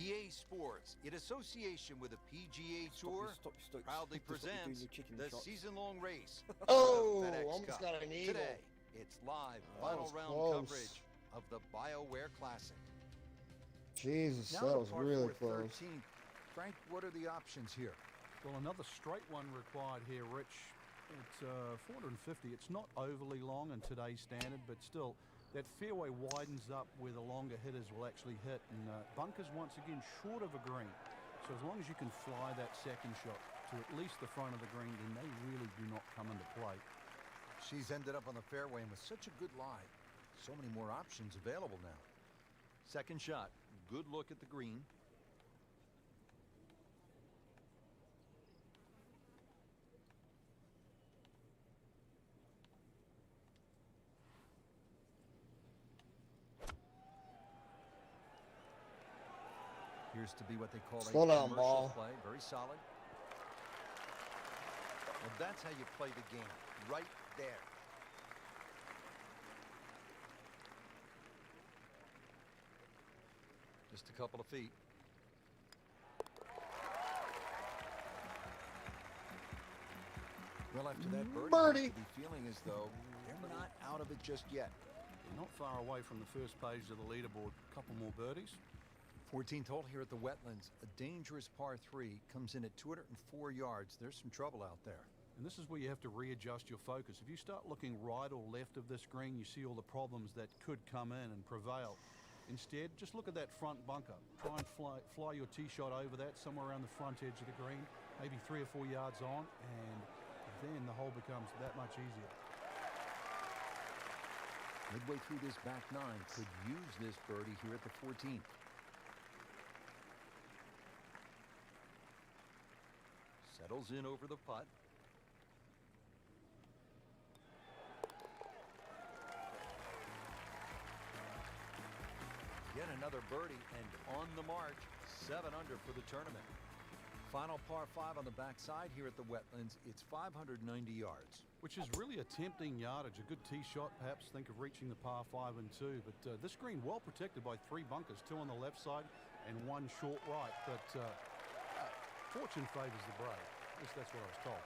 EA Sports, in association with the PGA Tour, proudly presents the season-long race of Oh, the FedEx almost Cup. got an eagle. Today, it's live That final was round close. coverage of the BioWare Classic. Jesus, Now that to was par really 4 close. 13. Frank, what are the options here? Well, another straight one required here, Rich. It's 450. It's not overly long in today's standard, but still, that fairway widens up where the longer hitters will actually hit. And bunkers, once again, short of a green. So as long as you can fly that second shot to at least the front of the green, then they really do not come into play. She's ended up on the fairway and with such a good lie. So many more options available now. Second shot. Good look at the green. Appears to be what they call Slow a down, commercial ball. play. Very solid. Well, that's how you play the game. Right there. Just a couple of feet. Well, after that birdie, Birdie. you have to be feeling as though they're not out of it just yet. Not far away from the first page of the leaderboard. A couple more birdies. 14th hole here at the Wetlands. A dangerous par 3 comes in at 204 yards. There's some trouble out there. And this is where you have to readjust your focus. If you start looking right or left of this green, you see all the problems that could come in and prevail. Instead, just look at that front bunker. Try and fly your tee shot over that, somewhere around the front edge of the green, maybe 3 or 4 yards on, and then the hole becomes that much easier. Midway through this back 9, could use this birdie here at the 14th. Settles in over the putt. Yet another birdie and on the march, 7 under for the tournament. Final par 5 on the backside here at the Wetlands. It's 590 yards. Which is really a tempting yardage. A good tee shot, perhaps think of reaching the par 5 and 2. But this green well protected by 3 bunkers, 2 on the left side and 1 short right. But fortune favors the brave. At least that's what I was told.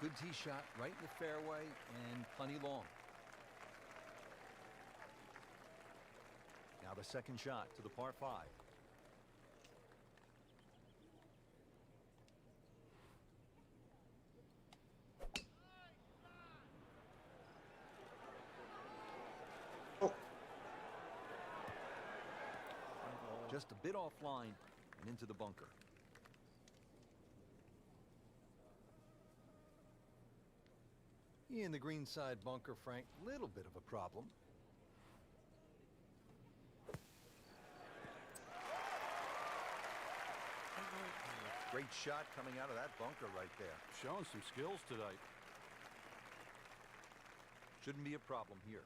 Good tee shot right in the fairway and plenty long. Now the second shot to the par 5. Just a bit offline and into the bunker. In the greenside bunker, Frank, little bit of a problem. Great shot coming out of that bunker right there. Showing some skills today. Shouldn't be a problem here.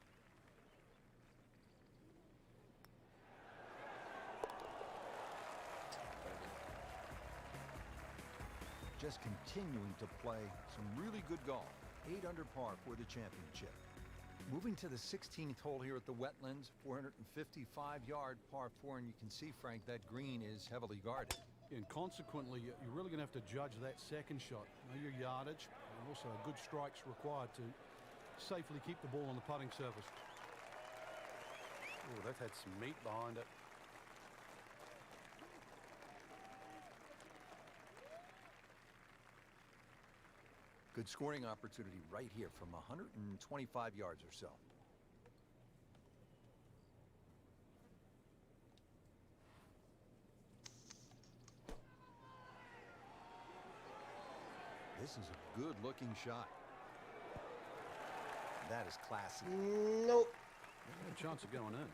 Just continuing to play some really good golf. 8 under par for the championship. Moving to the 16th hole here at the Wetlands, 455-yard par 4, and you can see, Frank, that green is heavily guarded. And consequently, you're really going to have to judge that second shot. Know your yardage, and also good strikes required to safely keep the ball on the putting surface. Oh, that had some meat behind it. Good scoring opportunity right here from 125 yards or so. This is a good-looking shot. That is classy. Nope. No chance of going in.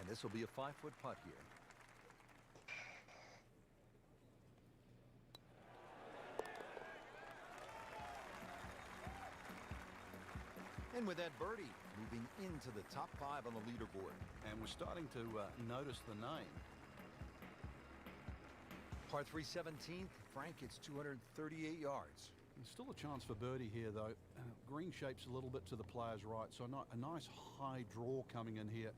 And this will be a 5-foot putt here. And with that birdie, moving into the top 5 on the leaderboard. And we're starting to notice the name. Par 3 17th, Frank, it's 238 yards. There's still a chance for birdie here, though. Green shape's a little bit to the player's right, so not a nice high draw coming in here.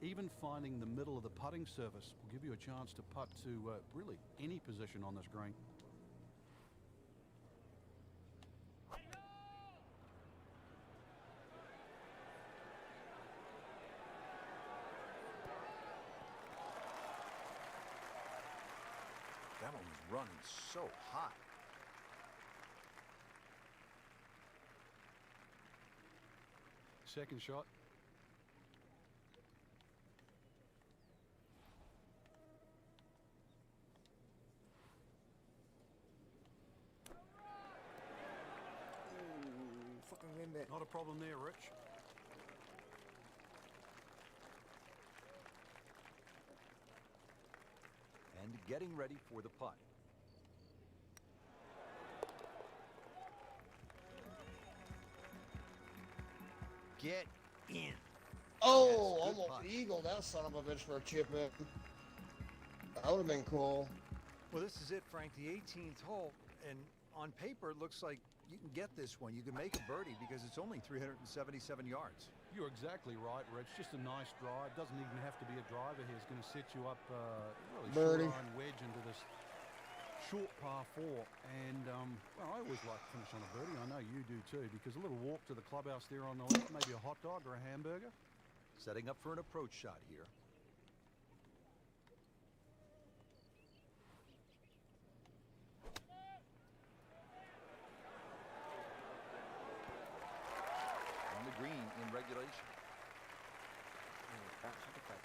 Even finding the middle of the putting surface will give you a chance to putt to really any position on this green. That one was running so hot. Second shot. Ooh, fucking win bit. Not a problem there, Rich. And getting ready for the putt. Get in. Oh, Yes, good almost putt. eagle that son of a bitch for a chip in. That would have been cool. Well, this is it, Frank, the 18th hole, and on paper it looks like you can get this one. You can make a birdie because it's only 377 yards. You're exactly right, Rich. Just a nice drive. Doesn't even have to be a driver here. It's going to set you up really Birdie. short iron wedge into this short par 4. And, well, I always like to finish on a birdie. I know you do too, because a little walk to the clubhouse there on the left, maybe a hot dog or a hamburger. Setting up for an approach shot here. On the green in regulation. Bounce off the plate.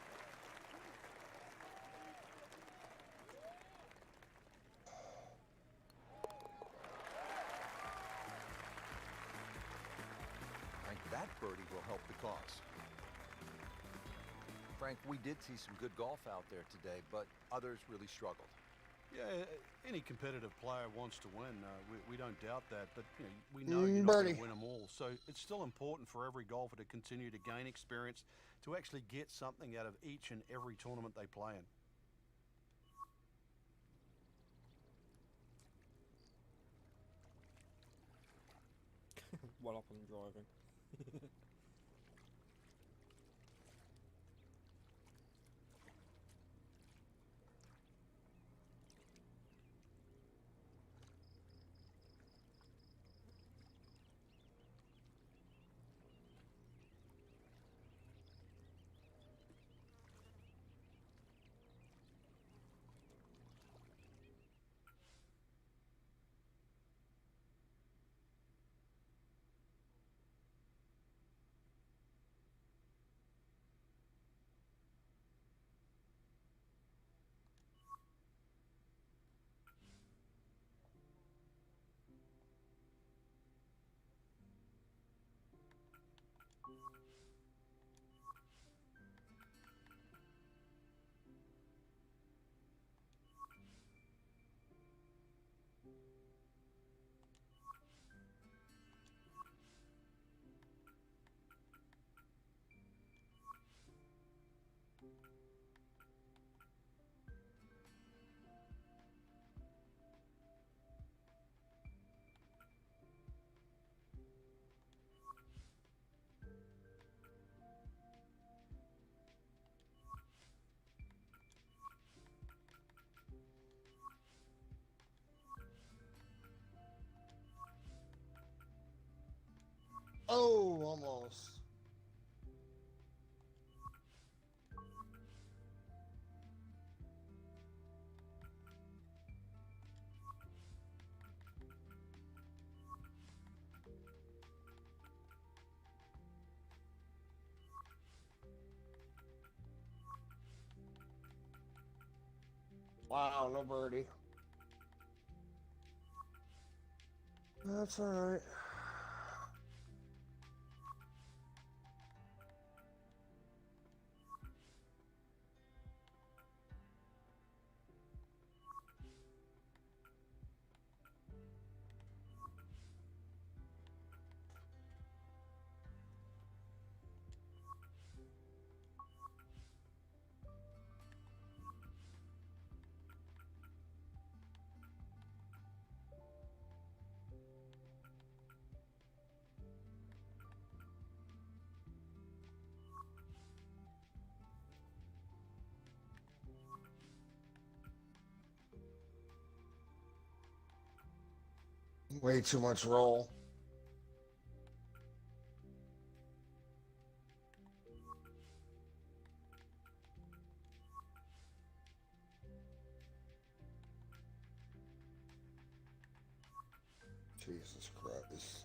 Frank, that birdie will help the cause. Frank, we did see some good golf out there today, but others really struggled. Yeah, any competitive player wants to win. We don't doubt that, but you know, we know you're not going Birdie. to win them all. So it's still important for every golfer to continue to gain experience, to actually get something out of each and every tournament they play in. Well up on driving. Oh, almost. Wow, no birdie. That's all right. Way too much roll. Jesus Christ.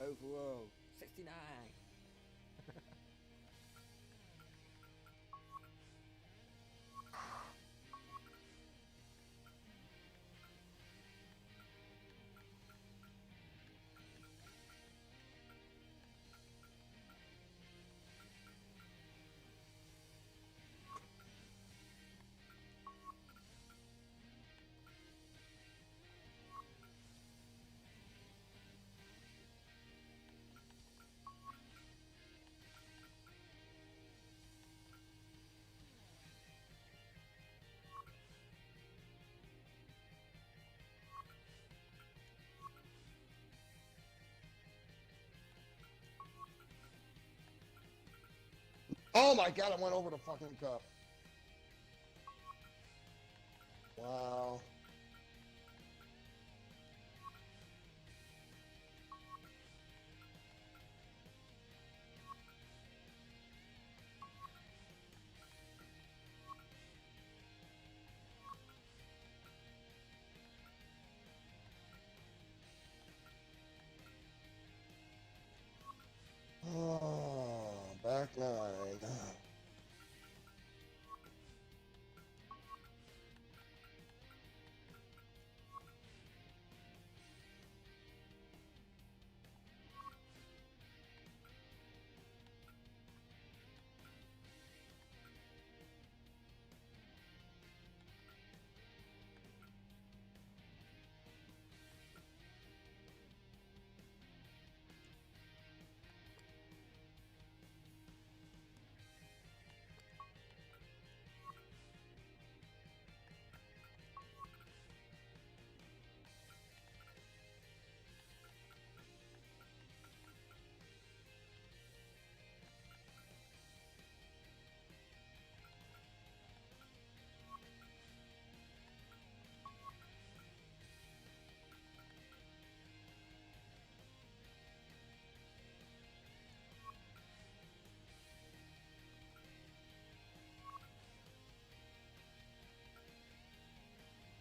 Overall, 69. Oh my God, I went over the fucking cup. Wow. Oh, back nine.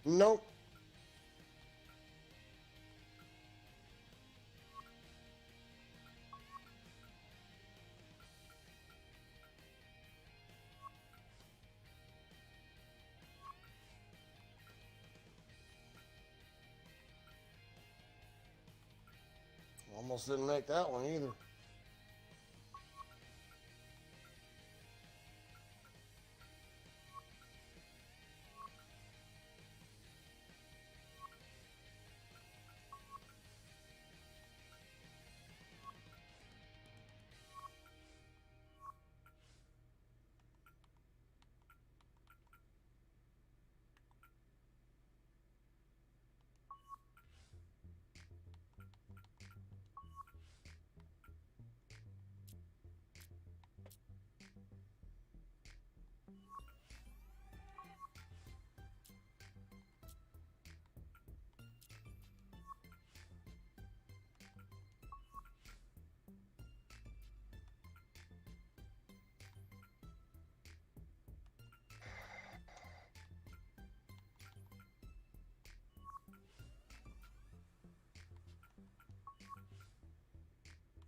Nope. Almost didn't make that one either.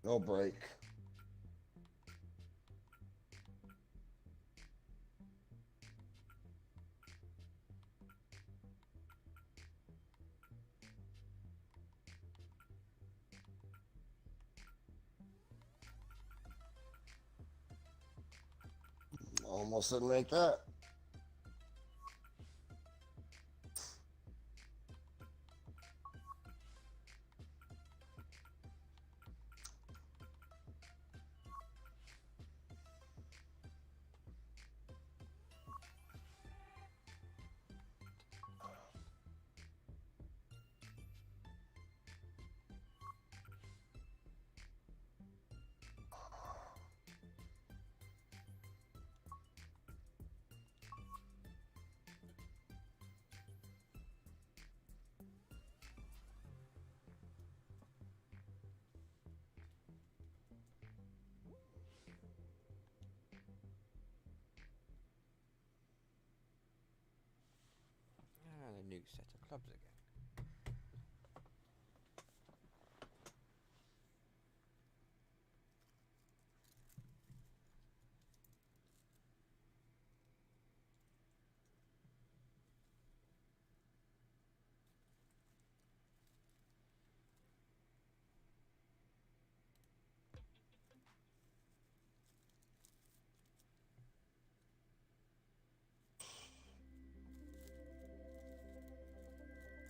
No break. Almost didn't make that. Ah, the new set of clubs again.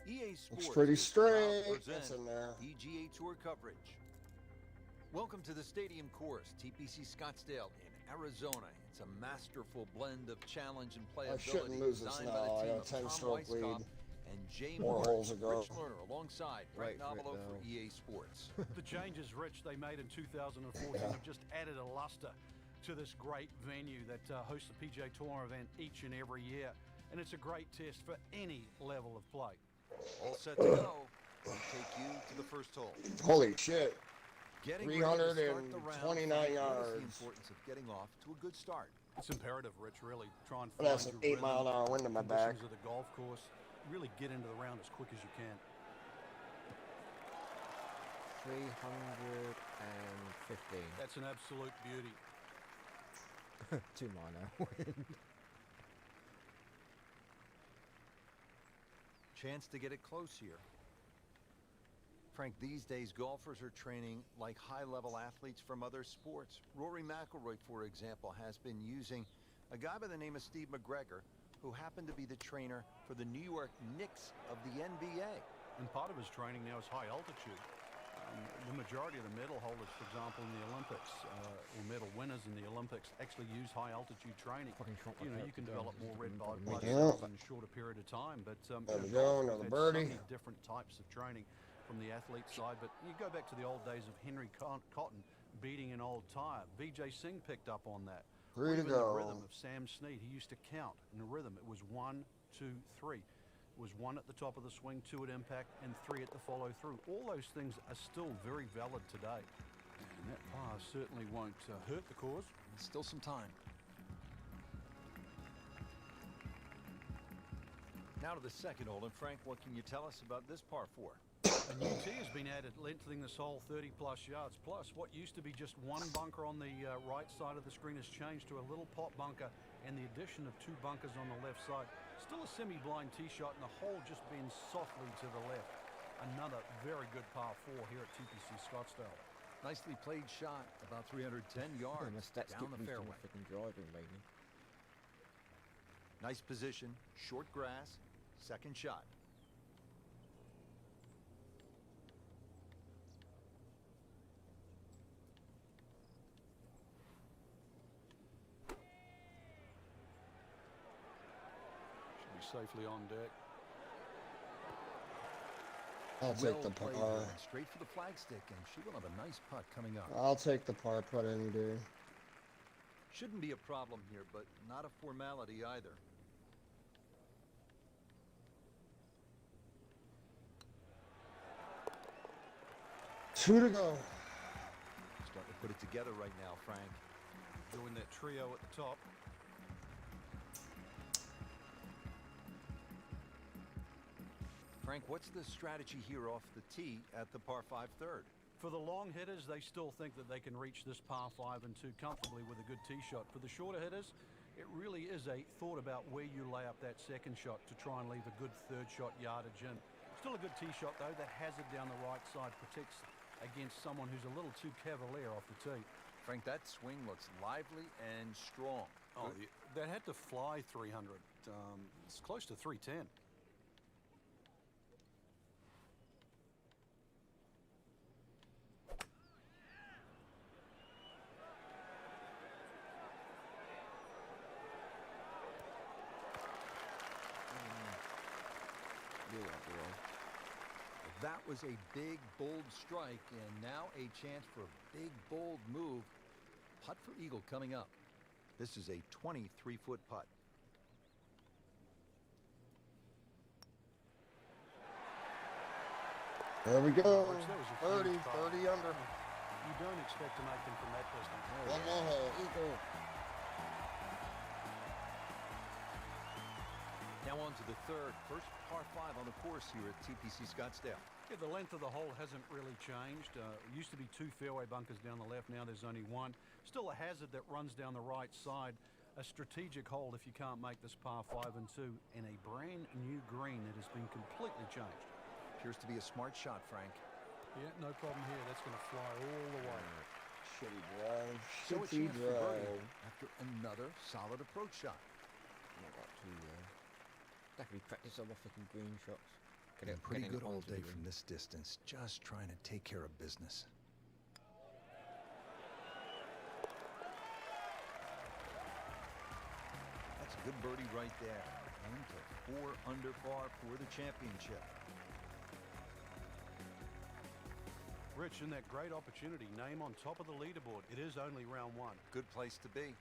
EA Sports Looks pretty is proud to straight. present That's in there. PGA Tour coverage. Welcome to the Stadium Course, TPC Scottsdale in Arizona. It's a masterful blend of challenge and I shouldn't playability lose this designed by now. the I team got a of Tom 10-stroke lead. Weisskopf and Jay 4 Moore. holes ago. Rich Lerner alongside Frank Wait for it, Novelo for though. EA Sports. The changes, Rich, they made in 2014 have just added a luster to this great venue that hosts the PGA Tour event each and every year. And it's a great test for any level of play. All set to go. We take you to the first hole. Holy shit. Getting ready to start the round. 329 Frank, what is yards. the importance of getting off to a good start? It's imperative, Rich, really. Try and But find that's an your 8 mile an hour wind in my back. conditions of the golf course. Really get into the round as quick as you can. 315. That's an absolute beauty. 2 mile an hour wind. Chance to get it close here. Frank, these days golfers are training like high-level athletes from other sports. Rory McIlroy, for example, has been using a guy by the name of Steve McGregor, who happened to be the trainer for the New York Knicks of the NBA. And part of his training now is high altitude. The majority of the medal holders, for example, in the Olympics, or medal winners in the Olympics, actually use high altitude training. Fucking shrunk my You know, throat you can to develop death. more red It's blood fucking Yeah. cells in a shorter period of time. But There we golf go, has another had birdie. so many different types of training from the athlete side. But you go back to the old days of Henry Cotton beating an old tire. VJ Singh picked up on that. Or 3 to even the go. rhythm of Sam Snead. He used to count in the rhythm. It was 1, 2, 3. It was 1 at the top of the swing, 2 at impact, and 3 at the follow through. All those things are still very valid today. And that par certainly won't hurt the cause. Still some time. Now to the second hole, and Frank, what can you tell us about this par 4? A new tee has been added, lengthening this hole 30-plus yards. Plus, what used to be just one bunker on the right side of the screen has changed to a little pot bunker and the addition of 2 bunkers on the left side. Still a semi-blind tee shot, and the hole just bends softly to the left. Another very good par 4 here at TPC Scottsdale. Nicely played shot, about 310 yards My stats down keep the boosting fairway. my freaking driving, baby. Nice position, short grass, second shot. Should be safely on deck. I'll take the played, par. and straight for the flagstick, and she will have a nice putt coming up. I'll take the par putt any day. Shouldn't be a problem here, but not a formality either. Two to go. Starting to put it together right now, Frank. Doing that trio at the top. Frank, what's the strategy here off the tee at the par 5 third? For the long hitters, they still think that they can reach this par 5 and 2 comfortably with a good tee shot. For the shorter hitters, it really is a thought about where you lay up that second shot to try and leave a good third shot yardage in. Still a good tee shot, though. The hazard down the right side protects against someone who's a little too cavalier off the tee. Frank, that swing looks lively and strong. Oh, that had to fly 300. It's close to 310. That was a big, bold strike, and now a chance for a big, bold move. Putt for eagle coming up. This is a 23-foot putt. There we go. That was a 30 huge putt. under. You don't expect to make them from that distance. One more hole. Eagle. Now on to the first par 5 on the course here at TPC Scottsdale. Yeah, the length of the hole hasn't really changed. It used to be 2 fairway bunkers down the left. Now there's only 1. Still a hazard that runs down the right side. A strategic hold if you can't make this par 5 and 2. And a brand new green that has been completely changed. Appears to be a smart shot, Frank. Yeah, no problem here. That's going to fly all the way. Shitty drive. So a Shitty chance for birdie drive. after another solid approach shot. Not got too, definitely practice on my fucking green shots. Been pretty Getting good it all onto the day green. from this distance, just trying to take care of business. That's a good birdie right there. And to 4 under par for the championship. Rich, in that great opportunity, name on top of the leaderboard. It is only round 1. Good place to be.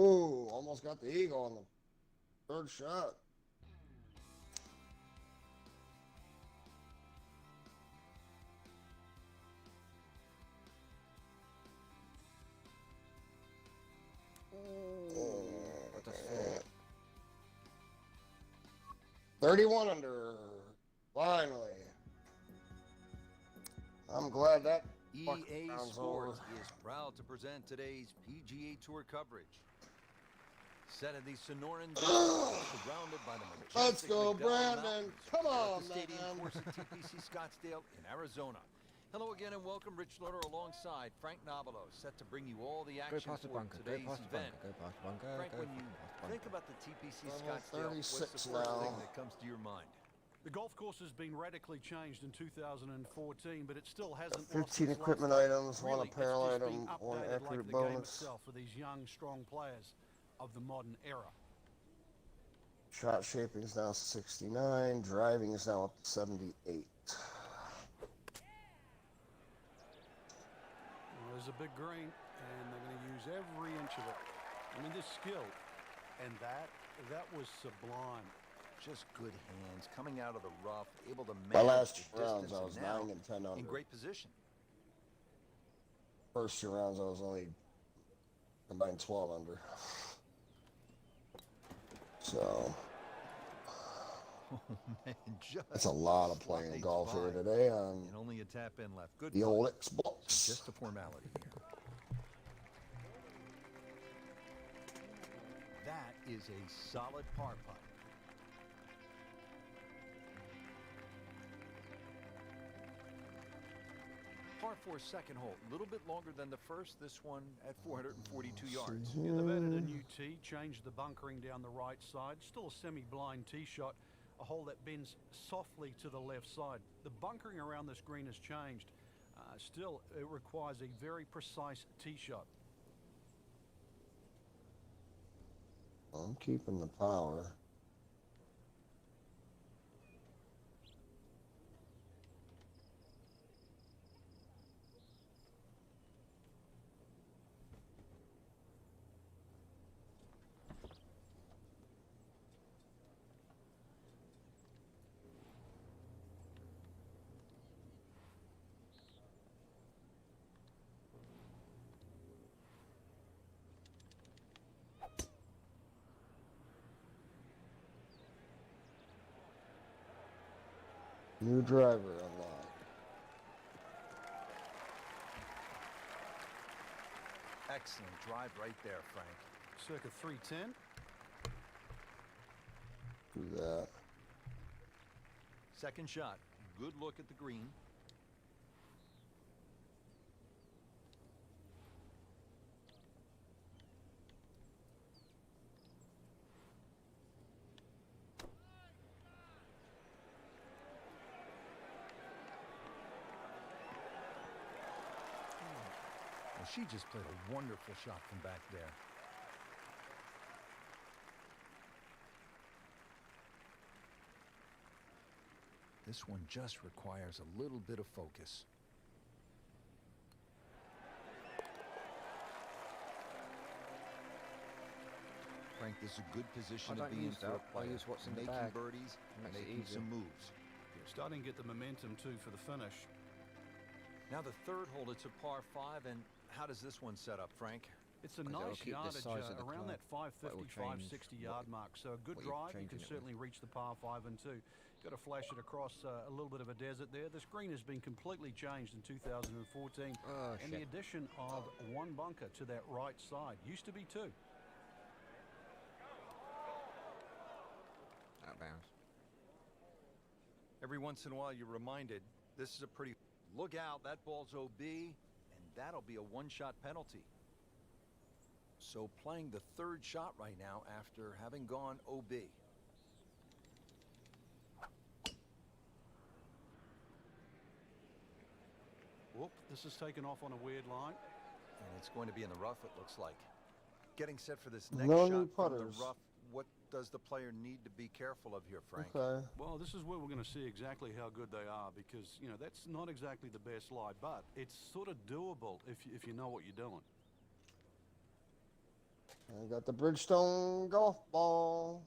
Oh, almost got the eagle on the 3rd shot. What the fuck? 31 under. Finally. I'm glad that fucking EA round's Sports over. is proud to present today's PGA Tour coverage. Set in the Sonoran Desert, surrounded by the majestic Let's go, McDowell Brandon. Mountains. Come We're at on, the stadium man. course at TPC Scottsdale in Arizona. Hello again and welcome. Rich Slaughter alongside Frank Nobilo, set to bring you all the Go action past the for bunker, go today's past the event. bunker, go past the bunker, Frank, go when you past the think bunker. about the TPC Level Scottsdale, what's the 36 first thing now. that comes to your mind? The golf course has been radically changed in 2014, but it still hasn't 15 lost its equipment luster. items, one Really, apparel it's just item, been one updated accurate like the game bonus. itself for these young, strong players of the modern era. Shot shaping is now 69. Driving is now up to 78. Well, there's a big green, and they're going to use every inch of it. I mean, this skill, and that was sublime. Just good hands, coming out of the rough, able to My manage last the two rounds, distance, I was and now 9 and 10 in under. great position. First 2 rounds, I was only combined 12 under. So Oh man, just that's a lot of playing slides golf here by. today on And only a tap in left. Good the putt. old Xbox. Just a formality here. That is a solid par putt. Par 4 second hole, a little bit longer than the first. This one at 442 yards. Yeah, they've added a new tee, changed the bunkering down the right side. Still a semi-blind tee shot, a hole that bends softly to the left side. The bunkering around this green has changed. Still, it requires a very precise tee shot. I'm keeping the power. New driver unlocked. Excellent drive right there, Frank. Circa 310. Do that. Second shot. Good look at the green. Well, she just played a wonderful shot from back there. This one just requires a little bit of focus. Frank, this is a good position to be in for a player. I use what's in the making bag. birdies, making some moves. You're starting to get the momentum too for the finish. Now the third hole, it's a par 5, and how does this one set up, Frank? It's a 'Cause it'll nice keep the yardage size of the around club, that 550, but it will change 560 yard mark. So a good what you're drive, you changing can it with. certainly reach the par 5 and 2. Got to flash it across a little bit of a desert there. This green has been completely changed in 2014. Oh, and the shit. addition of one bunker to that right side. Used to be 2. Out of bounds. Every once in a while, you're reminded this is a pretty... Look out, that ball's OB, and that'll be a one-shot penalty. So playing the third shot right now after having gone OB. Whoop, this is taken off on a weird line. And it's going to be in the rough, it looks like. Getting set for this next No shot new from the putters. rough. What does the player need to be careful of here, Frank? Okay. Well, this is where we're going to see exactly how good they are because, you know, that's not exactly the best lie, but it's sort of doable if you know what you're doing. I got the Bridgestone golf ball.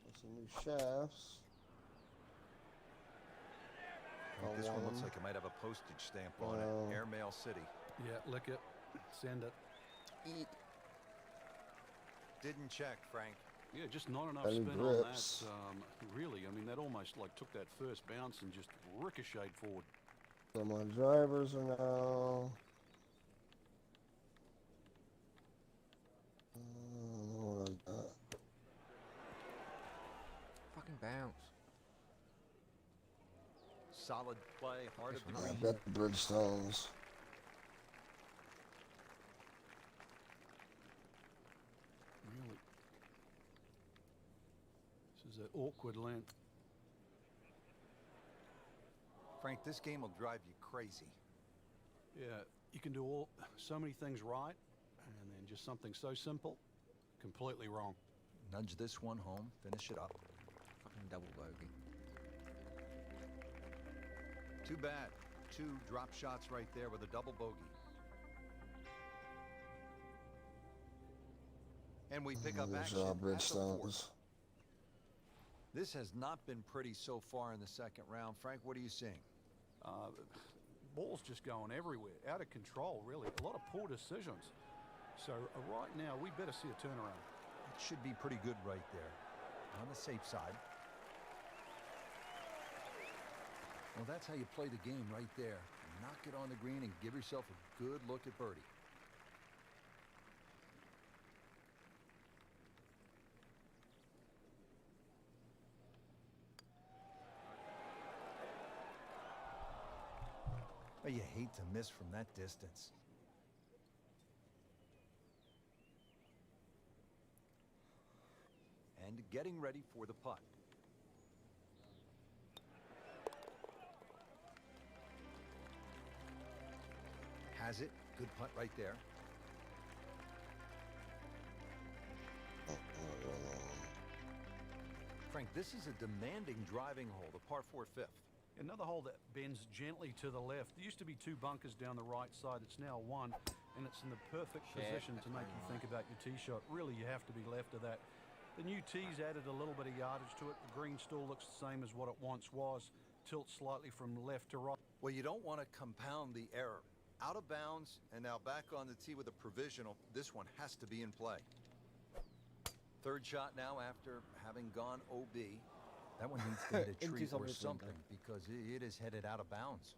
With some new shafts. Frank, this one looks one. like it might have a postage stamp on it. Airmail City. Yeah, lick it, send it. Eat. Didn't check, Frank. Yeah, just not enough Any spin on that. grips. Really, I mean, that almost like took that first bounce and just ricocheted forward. So my drivers are now. What I got? Fucking bounce. Solid play, heart of the This I green. bet the Bridgestones. Really. This is an awkward length. Frank, this game will drive you crazy. Yeah, you can do so many things right, and then just something so simple, completely wrong. Nudge this one home, finish it up. Fucking double bogey. Too bad. 2 drop shots right there with a double bogey. And we pick up Good action job, at the Bridgestones. fourth. This has not been pretty so far in the second round. Frank, what are you seeing? Ball's just going everywhere, out of control, really. A lot of poor decisions. So right now, we better see a turnaround. It should be pretty good right there. On the safe side. Well, that's how you play the game right there. Knock it on the green and give yourself a good look at birdie. Oh, you hate to miss from that distance. And getting ready for the putt. Has it. Good putt right there. Frank, this is a demanding driving hole, the par 4 fifth. Another hole that bends gently to the left. There used to be 2 bunkers down the right side. It's now 1, and it's in the perfect position to make you think about your tee shot. Really, you have to be left of that. The new tee's added a little bit of yardage to it. The green still looks the same as what it once was. Tilt slightly from left to right. Well, you don't want to compound the error. Out of bounds, and now back on the tee with a provisional. This one has to be in play. Third shot now after having gone OB. That one needs to hit a Into tree or somebody's something window. because it is headed out of bounds.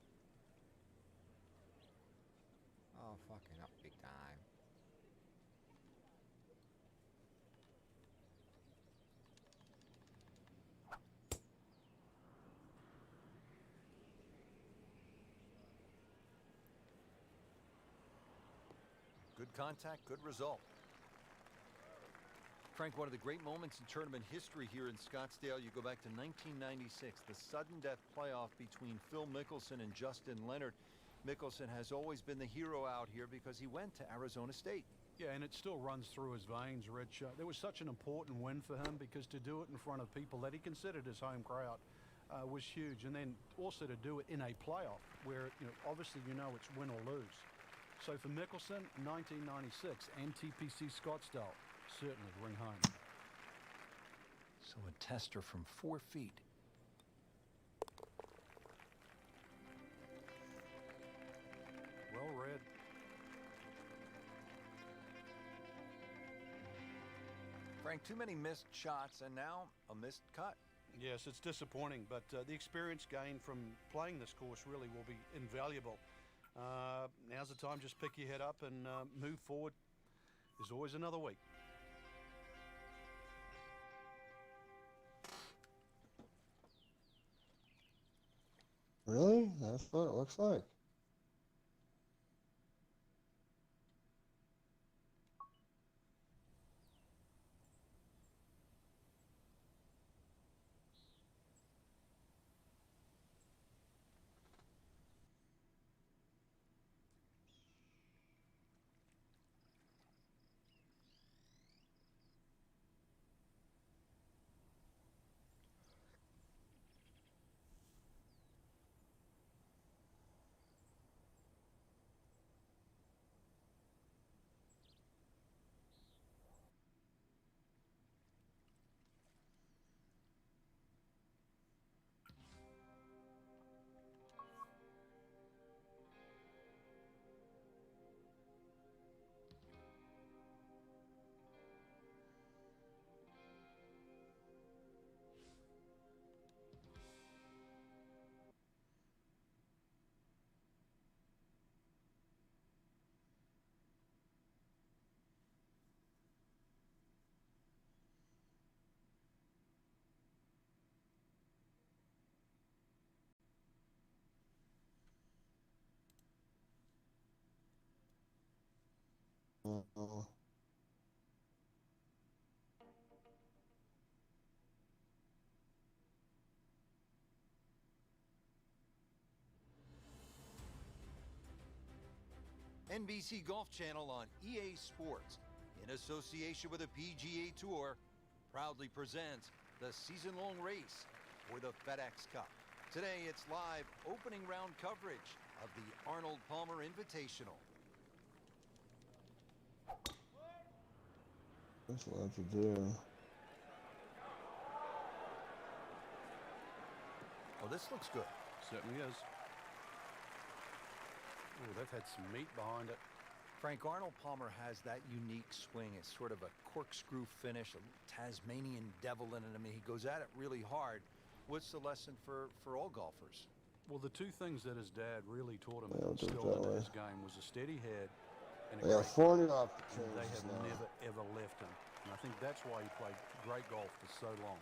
Oh, fucking up big time. Good contact, good result. Frank, one of the great moments in tournament history here in Scottsdale. You go back to 1996, the sudden death playoff between Phil Mickelson and Justin Leonard. Mickelson has always been the hero out here because he went to Arizona State. Yeah, and it still runs through his veins, Rich. There was such an important win for him because to do it in front of people that he considered his home crowd was huge. And then also to do it in a playoff where, obviously it's win or lose. So for Mickelson, 1996 and TPC Scottsdale, certainly ring home. So a tester from 4 feet. Well read. Frank, too many missed shots and now a missed cut. Yes, it's disappointing, but the experience gained from playing this course really will be invaluable. Now's the time, just pick your head up and move forward. There's always another week. Really? That's what it looks like. Uh-oh. NBC Golf Channel on EA Sports, in association with the PGA Tour, proudly presents the season-long race for the FedEx Cup. Today, it's live opening round coverage of the Arnold Palmer Invitational. That's what I have to do. Oh, this looks good. Certainly is. Oh, they've had some meat behind it. Frank, Arnold Palmer has that unique swing. It's sort of a corkscrew finish, a Tasmanian devil in it. I mean, he goes at it really hard. What's the lesson for all golfers? Well, the two things that his dad really taught him Yeah, and do it instilled that into way. his game was a steady head and a They got great 40 and opportunities they have now. never, ever left him. And I think that's why he played great golf for so long.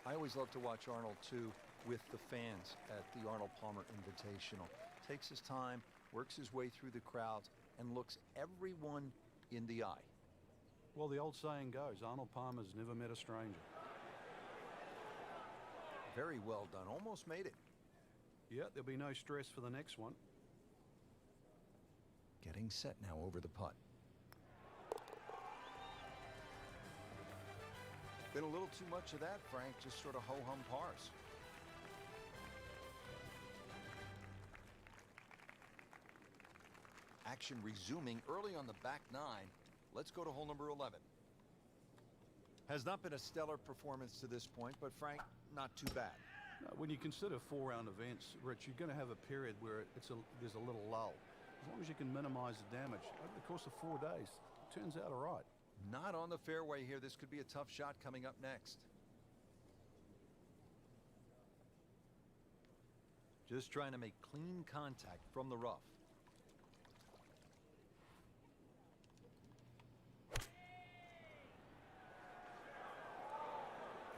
I always love to watch Arnold, too, with the fans at the Arnold Palmer Invitational. Takes his time, works his way through the crowds, and looks everyone in the eye. Well, the old saying goes, Arnold Palmer's never met a stranger. Very well done. Almost made it. Yeah, there'll be no stress for the next one. Getting set now over the putt. Been a little too much of that, Frank. Just sort of ho-hum pars. Action resuming early on the back nine. Let's go to hole number 11. Has not been a stellar performance to this point, but Frank, not too bad. When you consider 4-round events, Rich, you're going to have a period where there's a little lull. As long as you can minimize the damage over the course of 4 days, it turns out all right. Not on the fairway here. This could be a tough shot coming up next. Just trying to make clean contact from the rough.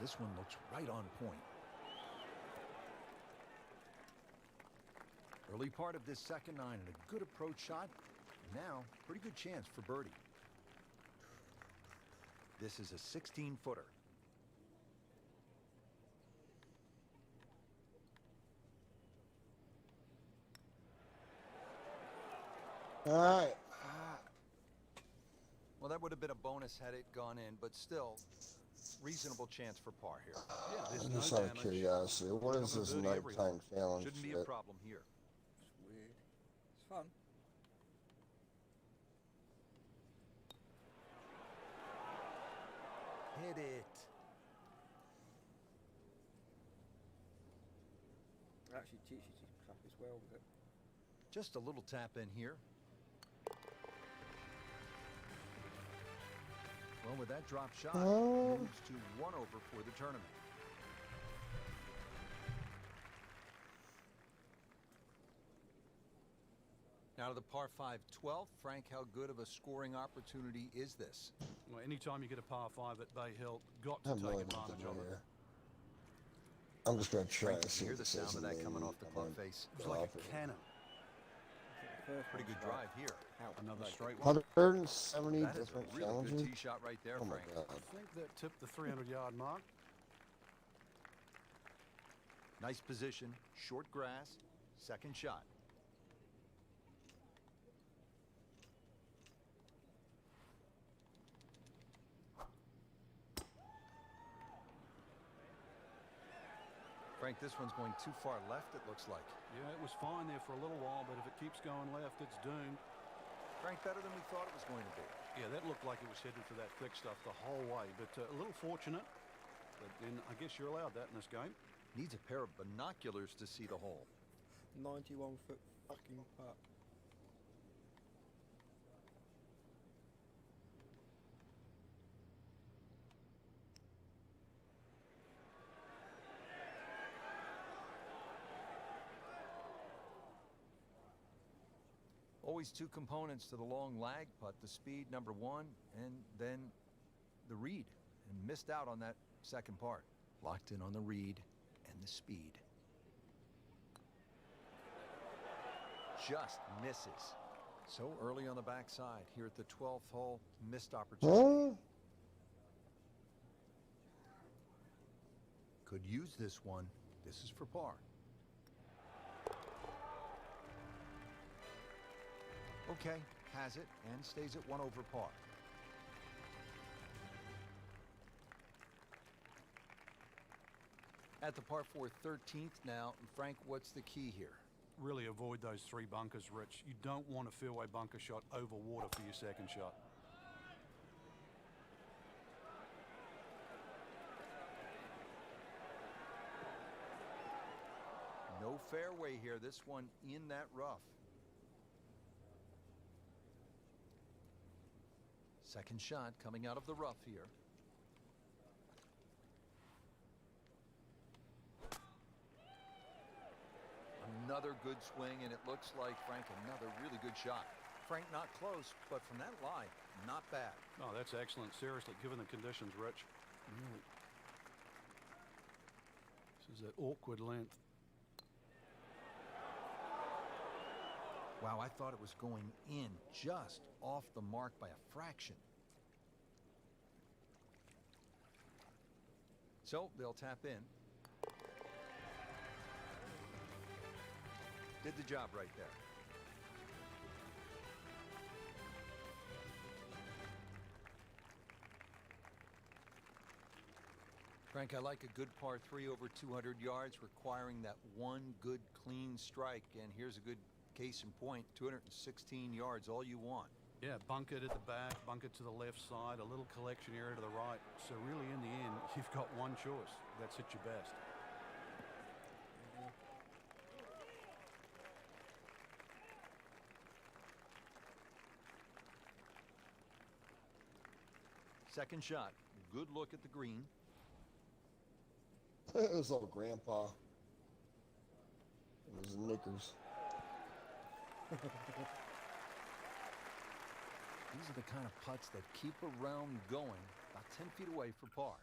This one looks right on point. Early part of this second 9 and a good approach shot. Now, pretty good chance for birdie. This is a 16-footer. All right. Well, that would have been a bonus had it gone in, but still, reasonable chance for par here. Yeah, there's Just no out of damage. curiosity, what is Cover this birdie every nighttime challenge Shouldn't be shit? a problem here. It's weird. It's fun. Hit it. It actually teaches you crap as well with it. Just a little tap in here. Well, with that drop shot, Oh. moves to 1 over for the tournament. Now to the par 5 12th. Frank, how good of a scoring opportunity is this? Well, anytime you get a par 5 at Bay Hill, got I to have no take idea what to advantage do of it. here. I'm just gonna try Frank, to you see hear what the this sound says of in that the coming lead. off the I'm club gonna face. It was like drop a it. cannon. I think the first Pretty one's good drive here. out. Another Like, straight one. 170 That is a different really good challenges. tee shot right there, Oh my Frank. god. I think that tipped the 300-yard mark. Nice position, short grass, second shot. Frank, this one's going too far left, it looks like. Yeah, it was fine there for a little while, but if it keeps going left, it's doomed. Frank, better than we thought it was going to be. Yeah, that looked like it was headed for that thick stuff the whole way, but a little fortunate. But then I guess you're allowed that in this game. Needs a pair of binoculars to see the hole. 91-foot fucking putt. Always two components to the long lag putt, the speed, number 1, and then the read. And missed out on that second part. Locked in on the read and the speed. Just misses. So early on the backside here at the 12th hole, missed opportunity. Huh? Could use this one. This is for par. Okay, has it and stays at 1 over par. At the par 4 13th now, Frank, what's the key here? Really avoid those 3 bunkers, Rich. You don't want a fairway bunker shot over water for your second shot. No fairway here. This one in that rough. Second shot coming out of the rough here. Another good swing, and it looks like, Frank, another really good shot. Frank, not close, but from that line, not bad. Oh, that's excellent. Seriously, given the conditions, Rich. Really. This is an awkward length. Wow, I thought it was going in just off the mark by a fraction. So they'll tap in. Did the job right there. Frank, I like a good par 3 over 200 yards, requiring that one good clean strike. And here's a good case in point, 216 yards, all you want. Yeah, bunker at the back, bunker to the left side, a little collection area to the right. So really, in the end, you've got one choice. That's hit your best. Second shot. Good look at the green. His little grandpa. And his knickers. These are the kind of putts that keep a round going about 10 feet away for par.